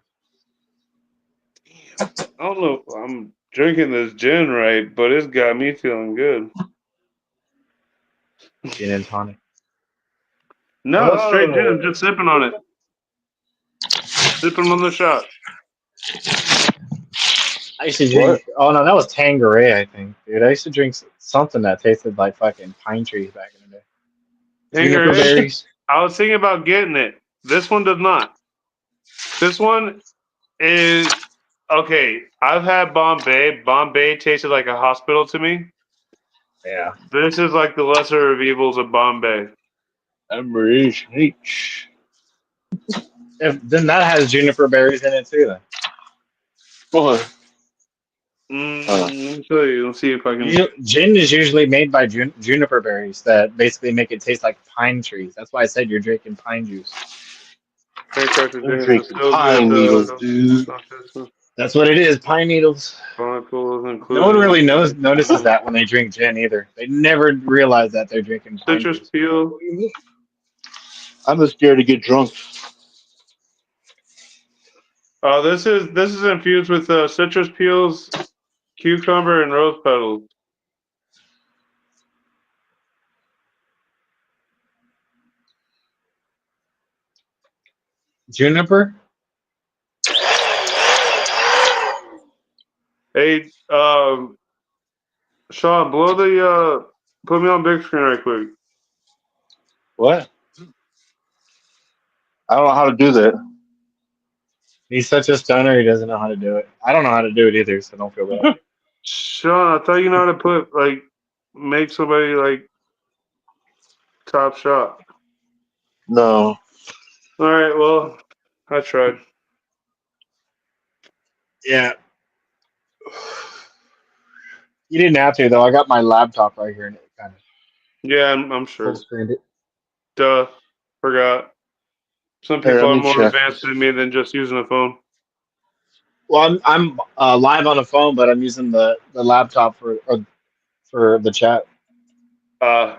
I: I don't know if I'm drinking this gin right, but it's got me feeling good.
B: Gin and tonic.
I: No, it's straight gin. I'm just sipping on it. Sipping on the shot.
B: I used to drink. Oh no, that was Tanqueray, I think, dude. I used to drink something that tasted like fucking pine trees back in the day. Juniper
I: Tanqueray?
B: berries.
I: I was thinking about getting it. This one does not. This one is okay. I've had Bombay. Bombay tasted like a hospital to me.
B: Yeah.
I: This is like the lesser of evils of Bombay.
B: H. Then that has juniper berries in it too. Then.
I: Let's see if I can.
B: Gin is usually made by juniper berries that basically make it taste like pine trees. That's why I said you're drinking pine juice.
A: I'm drinking pine needles, dude.
B: That's what it is, pine needles. No one really notices that when they drink gin either. They never realize that they're drinking pine
I: Citrus
B: juice.
I: peel.
A: I'm just scared to get drunk.
I: Oh, this is infused with citrus peels, cucumber, and rose petals.
B: Juniper?
I: Hey, Sean, put me on big screen right quick.
A: What? I don't know how to do that.
B: He's such a stunner, he doesn't know how to do it. I don't know how to do it either, so don't feel bad.
I: Sean, I thought you know how to make somebody like top shot.
A: No.
I: All right, well, I tried.
B: Yeah. You didn't have to, though. I got my laptop right here, and it kind of
I: Yeah, I'm
B: full
I: sure.
B: screened it.
I: Duh, forgot. Some
A: Here,
I: people
A: let
I: are
A: me
I: more
A: check.
I: advanced than me than just using a phone.
B: Well, I'm live on the phone, but I'm using the laptop for the chat.
A: I'm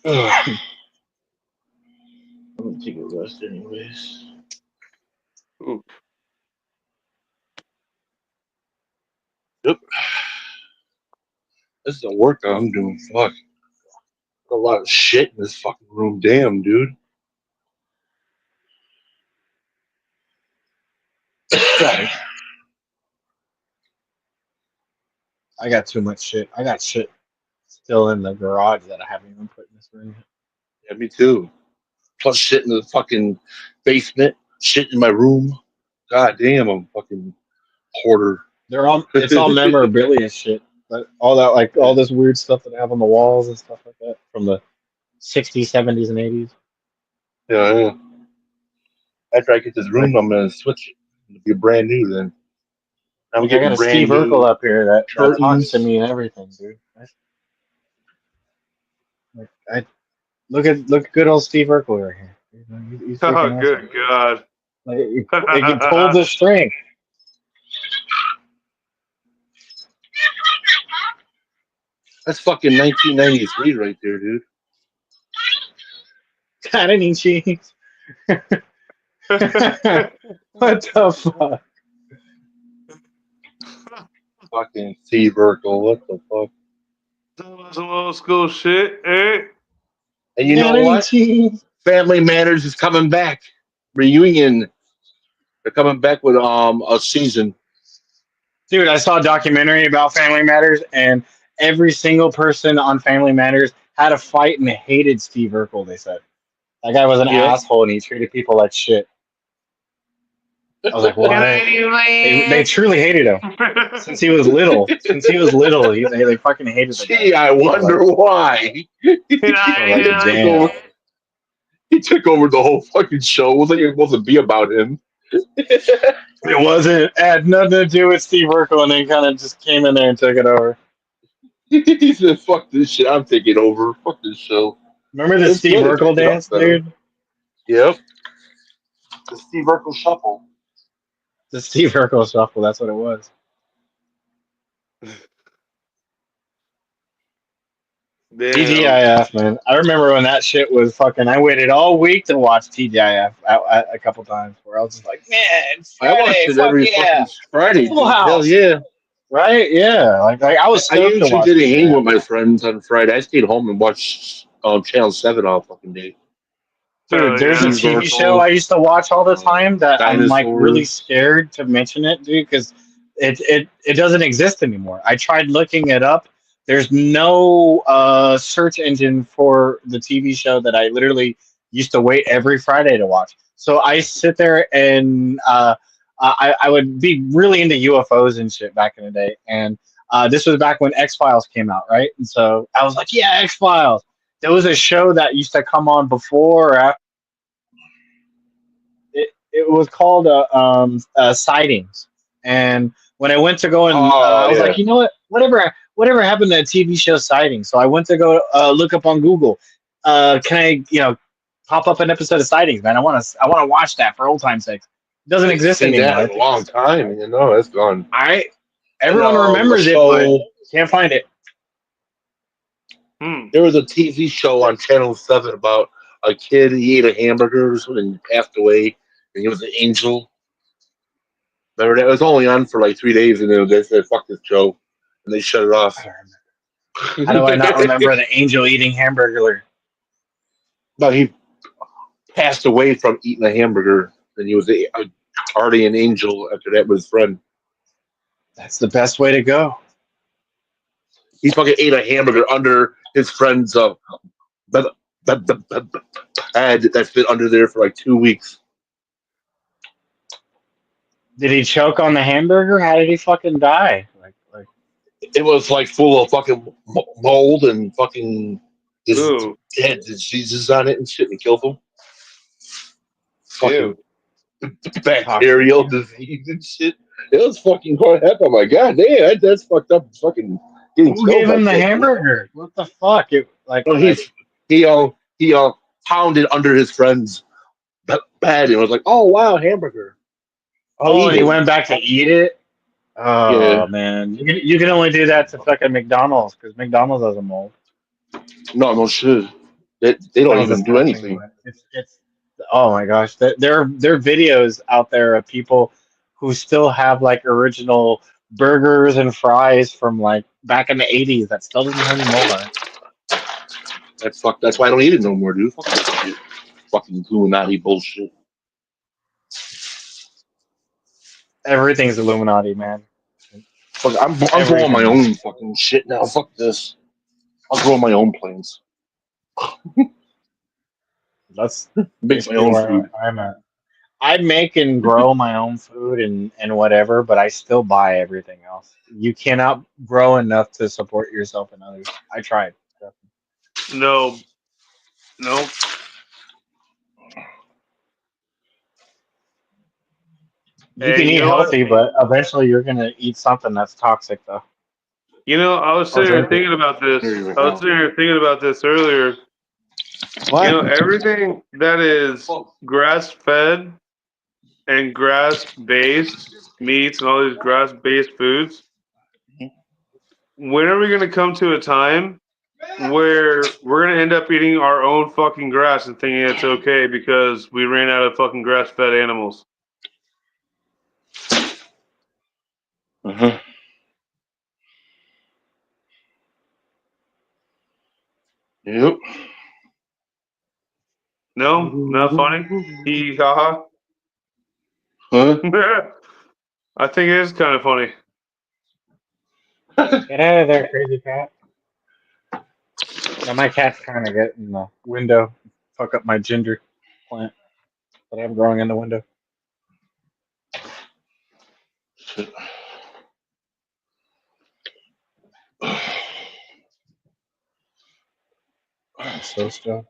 A: gonna take a rest anyways.
I: Ooh.
A: Yep. This is a workout I'm doing. Fuck. A lot of shit in this fucking room. Damn, dude.
B: I got too much shit. I got shit still in the garage that I haven't even put in this room.
A: Yeah, me too. Plus shit in the fucking basement. Shit in my room. God damn, I'm fucking hoarder.
B: It's all memorabilia shit. But all that, like, all this weird stuff that I have on the walls and stuff like that from the 60s, 70s, and 80s.
A: Yeah. After I get this room,
B: Like,
A: I'm gonna switch it. It'll be brand new then. I'm
B: I got
A: getting
B: a
A: brand
B: Steve Urkel
A: new
B: up here that talks to
A: curtains.
B: me and everything, dude. I look at good old Steve Urkel right here. He's
I: Oh,
B: freaking awesome.
I: good God.
B: Like, he can pull the string.
A: That's fucking 1993 right there, dude.
B: Got any cheese? What the fuck?
A: Fucking Steve Urkel. What the fuck?
I: Some old school shit, eh?
A: And you
B: Got
A: know
B: any
A: what?
B: cheese?
A: Family Matters is coming back. Reunion. They're coming back with a season.
B: Dude, I saw a documentary about Family Matters, and every single person on Family Matters had a fight and hated Steve Urkel. They said that guy was an
A: Yep.
B: asshole and he treated people like shit. I was like, what? They truly hated him since he was little. Since he was little, they fucking hated the guy.
A: Gee, I wonder why.
B: Damn.
A: He took over the whole fucking show. It wasn't even supposed to be about him.
B: It had nothing to do with Steve Urkel, and then kind of just came in there and took it over.
A: He said, "Fuck this shit. I'm taking over. Fuck this show."
B: Remember the
A: It's
B: Steve
A: good.
B: Urkel
A: Pick it up
B: dance,
A: better.
B: dude?
A: Yep. The Steve Urkel shuffle.
B: The Steve Urkel shuffle. That's what it was.
I: Damn.
B: TGIF, man. I remember when that shit was fucking. I waited all week to watch TGIF a couple times, where I was just like, man, it's
A: I
B: Friday,
A: watched it
B: fuck
A: every
B: yeah,
A: fucking Friday.
B: Full
A: Dude. Hell
B: House,
A: yeah.
B: right? Yeah, like I was
A: I
B: stoked to
A: usually
B: watch
A: didn't hang
B: TGIF.
A: with my friends on Friday. I stayed home and watched Channel 7 all fucking day.
B: Dude, there's a
I: yeah.
B: TV show I used to watch all the time that I'm like really
A: Dinosaurs.
B: scared to mention it, dude, because it doesn't exist anymore. I tried looking it up. There's no search engine for the TV show that I literally used to wait every Friday to watch. So I sit there and I would be really into UFOs and shit back in the day. And this was back when X Files came out, right? And so I was like, yeah, X Files. There was a show that used to come on before or after. It was called Sightings. And when I went to go and I was like, you know what? Whatever happened to that TV show Sightings? So I went to go look up on Google. Can I, pop up an episode of Sightings, man? I want to watch that for old time's sake. It doesn't
A: I haven't
B: exist
A: seen
B: anymore.
A: that in a long time. It's gone.
B: Everyone remembers it, but can't find it.
A: There was a TV show on Channel 7 about a kid. He ate a hamburger and passed away, and he was an angel. Remember that? It was only on for like 3 days, and then they said, "Fuck this show," and they shut it off.
B: How do I not remember the angel eating hamburger?
A: No, he passed away from eating a hamburger, and he was already an angel after that with his friend.
B: That's the best way to go.
A: He fucking ate a hamburger under his friend's bed that's been under there for like 2 weeks.
B: Did he choke on the hamburger? How did he fucking die? Like
A: It was like full of fucking mold and fucking his
I: Ooh.
A: had diseases on it and shit, and killed him. Fucking bacterial disease and shit. It was fucking quite heck. I'm like, God damn, that's fucked up. Fucking getting
B: who
A: killed
B: gave
A: like
B: him the
A: that.
B: hamburger? What the fuck? It like
A: Well, he pounded under his friend's bed and was like, "Oh wow, hamburger."
B: and he
A: Eat
B: went back to eat it.
A: it. Yeah.
B: Oh man, you can only do that to fucking McDonald's because McDonald's doesn't mold.
A: No shit. They don't
B: Sounds
A: even do
B: disgusting,
A: anything.
B: but it's oh my gosh, there are videos out there of people who still have like original burgers and fries from like back in the 80s that still doesn't have any mold on it.
A: That's why I don't eat it no more, dude. Fuck that shit. Fucking Illuminati bullshit.
B: Everything's Illuminati, man.
A: Fuck, I'm growing my own fucking shit now. Fuck this. I'll grow my own plants.
B: That's
A: Make my own food.
B: I'm at. I make and grow my own food and whatever, but I still buy everything else. You cannot grow enough to support yourself and others. I tried.
I: No. Nope.
B: You can eat healthy, but eventually you're gonna eat something that's toxic, though.
I: You know, I was sitting here thinking about this. I was sitting here thinking about this earlier.
B: What?
I: You know, everything that is grass-fed and grass-based meats and all these grass-based foods, when are we going to come to a time where we're going to end up eating our own fucking grass and thinking it's okay because we ran out of fucking grass-fed animals?
A: Uh-huh. Yep.
I: No? Not funny? Hee ha
A: Huh?
I: ha? I think it is kind of funny.
B: Get out of there, crazy cat. Now my cat's trying to get in the window, fuck up my ginger plant that I'm growing in the window.
A: Shit.
B: I'm so stoned.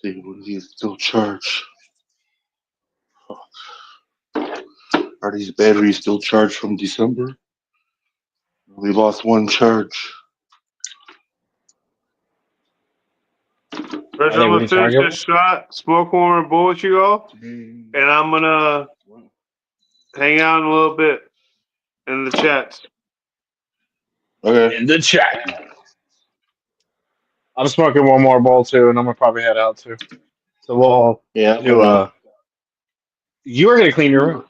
A: See, what is he still charged? Are these batteries still charged from December? We lost one charge.
I: First, I'm gonna finish this shot, smoke one more bowl with you all, and I'm gonna hang out in a little bit in the chat.
A: Okay.
B: In the chat. I'm smoking one more bowl too, and I'm gonna probably head out too. So we'll do You are gonna clean your room.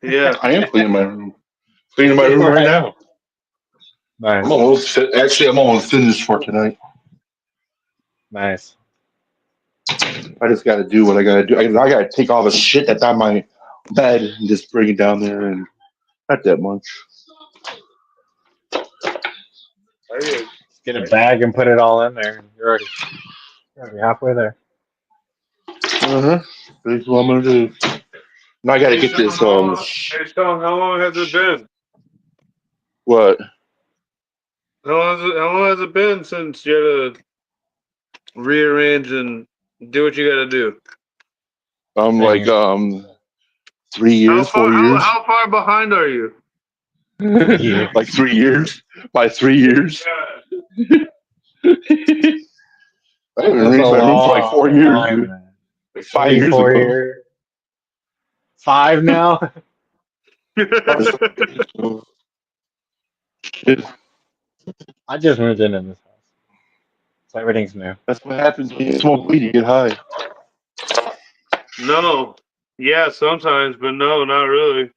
I: Yeah,
A: I am cleaning my room. Cleaning my room right now.
B: Nice.
A: I'm almost finished for tonight.
B: Nice.
A: I just got to do what I got to do. I got to take all the shit that's on my bed and just bring it down there, and not that much.
B: Get a bag and put it all in there. You're already halfway there.
A: That's what I'm gonna do. Now I got to get this.
I: Hey, Sean, how long has it been?
A: What?
I: How long has it been since you had to rearrange and do what you got to do?
A: Like 3 years, 4 years.
I: How far behind are you?
A: Like 3 years. By 3 years. I haven't arranged my room for like 4 years, dude. Like 5 years
B: 4
A: ago.
B: years. 5 now. I just moved in this house, so everything's new.
A: That's what happens when you smoke weed. You get high.
I: No. Yeah, sometimes, but no, not really.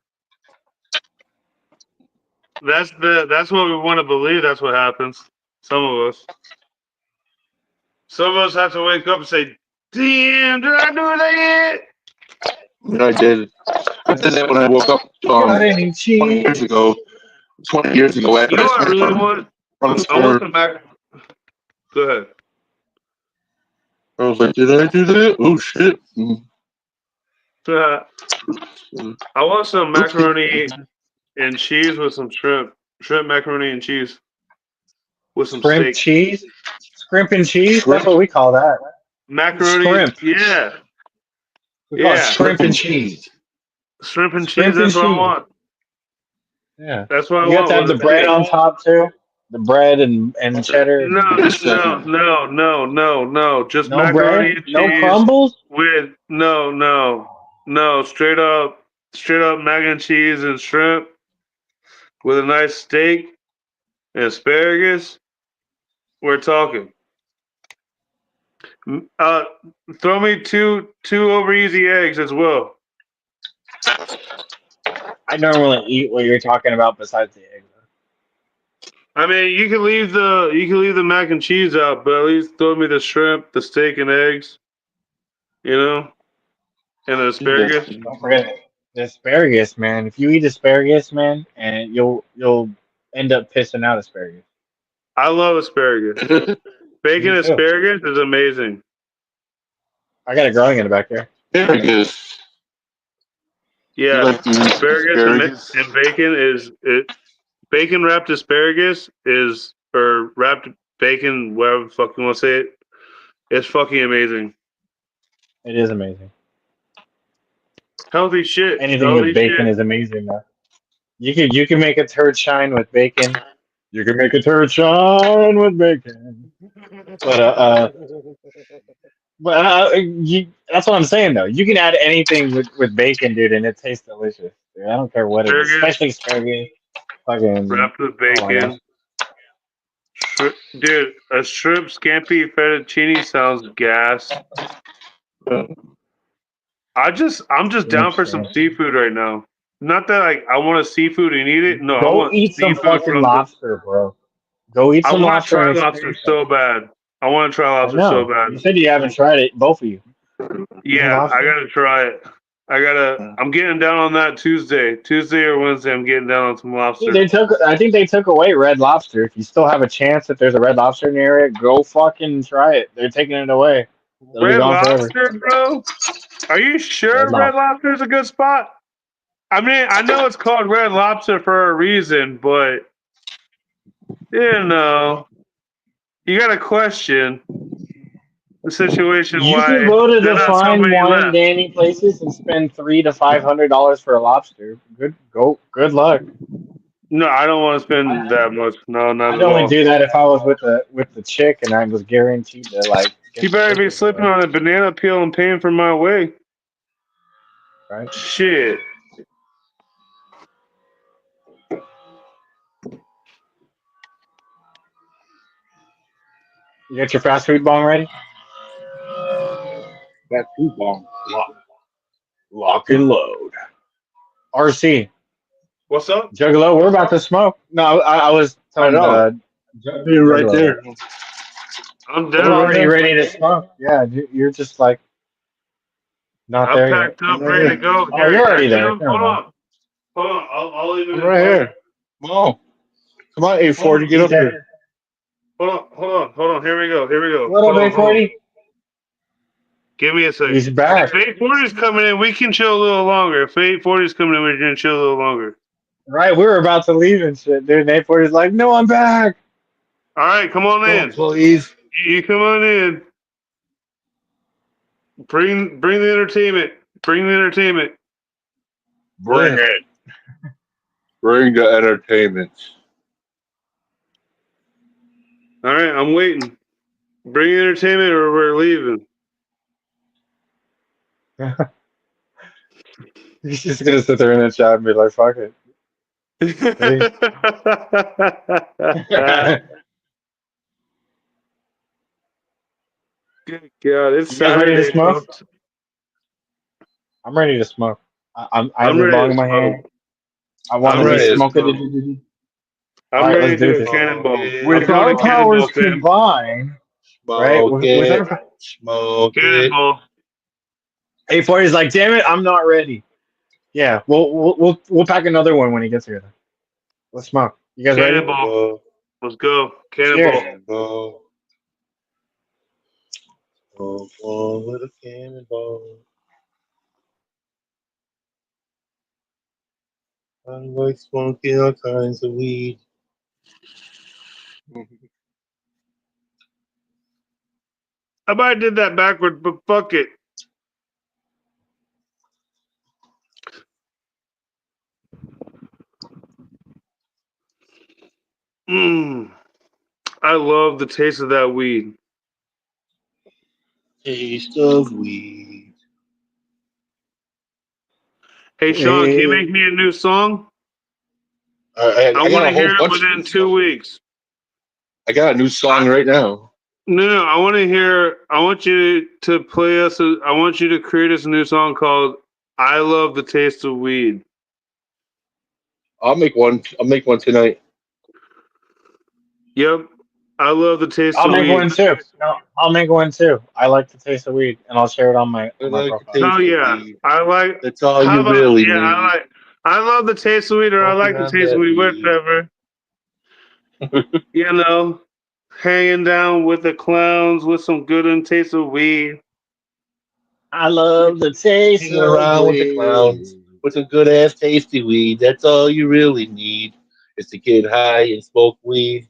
I: That's what we want to believe. That's what happens. Some of us. Some of us have to wake up and say, "Damn, did I do that?"
A: And I did. I did that when I woke up
B: Got any
A: 20
B: cheese?
A: years ago. 20 years ago
I: You
A: after
I: know
A: I
I: what I
A: spent
I: really
A: from
I: want?
A: the
I: I want
A: store.
I: some mac. Go ahead.
A: I was like, did I do that? Oh shit.
I: I want some
A: Oopsie.
I: macaroni and cheese with some shrimp. Shrimp macaroni and cheese with some
B: Scrimp
I: steak.
B: cheese? Scrimp and cheese? That's
A: Shrimp.
B: what we call that.
I: Macaroni,
B: Scrimp.
I: yeah,
B: We call it
I: yeah.
A: Shrimp
B: scrimp and
A: and
B: cheese.
A: cheese.
I: Shrimp and cheese.
B: Scrimp and
I: That's what I
B: cheese.
I: want.
B: Yeah.
I: That's what I
B: You got to
I: want
B: have the
I: with a
B: bread
I: steak.
B: on top too. The bread and cheddar.
I: No,
A: Just
I: no. Just
B: No
I: macaroni
B: bread?
I: and
B: No
I: cheese
B: crumbles?
I: with no. Straight up mac and cheese and shrimp with a nice steak and asparagus. We're talking. Uh, throw me two over easy eggs as well.
B: I normally eat what you're talking about besides the egg.
I: I mean, you can leave the mac and cheese out, but at least throw me the shrimp, the steak and eggs, you know, and the asparagus.
B: Don't forget the asparagus, man. If you eat asparagus, man, and you'll end up pissing out asparagus.
I: I love asparagus. Bacon
B: Me too.
I: asparagus is amazing.
B: I got it growing in the back there.
A: Asparagus. You
I: Yeah,
A: like to eat
I: asparagus
A: asparagus?
I: and bacon is it. Bacon wrapped asparagus is or wrapped bacon, whatever the fuck you want to say it. It's fucking amazing.
B: It is amazing.
I: Healthy shit.
B: Anything with
I: Healthy
B: bacon
I: shit.
B: is amazing, though. You can make a turd shine with bacon. You can make a turd shine with bacon. But that's what I'm saying though. You can add anything with bacon, dude, and it tastes delicious. Dude, I don't care what it is,
I: Asparagus
B: especially asparagus. Fucking,
I: wrapped with
B: oh my gosh.
I: bacon. Dude, a shrimp scampi fettuccine sounds gas. I'm just down for some seafood right now. Not that I want a seafood and eat it. No, I
B: Go
I: want
B: eat some
I: seafood
B: fucking
I: from the.
B: lobster, bro. Go eat
I: I
B: some
I: want to
B: lobster
I: try
B: and
I: lobster
B: experience that.
I: so bad. I want to try
B: I
I: lobster so
B: know.
I: bad.
B: You said you haven't tried it, both of you. Eating
I: Yeah, I
B: lobster?
I: gotta try it. I'm getting down on that Tuesday or Wednesday. I'm getting down on some
B: Dude,
I: lobster.
B: I think they took away Red Lobster. If you still have a chance that there's a Red Lobster in the area, go fucking try it. They're taking it away. It'll be
I: Red
B: gone forever.
I: Lobster, bro? Are you
B: Red
I: sure Red
B: Lobster.
I: Lobster is a good spot? I mean, I know it's called Red Lobster for a reason, but you know, you got to question the situation
B: You can
I: why
B: go to
I: there's
B: the
I: not so
B: fine
I: many
B: wine
I: left.
B: Danny places and spend $300 to $500 for a lobster. Good luck.
I: No, I don't want to spend
B: I,
I: that much. No, not
B: I'd
I: at
B: only
I: all.
B: do that if I was with the chick and I was guaranteed to like
I: You
B: get the
I: better be
B: pussy,
I: slipping
B: bro.
I: on a banana peel and paying for my way.
B: Right?
I: Shit.
B: You got your fast food bong ready?
A: That food bomb.
B: Lock and load. RC.
I: What's up?
B: Juggalo, we're about to smoke. No, I was
A: I
B: telling
A: know. You're right
B: Juggalo
A: there.
B: that.
I: I'm
B: We're
I: down.
B: already ready to smoke. Yeah, you're just like not
I: I'm
B: there yet.
I: packed up, ready to go.
B: Oh,
I: Here,
B: you're already
I: actually,
B: there.
I: hold
B: Never mind.
I: on. Hold on. I'll leave it
A: I'm
I: in
A: right
I: play.
A: here. Whoa. Come on,
I: Hold
A: A40,
I: on.
A: get up here.
I: Hold on. Here we go.
B: What up,
I: Hold on.
B: A40?
I: Give me a second.
B: He's back.
I: If 840 is coming in, we can chill a little longer. If 840 is coming in, we can chill a little longer.
B: Right, we were about to leave and shit, dude. And A40's like, no, I'm back.
I: All right, come on in.
A: Please.
I: You come on in. Bring the entertainment. Bring the entertainment.
B: Bring it.
A: Bring the entertainment.
I: All right, I'm waiting. Bring the entertainment or we're leaving.
B: He's just gonna sit there in the chat and be like, fuck it.
I: Good God, it's
B: You guys ready to
I: Saturday,
B: smoke?
I: folks.
B: I'm ready to smoke. I have
I: I'm
B: the
I: ready
B: bong
I: to
B: in my
I: smoke.
B: hand. I want
I: I'm
B: to
I: ready
B: just
I: to
B: smoke it.
I: smoke.
B: All
I: I'm
B: right,
I: ready
B: let's
I: to
B: do
I: do a
B: this.
I: cannonball. I'm
B: With
I: doing
B: our
I: a cannonball,
B: powers
I: fam.
B: combined, right?
A: Smoke
B: With
A: it.
B: our
A: Smoke it.
I: Cannonball.
B: A40's like, damn it, I'm not ready. Yeah, we'll pack another one when he gets here. Then. Let's smoke. You guys ready?
I: Cannonball.
A: Cannonball.
I: Let's go.
B: Cheers.
I: Cannonball.
A: Cannonball. Smoke on with a cannonball. I like smoking all kinds of weed.
I: I might have did that backwards, but fuck it. Mmm. I love the taste of that weed.
A: Taste of weed.
I: Hey, Sean, can you make me a new song? I
A: I got
I: want
A: a
I: to
A: whole
I: hear it
A: bunch of new
I: within 2
A: songs.
I: weeks.
A: I got a new song right now.
I: No, I want to hear. I want you to play us. I want you to create us a new song called "I Love the Taste of Weed."
A: I'll make one tonight.
I: Yep, I love the taste
B: I'll
I: of
B: make
I: weed.
B: one too. No, I'll make one too. I like the taste of weed, and I'll share it on
A: I
B: my
A: like the
B: profile.
I: Oh
A: taste of
I: yeah,
A: weed.
I: I like.
A: That's all
I: How
A: you
I: about
A: really
I: yeah?
A: need.
I: I love the taste of weed, or I
A: Smoking
I: like the
A: on
I: taste of
A: that
I: weed,
A: weed.
I: whatever. You know, hanging down with the clowns with some good and taste of weed.
B: I love the taste
A: Hanging
B: of
A: around with the
B: weed.
A: clowns with some good ass tasty weed. That's all you really need is to get high and smoke weed.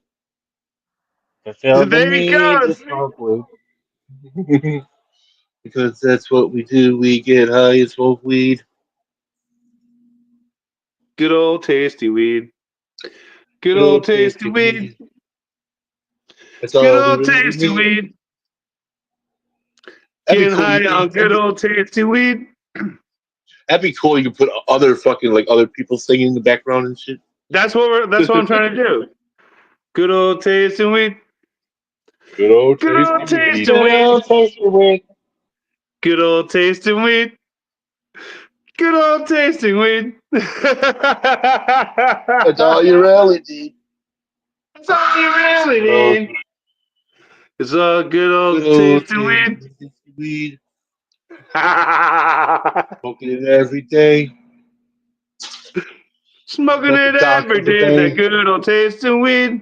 B: To feel the
I: There you
B: need
I: go.
B: to smoke weed.
A: Because that's what we do. We get high and smoke weed.
I: Good old tasty weed. Good
A: Good
I: old
A: old
I: tasty
A: tasty
I: weed.
A: weed. That's
I: Good
A: all we
I: old
A: really
I: tasty
A: need.
I: weed.
A: That'd be
I: Getting
A: cool.
I: high on good old tasty weed.
A: That'd be cool. You could put other fucking like other people singing in the background and shit.
I: That's what I'm trying to do. Good old tasty weed.
A: Good old
I: Good
A: tasty
I: old
A: weed.
I: tasty
B: Good
I: weed.
B: old taste of weed.
I: Good old tasty weed. Good old tasting weed.
A: That's all you really need.
I: That's all you really
A: Good old,
I: need. It's all good
A: good
I: old
A: old
I: tasting
A: tasty
I: weed.
A: weed. Smoking it every day.
I: Smoking
A: That's the
I: it
A: dock
I: every
A: of the
I: day. That
A: bay.
I: good old tasting weed.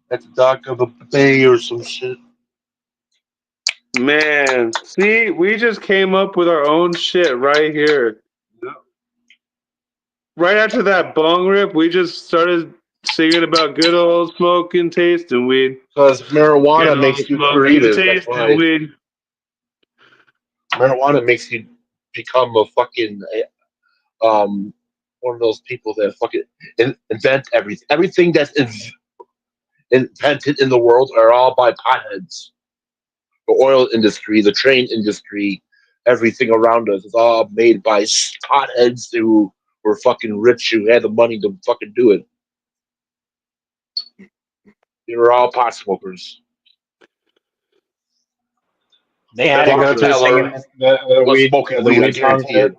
A: That's the dock of the bay or some shit.
I: Man, see, we just came up with our own shit right here. Right after that bong rip, we just started singing about good old smoking tasting weed.
A: Because
I: Good
A: marijuana
I: old
A: makes you
I: smoking
A: creative. That's
I: tasting
A: why
I: weed.
A: marijuana makes you become a fucking one of those people that fucking invent everything. Everything that's invented in the world are all by potheads. The oil industry, the train industry, everything around us is all made by potheads who were fucking rich, who had the money to fucking do it. They were all pot smokers.
B: They had to go through singing
A: Rockefeller was smoking
B: the
A: weed, I
B: weed song
A: guarantee
B: too.
A: it.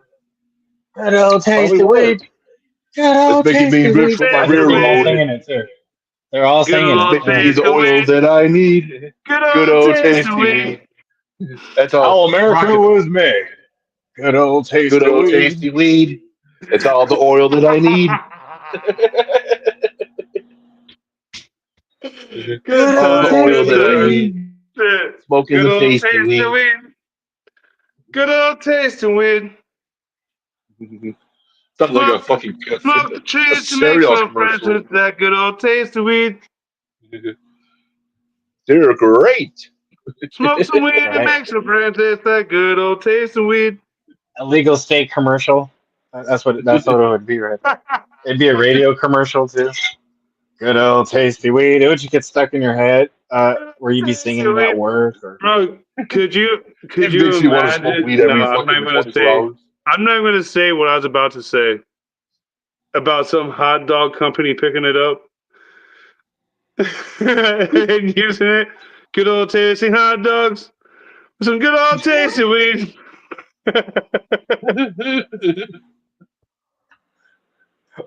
B: Good old taste
A: Probably
B: of
A: were.
B: weed. Good
A: It's
B: old
A: making
B: taste
A: me
B: of
A: rich
B: weed.
A: with my
B: I think they're all
I: Weed.
A: railroad.
B: singing it too. They're all
I: Good
B: singing
A: It's
B: it.
I: old
A: making me
B: Yeah.
A: the
I: tasting
A: oil
I: weed.
A: that I need.
I: Good
A: Good
I: old
A: old
I: tasting
A: tasty
I: weed.
A: weed. That's
B: How
A: all.
B: America was made. Good old taste
A: Good
B: of
A: old
B: weed.
A: tasty weed. It's all the oil that I need.
I: Good
B: Good
A: All
B: old
A: the
I: time,
A: oil
B: taste
I: good
B: of
A: that I
I: time.
A: need.
B: weed.
I: Shit.
A: Smoking
I: Good
A: the
I: old
A: tasty
I: tasting
A: weed.
I: weed. Good old tasting weed.
A: Sounds like a
I: Smoke,
A: fucking
I: smoke the
A: a
I: trees to make
A: cereal
I: some friends
A: commercial.
I: with that good old tasting weed.
A: They're great.
I: Smoke some weed to
B: Right.
I: make some friends with that good old tasting weed.
B: A legal state commercial. That's what it would be right there. It'd be a radio commercial too. Good old tasty weed. It would just get stuck in your head, where you'd be singing
I: Tasty
B: it at
I: weed.
B: work or
I: Bro, could
A: It
I: you
A: makes you want to smoke
I: imagine?
A: weed
I: No,
A: every fucking 24 hours.
I: I'm not gonna say what I was about to say about some hot dog company picking it up and using it. Good old tasty hot dogs. Some good old tasty weed.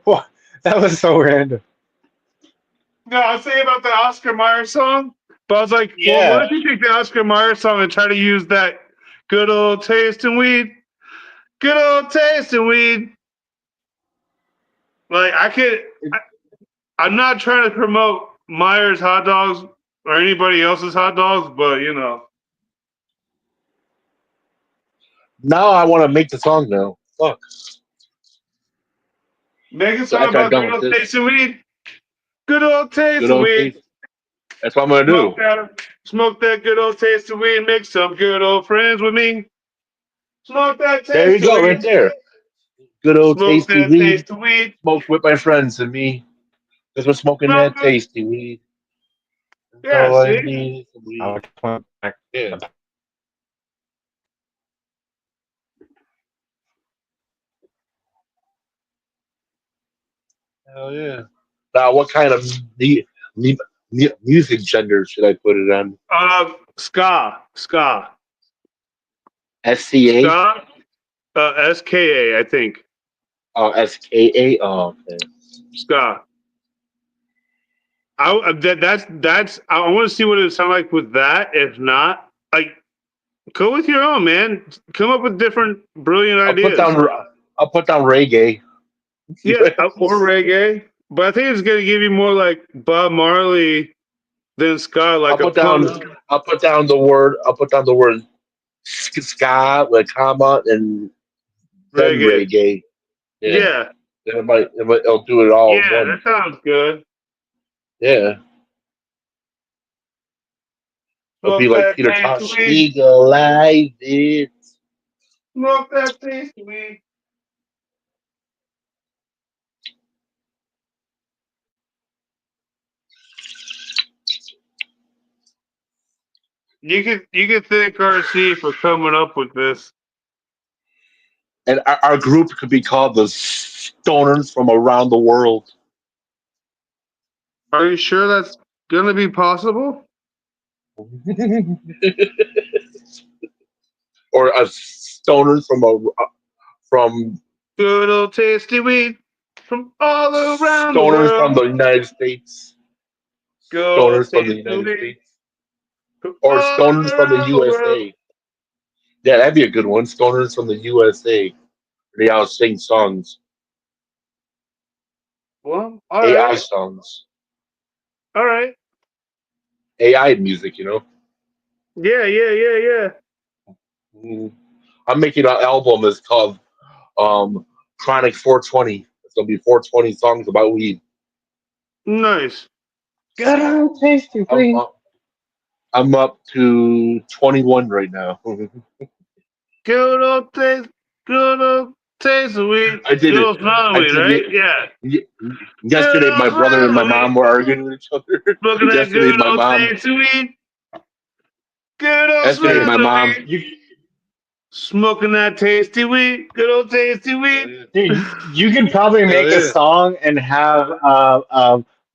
B: What? That was so random.
I: No, I was saying about the Oscar Mayer song, but I was like, well,
B: Yeah.
I: what if you take the Oscar Mayer song and try to use that good old taste in weed? Good old taste in weed. Like, I'm not trying to promote Myers hot dogs or anybody else's hot dogs, but you know.
A: Now I want to make the song now. Fuck.
I: Make a
A: So
I: song
A: after I'm
I: about
A: done
I: good
A: with
I: old
A: this,
I: taste in weed. Good old taste
A: good
I: of
A: old
I: weed.
A: taste. That's what I'm gonna do.
I: Smoke that good old taste of weed. Make some good old friends with me. Smoke that
A: There you
I: taste of
A: go, right
I: weed.
A: there. Good old
I: Smoke
A: tasty
I: that
A: weed.
I: taste of weed.
A: Smoke with my friends and me. Because we're smoking
I: Smoke
A: that
I: that.
A: tasty weed. That's
I: Yeah,
A: all I
I: see?
A: need is some
B: I
A: weed.
B: would point back
A: Yeah.
B: the
A: Hell yeah. Now, what kind of mu- music gender should I put it on?
I: Ska.
A: SCA?
I: Ska. SKA, I think.
A: Oh, SKA? Oh, okay.
I: Ska. That's. I want to see what it would sound like with that. If not, like, go with your own, man. Come up with different, brilliant
A: I'll put
I: ideas.
A: down. I'll put down reggae.
I: Yeah, or reggae. But I think it's gonna give you more like Bob Marley than ska,
A: I'll
I: like a
A: put down.
I: punk
A: I'll put down the word. I'll put down the word ska with a comma and then
I: reggae.
A: reggae. Yeah.
I: Yeah,
A: Then it'll do it all in
I: yeah,
A: one.
I: that sounds good.
A: Yeah. It'll be
I: Smoke
A: like
I: that
A: Peter
I: taste of
A: Tosh.
I: weed.
A: Legalize it.
I: Smoke that taste of weed. You could thank RC for coming up with this.
A: And our group could be called the Stoners from around the world.
I: Are you sure that's gonna be possible?
A: Or a Stoners from
I: Good old tasty weed from all around the
A: Stoners from
I: world.
A: the United States.
I: Good old
A: Stoners from the
I: tasty
A: United
I: weed
A: States.
I: from
A: Or
I: all
A: Stoners from the
I: around the world.
A: USA. Yeah, that'd be a good one. Stoners from the USA. They all sing songs.
I: Well, all
A: AI
I: right,
A: songs.
I: all right.
A: AI music, you know?
I: Yeah.
A: Mm. I'm making an album that's called Chronic 420. It's gonna be 420 songs about weed.
I: Nice.
B: good old tasty
A: I'm
B: weed.
A: up, I'm up to 21 right now.
I: Good old taste, good old taste of weed.
A: I did
I: Good
A: it.
I: old smell of
A: I
I: weed,
A: did
I: right?
A: it.
I: Yeah.
A: Ye-
I: Good
A: Yesterday,
I: old
A: my brother and
I: smell
A: my
I: of
A: mom
I: weed.
A: were arguing with each other.
I: Smoking that
A: yesterday,
I: good
A: my
I: old
A: mom.
I: taste of weed. Good old
A: Yesterday,
I: smell
A: my
I: of
A: mom.
I: weed. Smoking that tasty weed. Good old tasty
A: Hell
I: weed.
A: yeah!
B: Dude, you could probably
A: Hell
B: make a
A: yeah!
B: song and have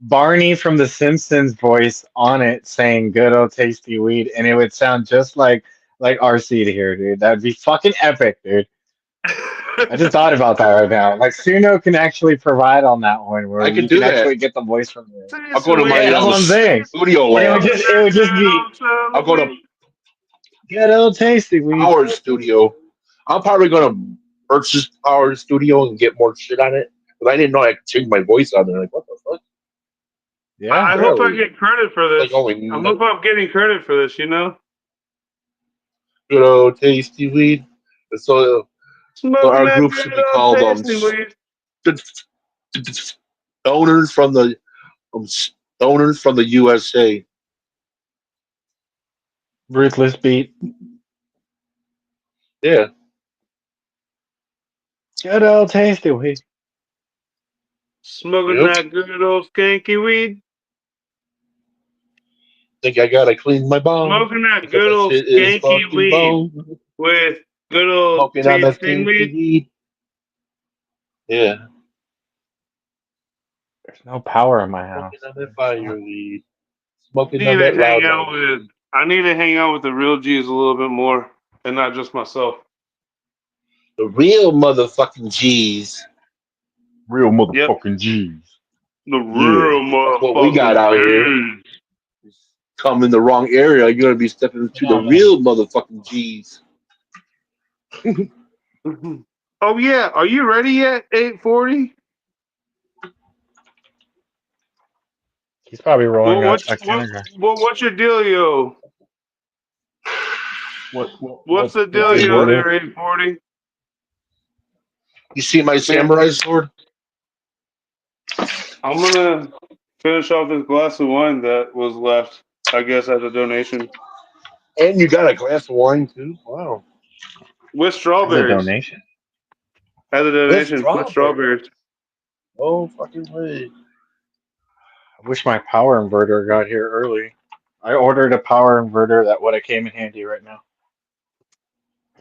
B: Barney from The Simpsons voice on it saying "good old tasty weed," and it would sound just like RC to hear, dude. That'd be fucking epic, dude. I just thought about that right now. Like Suno can actually provide on that one where
A: I could
B: you can
A: do that.
B: actually get the voice from there.
A: I'll
I: Taste
A: go
I: of
A: to my
B: Yeah,
I: weed.
B: that's what I'm saying.
A: studio
B: And it would
A: lab.
B: just
I: Smoking
B: it
I: that
B: would just
I: good
B: be
I: old smell
A: I'll
I: of
A: go to
I: weed.
B: good old tasty weed.
A: Power Studio. I'm probably gonna purchase Power Studio and get more shit on it. But I didn't know I could change my voice on there. Like, what the fuck?
B: Yeah.
I: I hope I
A: Really?
I: get credit for
A: Like,
I: this.
A: only
I: I hope I'm getting credit for this, you know?
A: good old tasty weed. And so
I: Smoking
A: our
I: that
A: group
I: good
A: should be
I: old
A: called
I: tasty weed.
A: Stoners from the Stoners from the USA.
B: Ruthless beat.
A: Yeah,
B: Good old tasty weed.
I: Smoking
A: yep.
I: that good old skanky weed.
A: Think I gotta clean my bong
I: Smoking that
A: because
I: good
A: that
I: old
A: shit is
I: skanky
A: fucking
I: weed
A: bone.
I: with good old
A: Smoking on that
I: tasting
A: stinky
I: weed.
A: weed. Yeah,
B: There's no power in my house.
A: smoking on that fire weed.
I: I
A: Smoking
I: need
A: on
I: to
A: that
I: hang
A: loud
I: out
A: loud
I: with
A: weed.
I: I need to hang out with the real G's a little bit more and not just myself.
A: The real motherfucking G's.
B: Real
I: Yep.
B: motherfucking G's.
I: The
A: Yeah,
I: real
A: that's what we got
I: motherfucking
A: out here.
I: G's.
A: Come in the wrong area, you're gonna be stepping into the real motherfucking G's.
I: Oh yeah, are you ready yet? 840.
B: He's probably rolling
I: Well,
B: a Canada.
I: what's your dealio? What's the
B: What's his
I: dealio
B: what?
I: there? 840.
A: You see my samurai sword?
I: I'm gonna finish off this glass of wine that was left. I guess as a donation
A: And you got a glass of wine too? Wow.
I: with
B: As a
I: strawberries.
B: donation.
I: As a
A: With
I: donation with
A: strawberries.
I: strawberries.
A: Oh fucking way.
B: I wish my power inverter got here early. I ordered a power inverter that would have came in handy right now.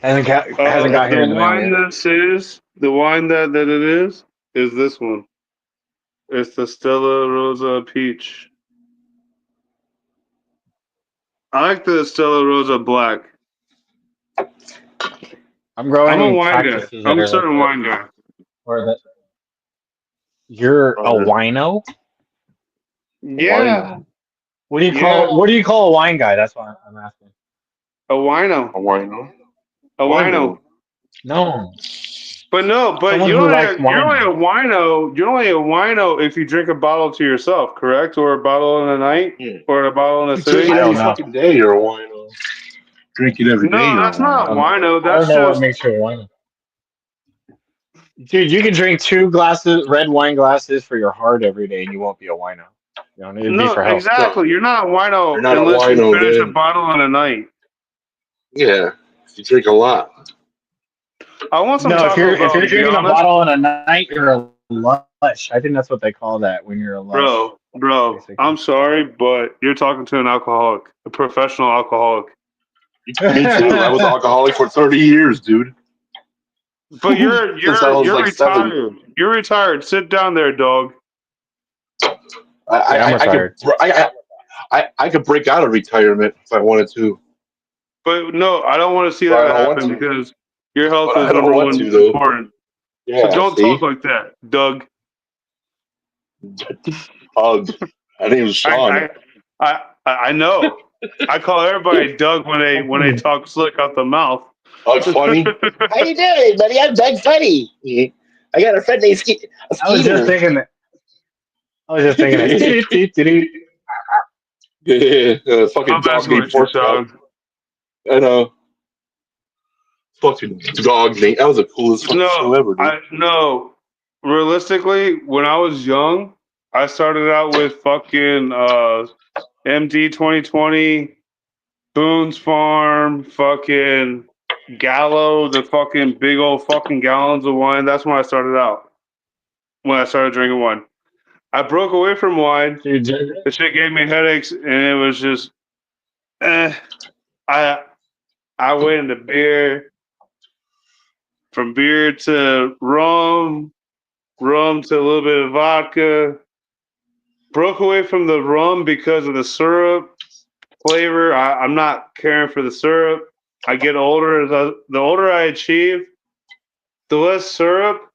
B: Hasn't got here
I: The
B: in the mail
I: wine
B: yet.
I: the wine that it is this one. It's the Stella Rosa Peach. I like the Stella Rosa Black.
B: I'm growing
I: I'm a wine guy.
B: cactuses that
I: I'm a
B: are like
I: certain
B: that.
I: wine guy.
B: Or that. You're a wino?
I: Yeah.
B: What do you
I: Yeah.
B: call? What do you call a wine guy? That's what I'm asking.
I: A wino.
A: A wino?
I: A wino.
B: No.
I: But
B: Someone
I: you're
B: who
I: only
B: likes
I: a wino. You're only a wino if you drink a bottle to yourself, correct? Or a bottle in a night,
A: Yeah.
I: or a bottle in a
A: You drink
I: city.
A: it
B: I
A: every
B: don't know.
A: fucking day, you're a wino. Drink it every day,
I: No,
A: you're
I: that's
A: a
I: not
A: wino.
I: wino.
B: I don't
I: That's
B: know what
I: just
B: makes you a wino. Dude, you can drink 2 glasses, red wine glasses for your heart every day, and you won't be a wino. You know, it'd be
I: no,
B: for health.
I: exactly. You're not a
A: You're
I: wino
A: not a
I: unless you
A: wino
I: finish a
A: then.
I: bottle in a night.
A: Yeah. You drink a lot.
I: I want some
B: No, if
I: Taco
B: you're
I: Bell, to be
B: drinking a
I: honest.
B: bottle in a night, you're a lush. I think that's what they call that when you're a lush.
I: Bro,
B: Basically.
I: I'm sorry, but you're talking to an alcoholic, a professional alcoholic.
A: Me too. I was an alcoholic for 30 years, dude.
I: But you're
A: Since I was like
I: retired.
A: 7.
I: You're retired. Sit down there, dog.
B: I'm retired.
A: I could break out of retirement if I wanted to.
I: But no, I don't want to see
A: But I
I: that
A: don't want
I: happen
A: to.
I: because your health
A: But
I: is
A: I don't
I: number
A: want
I: one
A: to, though.
I: important.
A: Yeah,
I: So don't
A: see?
I: talk like that, Doug.
A: My name is Sean.
I: I know. I call everybody Doug when they talk slick out the mouth.
A: Doug Funny? How you doing, buddy? I'm Doug Funny. I got a friend named Skeeter.
B: I was just thinking that.
A: Yeah, fucking
I: I'm
A: dog
I: messing
A: named
I: with you,
A: Pork Chop.
I: son.
A: I know. Fucking dog name. That was the coolest fucking show ever, dude.
I: No. Realistically, when I was young, I started out with fucking MD 2020, Boone's Farm, fucking Gallo, the fucking big old fucking gallons of wine. That's when I started out. When I started drinking wine. I broke away from wine.
B: Dude,
I: The shit gave me headaches, and it was just, I went into beer, from beer to rum to a little bit of vodka. Broke away from the rum because of the syrup flavor. I'm not caring for the syrup. I get older. The older I achieve, the less syrup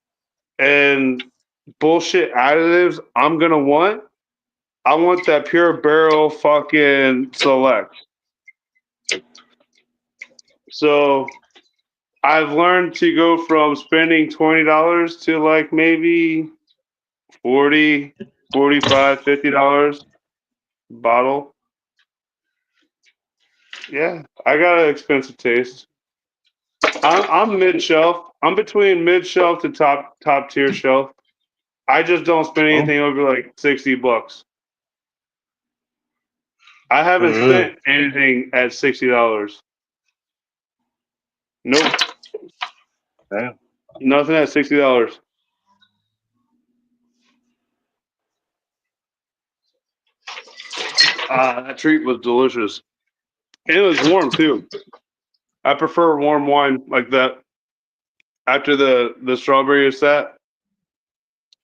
I: and bullshit additives I'm gonna want. I want that pure barrel fucking select. So I've learned to go from spending $20 to like maybe $40, $45, $50 bottle. Yeah, I got an expensive taste. I'm mid shelf. I'm between mid shelf to top tier shelf. I just don't spend anything over like $60. I haven't spent anything at $60. Nope.
A: Damn.
I: Nothing at $60. That treat was delicious. And it was warm too. I prefer warm wine like that. After the strawberry is sat.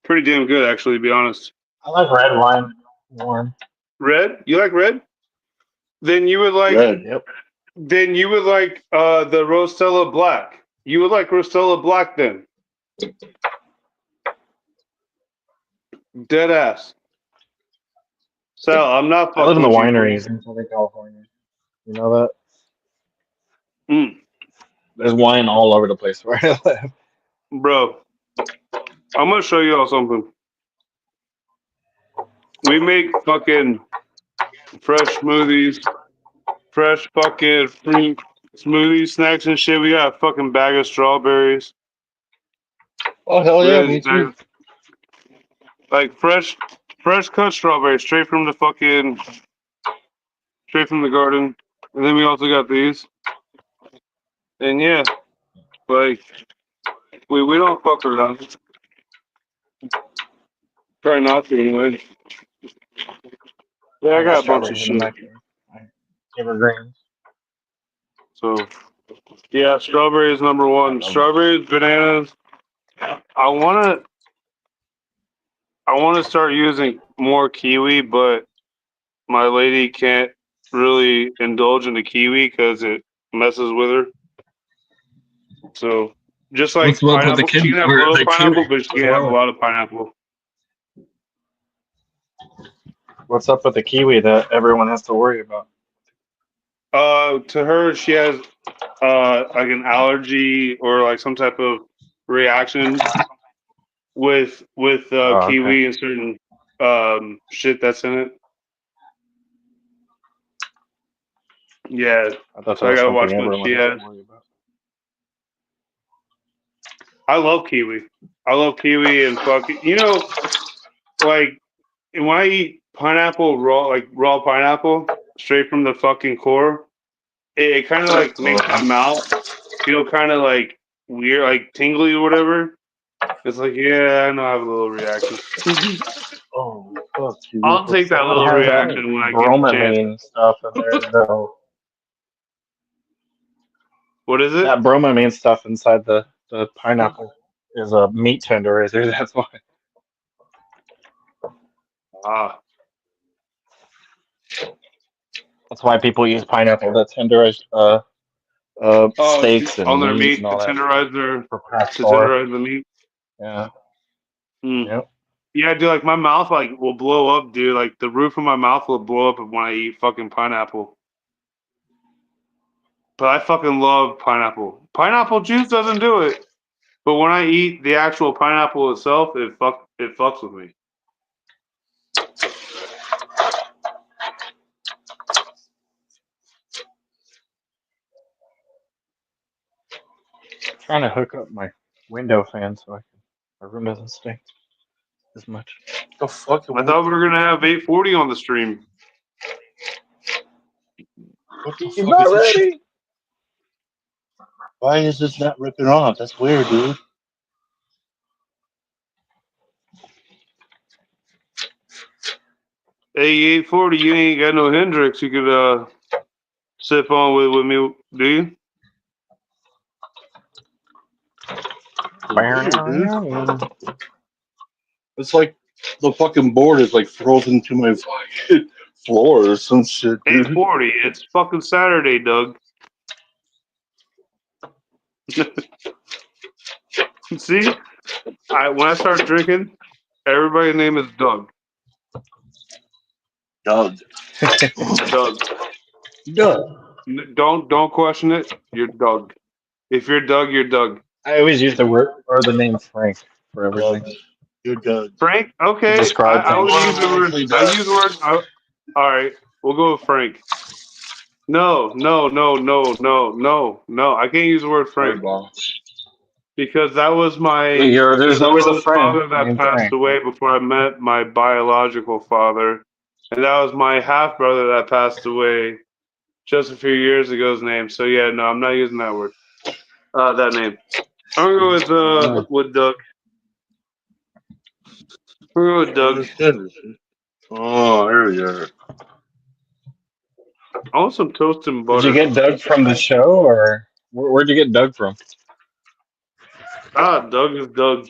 I: Pretty damn good actually, to be honest.
B: I like red wine warm.
I: Red? You like red? Then you would like
A: Red.
B: Yep.
I: Then you would like the Rosella Black. You would like Rosella Black then? Dead ass. Sal, I'm not
B: I live
I: fucking
B: in the
I: with you,
B: wineries in Southern California. You know that? There's wine all over the place where I live.
I: Bro, I'm gonna show you all something. We make fucking fresh smoothies, fresh fucking fruit smoothies, snacks and shit. We got a fucking bag of strawberries.
A: Oh hell yeah,
I: Really,
A: me too.
I: like fresh cut strawberries straight from the garden. And then we also got these. And yeah, like we don't fuck around. Try not to anyway. Yeah, I
B: I got
I: got a bunch of
B: strawberries in the
I: shit.
B: backyard. Evergreens.
I: So yeah, strawberry is number
B: I
I: one.
B: love them.
I: Strawberries, bananas. I wanna start using more kiwi, but my lady can't really indulge in the kiwi because it messes with her. So just
B: What's
I: like
B: up with the
I: pineapple, she
B: kid
I: can have
B: or
I: little
B: the
I: pineapple,
B: kiwi
I: but she
B: as
I: can't have a
B: well?
I: lot of pineapple.
B: What's up with the kiwi that everyone has to worry about?
I: To her, she has like an allergy or like some type of reaction with
B: Oh, okay.
I: kiwi and certain shit that's in it. Yeah,
B: I thought that
I: so I
B: was
I: gotta
B: something
I: watch what
B: everyone
I: she
B: has
I: has.
B: to worry about.
I: I love kiwi. I love kiwi and fucking, like when I eat pineapple raw, like raw pineapple straight from the fucking core, it kind of like makes my mouth feel kind of like weird, like tingly or whatever. It's like, yeah, I know I have a little reaction.
A: Oh fuck,
I: I'll take that
B: It
I: little
B: has that
I: reaction when I get the chance.
B: bromelain stuff in there, though.
I: What is it?
B: That bromelain stuff inside the pineapple is a meat tenderizer. That's why.
I: Ah,
B: That's why people use pineapple to tenderize steaks
I: on
B: and
I: their
B: meat
I: meat
B: and
I: to
B: all that stuff
I: tenderize their
B: for pastor.
I: the meat.
B: Yeah.
I: Mm.
B: Yep.
I: Yeah, dude, like my mouth like will blow up, dude. Like the roof of my mouth will blow up when I eat fucking pineapple. But I fucking love pineapple. Pineapple juice doesn't do it. But when I eat the actual pineapple itself, it fucks with me.
B: I'm trying to hook up my window fan so my room doesn't stink as much.
A: the fuck?
I: I thought we were gonna have 840 on the stream.
A: What the
B: He's
A: fuck
B: not
A: is this shit?
B: ready.
A: Why is this not ripping off? That's weird, dude.
I: Hey, 840, you ain't got no Hendrix you could sip on with me, do you?
A: Weird, dude. It's like the fucking board is like frozen to my fucking floor or some shit, dude.
I: 840, it's fucking Saturday, Doug. See? When I start drinking, everybody's name is Doug.
A: Doug.
I: Doug.
B: Doug.
I: Don't question it. You're Doug. If you're Doug, you're Doug.
B: I always use the word or the name Frank for everything.
A: Doug. You're Doug.
I: Frank? Okay.
B: To describe
I: I
B: things.
I: would use the word. I use the word. All right. We'll go with Frank. No. I can't use the word Frank because that was
B: There's always a friend
I: father that
B: named
I: passed
B: Frank.
I: away before I met my biological father, and that was my half brother that passed away just a few years ago's name. So yeah, no, I'm not using that word. That name. I'm gonna go with Doug. We'll go with Doug.
A: Oh, there you are.
I: I want some toast and butter.
B: Did you get Doug from the show, or where'd you get Doug from?
I: Doug is Doug.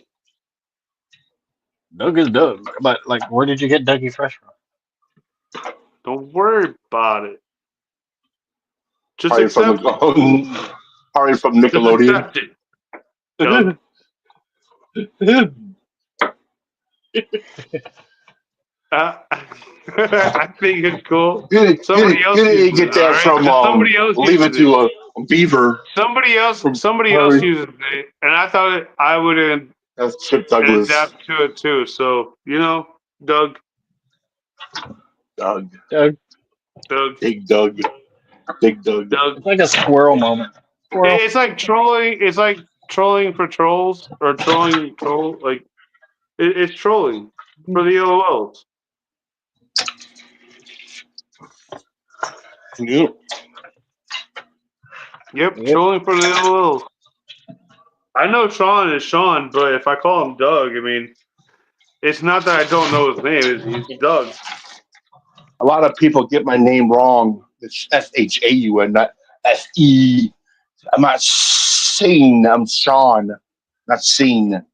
B: Doug is Doug. But, like, where did you get Dougie Fresh from?
I: Don't worry about it. Just
A: Probably
I: accept it.
A: probably from
I: Just
A: Nickelodeon.
I: accept it.
H: Doug. I think it's cool. Somebody else
A: Didn't
H: uses
A: get
H: it, all
A: that
H: right?
A: from
H: Just somebody else
A: Leave It
H: uses it.
A: to a Beaver.
H: Somebody else
A: From
H: uses it, and I thought I would
A: That's Chip Douglas.
H: adapt to it too. So Doug,
A: Doug.
B: Doug.
A: Big Doug. Big Doug.
B: It's like a squirrel moment. Squirrel.
H: It's like trolling. It's like trolling for trolls or trolling troll. Like it's trolling for the LOLs.
A: Yep.
H: Yep, trolling for the LOLs. I know Sean is Sean, but if I call him Doug, I mean, it's not that I don't know his name. It's Doug.
A: A lot of people get my name wrong. It's Shaun, not Fe. I'm not Shane. I'm Sean, not Shane.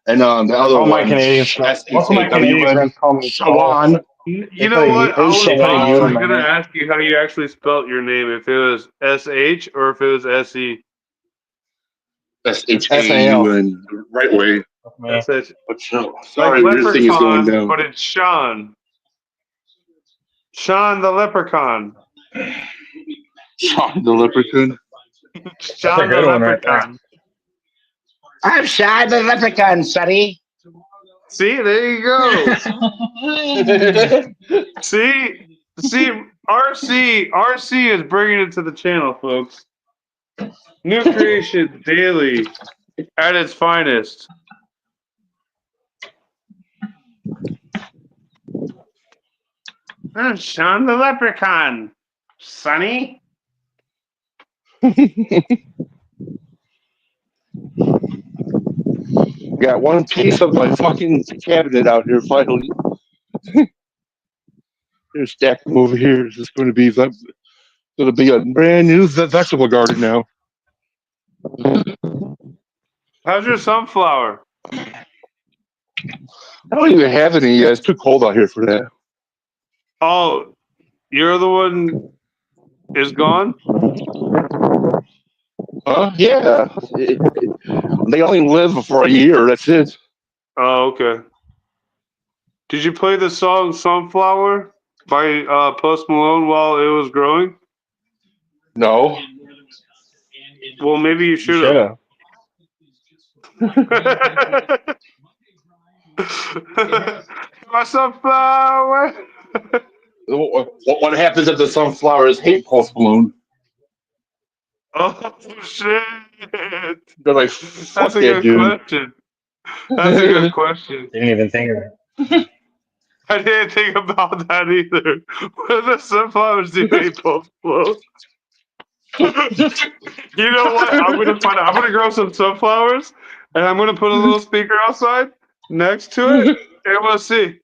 A: And the other
B: All my
A: one,
B: Canadian friends. Most of my Canadian friends call me
A: Shawan.
H: You know what? I was
B: Shawan.
H: going to ask you how you actually spelt your name, if it was SH or if it was SE.
A: Shaun, the right way.
H: SH.
A: But sorry,
H: like
A: this thing is going
H: Leprechaun,
A: down.
H: but it's Sean. Sean the Leprechaun.
A: Sean the Leprechaun.
H: Sean the Leprechaun.
D: I'm Sean the Leprechaun, Sonny.
H: See, there you go. See, RC is bringing it to the channel, folks. New creation daily at its finest. I'm Sean the Leprechaun, Sonny.
A: Got one piece of my fucking cabinet out here finally. Here's stack them over here. This is going to be a brand new vegetable garden now.
H: How's your sunflower?
A: I don't even have any yet. It's too cold out here for that.
H: Oh, you're the one is gone?
A: Yeah. They only live for a year. That's it.
H: Oh, okay. Did you play the song Sunflower by Post Malone while it was growing?
A: No.
H: Well, maybe you should have. My sunflower.
A: What happens if the sunflowers hate Post Malone?
H: Oh shit!
A: They're like,
H: That's
A: fuck
H: a
A: that
H: good
A: dude.
H: question. That's a good question.
B: Didn't even think of it.
H: I didn't think about that either. What do the sunflowers do hate Post Malone? You know what? I'm gonna find out. I'm gonna grow some sunflowers, and I'm gonna put a little speaker outside next to it, and we'll see.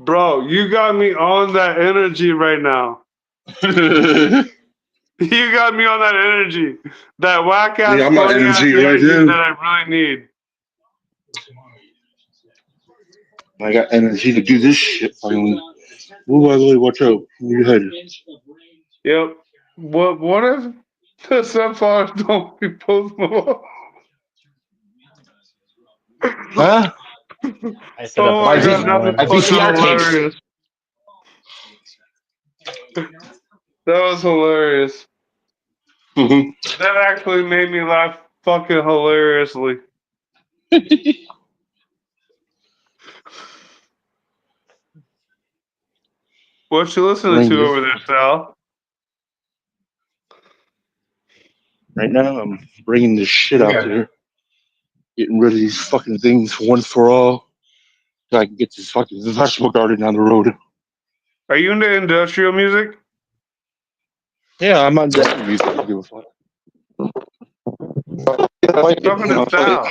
H: Bro, you got me on that energy right now. You got me on that energy. That whack ass,
A: I'm on
H: funny ass
A: energy right
H: energy
A: now.
H: that I really need.
A: I got energy to do this shit finally. Move out of the way. Watch out. Move your head.
H: Yep. What if the sunflowers don't be Post Malone?
A: Huh?
B: I said
H: Oh my god, that's fucking hilarious. That was hilarious. That actually made me laugh fucking hilariously. What you listening to over there, Sal?
A: Right now, I'm bringing this shit out there. Getting rid of these fucking things once for all. So I can get this fucking vegetable garden down the road.
H: Are you into industrial music?
A: Yeah, I'm on that music. I don't give a fuck. I like it,
H: Talking to Sal.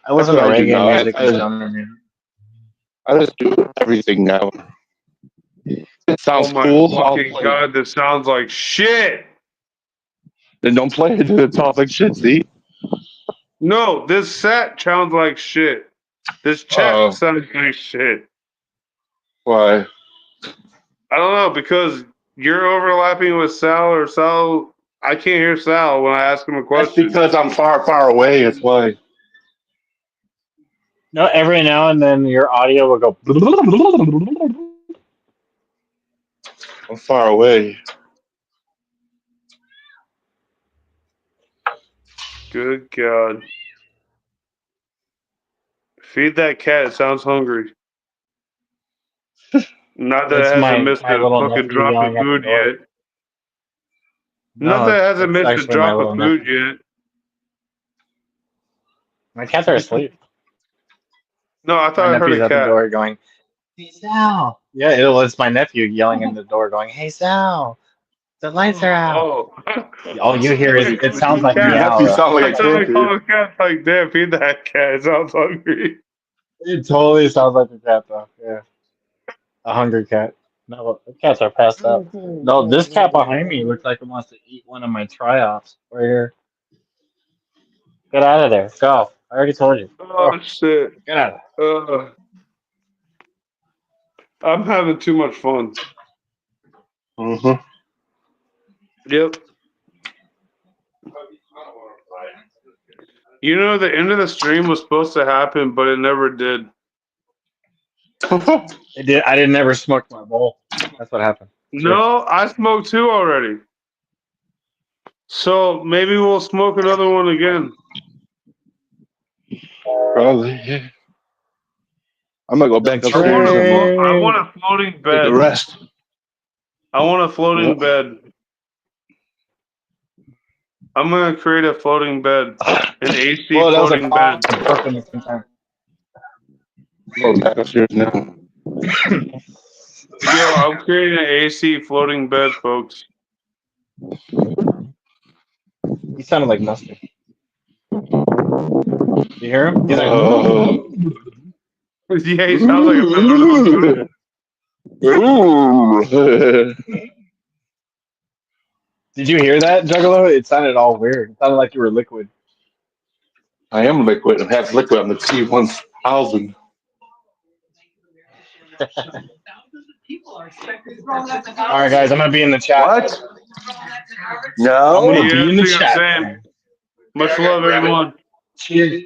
B: I listen to
A: That's what I do
B: reggae
A: now.
B: music and genre music.
A: I just do everything now. It sounds
H: Oh my
A: cool. I'll
H: fucking
A: play
H: god, this sounds like shit.
A: Then don't play it. It sounds like shit, see?
H: No, this set sounds like shit. This chat sounds like shit.
A: Why?
I: I don't know because you're overlapping with Sal or Sal. I can't hear Sal when I ask him a
H: That's
I: question.
H: because I'm far, far away. That's why.
B: No, every now and then your audio will go.
H: I'm far away.
I: Good God. Feed that cat. It sounds hungry. Not that it
B: It's
I: hasn't missed
B: my
I: a
B: little
I: fucking
B: nephew
I: drop of
B: yelling at the
I: food
B: door.
I: yet. Not
B: No,
I: that it hasn't
B: it's
I: missed a
B: actually my
I: drop of
B: little
I: food
B: nephew.
I: yet.
B: My cats are asleep.
I: No, I
B: My
I: thought I heard
B: nephew's
I: a
B: at the
I: cat.
B: door going, "Hey Sal." Yeah, it's my nephew yelling in the door going, "Hey Sal, the lights are out."
I: Oh.
B: All you hear is it sounds like
H: Your
I: Cat.
H: nephew
B: meow.
H: sound like
I: I
H: a
I: thought I
H: kid, dude.
I: called a cat like, damn, feed that cat. It sounds hungry.
B: It totally sounds like a cat though. Yeah, a hungry cat. No, the cats are passed out. No, this cat behind me looks like it wants to eat one of my triops. Right here. Get out of there. Go. I already told you.
I: Oh,
B: Oh,
I: shit.
B: get out of
I: I'm having too much fun.
H: Mm-hmm.
I: Yep. You know, the end of the stream was supposed to happen, but it never did.
B: there. I didn't ever smoke my bowl. That's what happened. Cheers.
I: No, I smoked two already. So maybe we'll smoke another one again.
H: Probably, yeah. I'm gonna go back
I: I want
H: upstairs and
I: a floating
H: take a
I: bed.
H: rest.
I: I want a floating
H: Yep.
I: bed. I'm gonna create a floating bed, an AC
B: Well, that was a
I: floating bed.
B: burp in the same time.
H: Go back upstairs now.
I: Yo, I'm creating an AC floating bed, folks.
B: He sounded like mustard. You hear him? He's like,
I: Yeah, he sounds like a feather.
B: Did you hear that, Juggalo? It sounded all weird. It sounded like you were liquid.
H: I am liquid. I'm half liquid. I'm the T1000.
B: All right, guys, I'm gonna be in the chat.
H: What?
B: I'm
H: No.
B: gonna be in the
I: Yeah,
B: chat.
I: same. Much love, everyone.
B: Cheers.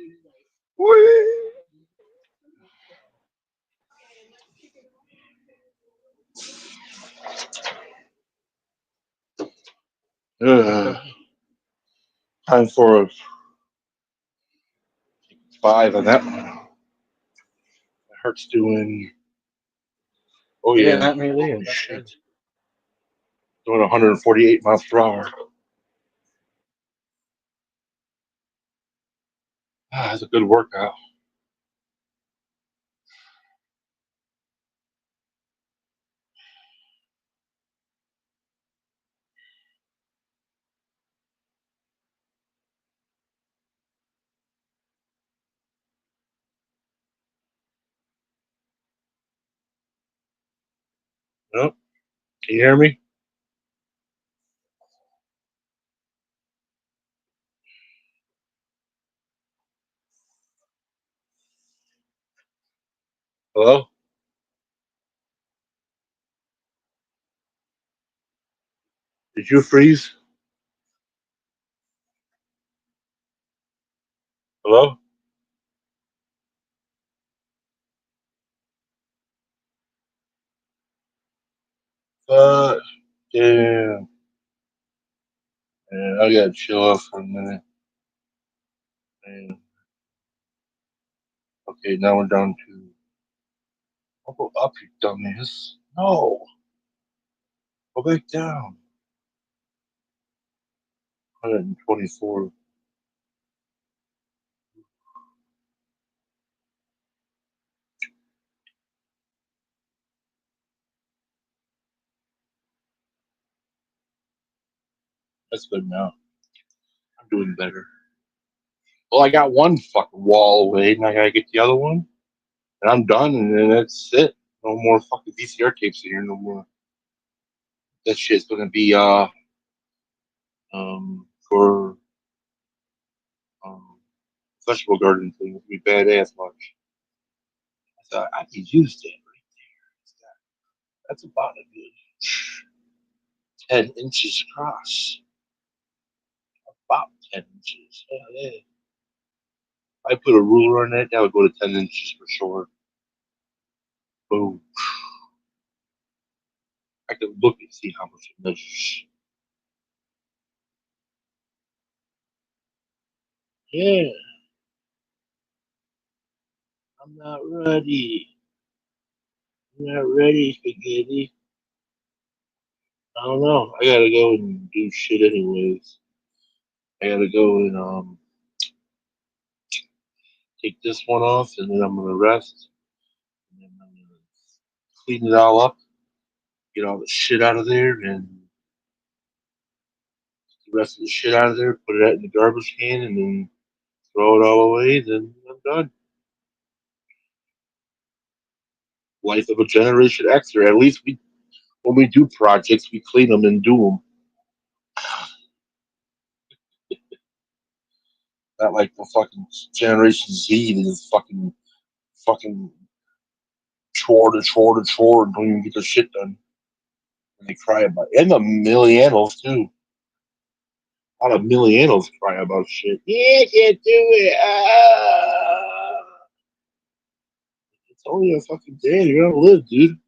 H: Time for a 5 on that one. My heart's doing. Oh
B: They
H: yeah.
B: didn't let me leave.
H: Holy
B: That's
H: shit.
B: good.
H: Doing 148 miles per hour. That's a good workout. Nope. Can you hear me? Hello? Did you freeze? Hello? Damn. Yeah, I gotta chill out for a minute. And, okay, now we're down to. I'll go up, you dumbass. No. Go back down. 124. That's good now. I'm doing better. Well, I got one fucking wall away, and I gotta get the other one, and I'm done, and then that's it. No more fucking VCR tapes in here, no more. That shit's gonna be for vegetable garden thing. It's gonna be badass. Watch. So I could use that right there.
A: That's about a good 10 inches across. About 10 inches. Hell yeah. If I put a ruler on that would go to 10 inches for sure. Boom. I can look and see how much it measures. Yeah, I'm not ready. I'm not ready, spaghetti. I don't know. I gotta go and do shit anyways. I gotta go and take this one off, and then I'm gonna rest, and then I'm gonna clean it all up, get all the shit out of there, and the rest of the shit out of there, put it in the garbage can, and then throw it all away. Then I'm done. Life of a Generation X, or at least when we do projects, we clean them and do them. Not like the fucking Generation Z that is fucking chore, and don't even get their shit done. And they cry about it. And the millennials too. A lot of millennials cry about shit. Yeah, I can't do it. It's only a fucking day. You're gonna live, dude.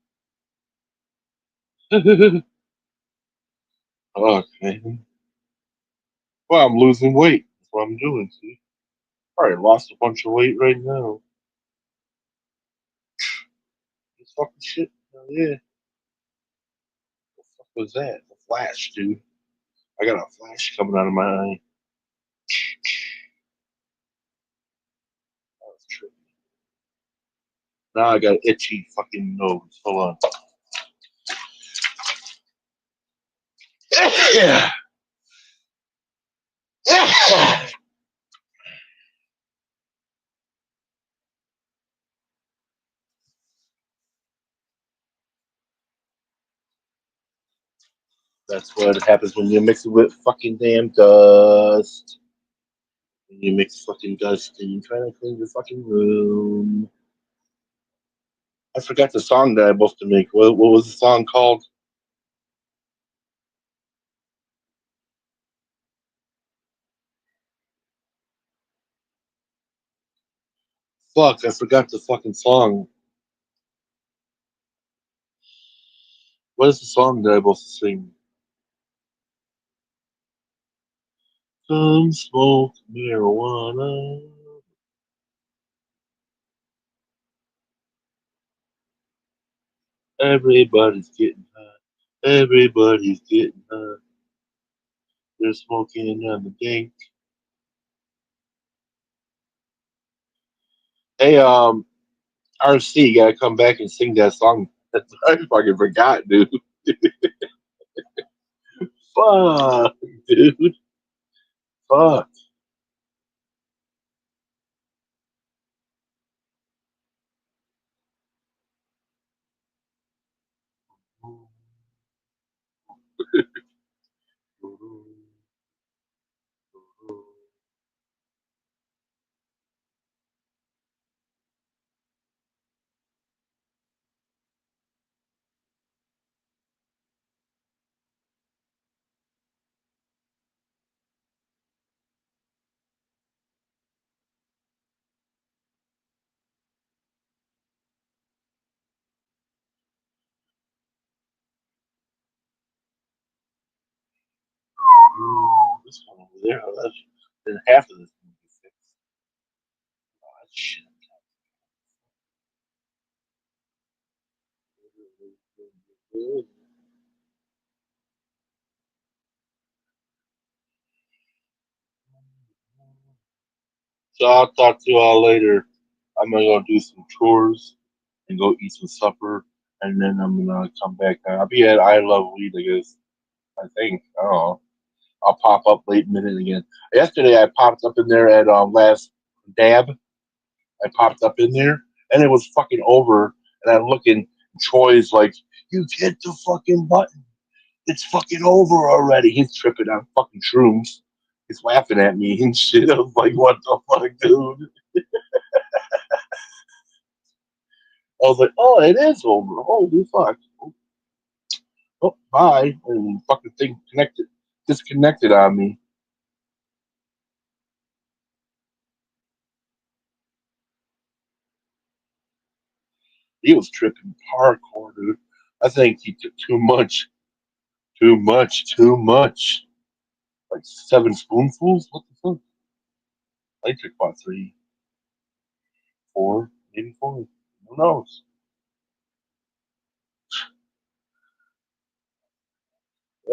A: Okay. Well, I'm losing weight. That's what I'm doing. See, already lost a bunch of weight right now. This fucking shit. Hell yeah. What the fuck was that? The flash, dude. I got a flash coming out of my eye. That was trippy. Now I got an itchy fucking nose. Hold on. Yeah. That's what happens when you mix it with fucking damn dust. When you mix fucking dust and you try to clean the fucking room. I forgot the song that I was supposed to make. What was the song called? Fuck, I forgot the fucking song. What is the song that I was supposed to sing? Come smoke marijuana. Everybody's getting high. Everybody's getting high. They're smoking on the dank. Hey, RC, you gotta come back and sing that song. I fucking forgot, dude. Fuck, dude. Fuck. This one over there. That's then half of this movie fixed. Oh, that shit. So I'll talk to you all later. I'm gonna go do some chores and go eat some supper, and then I'm gonna come back. I'll be at I Love Weed, I guess. I think. I don't know. I'll pop up late minute again. Yesterday I popped up in there at last dab. I popped up in there and it was fucking over. And I'm looking, Troy's like, "You hit the fucking button. It's fucking over already." He's tripping on fucking shrooms. He's laughing at me and shit. I was like, "What the fuck, dude?" I was like, "Oh, it is over. Holy fuck." Hi, and fucking thing disconnected on me. He was tripping hardcore, dude. I think he took too much, too much. Like 7 spoonfuls? What the fuck? I took about 3, 4, maybe 4. Who knows?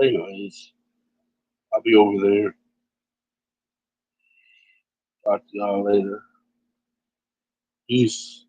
A: Anyways, I'll be over there. Talk to y'all later. Peace.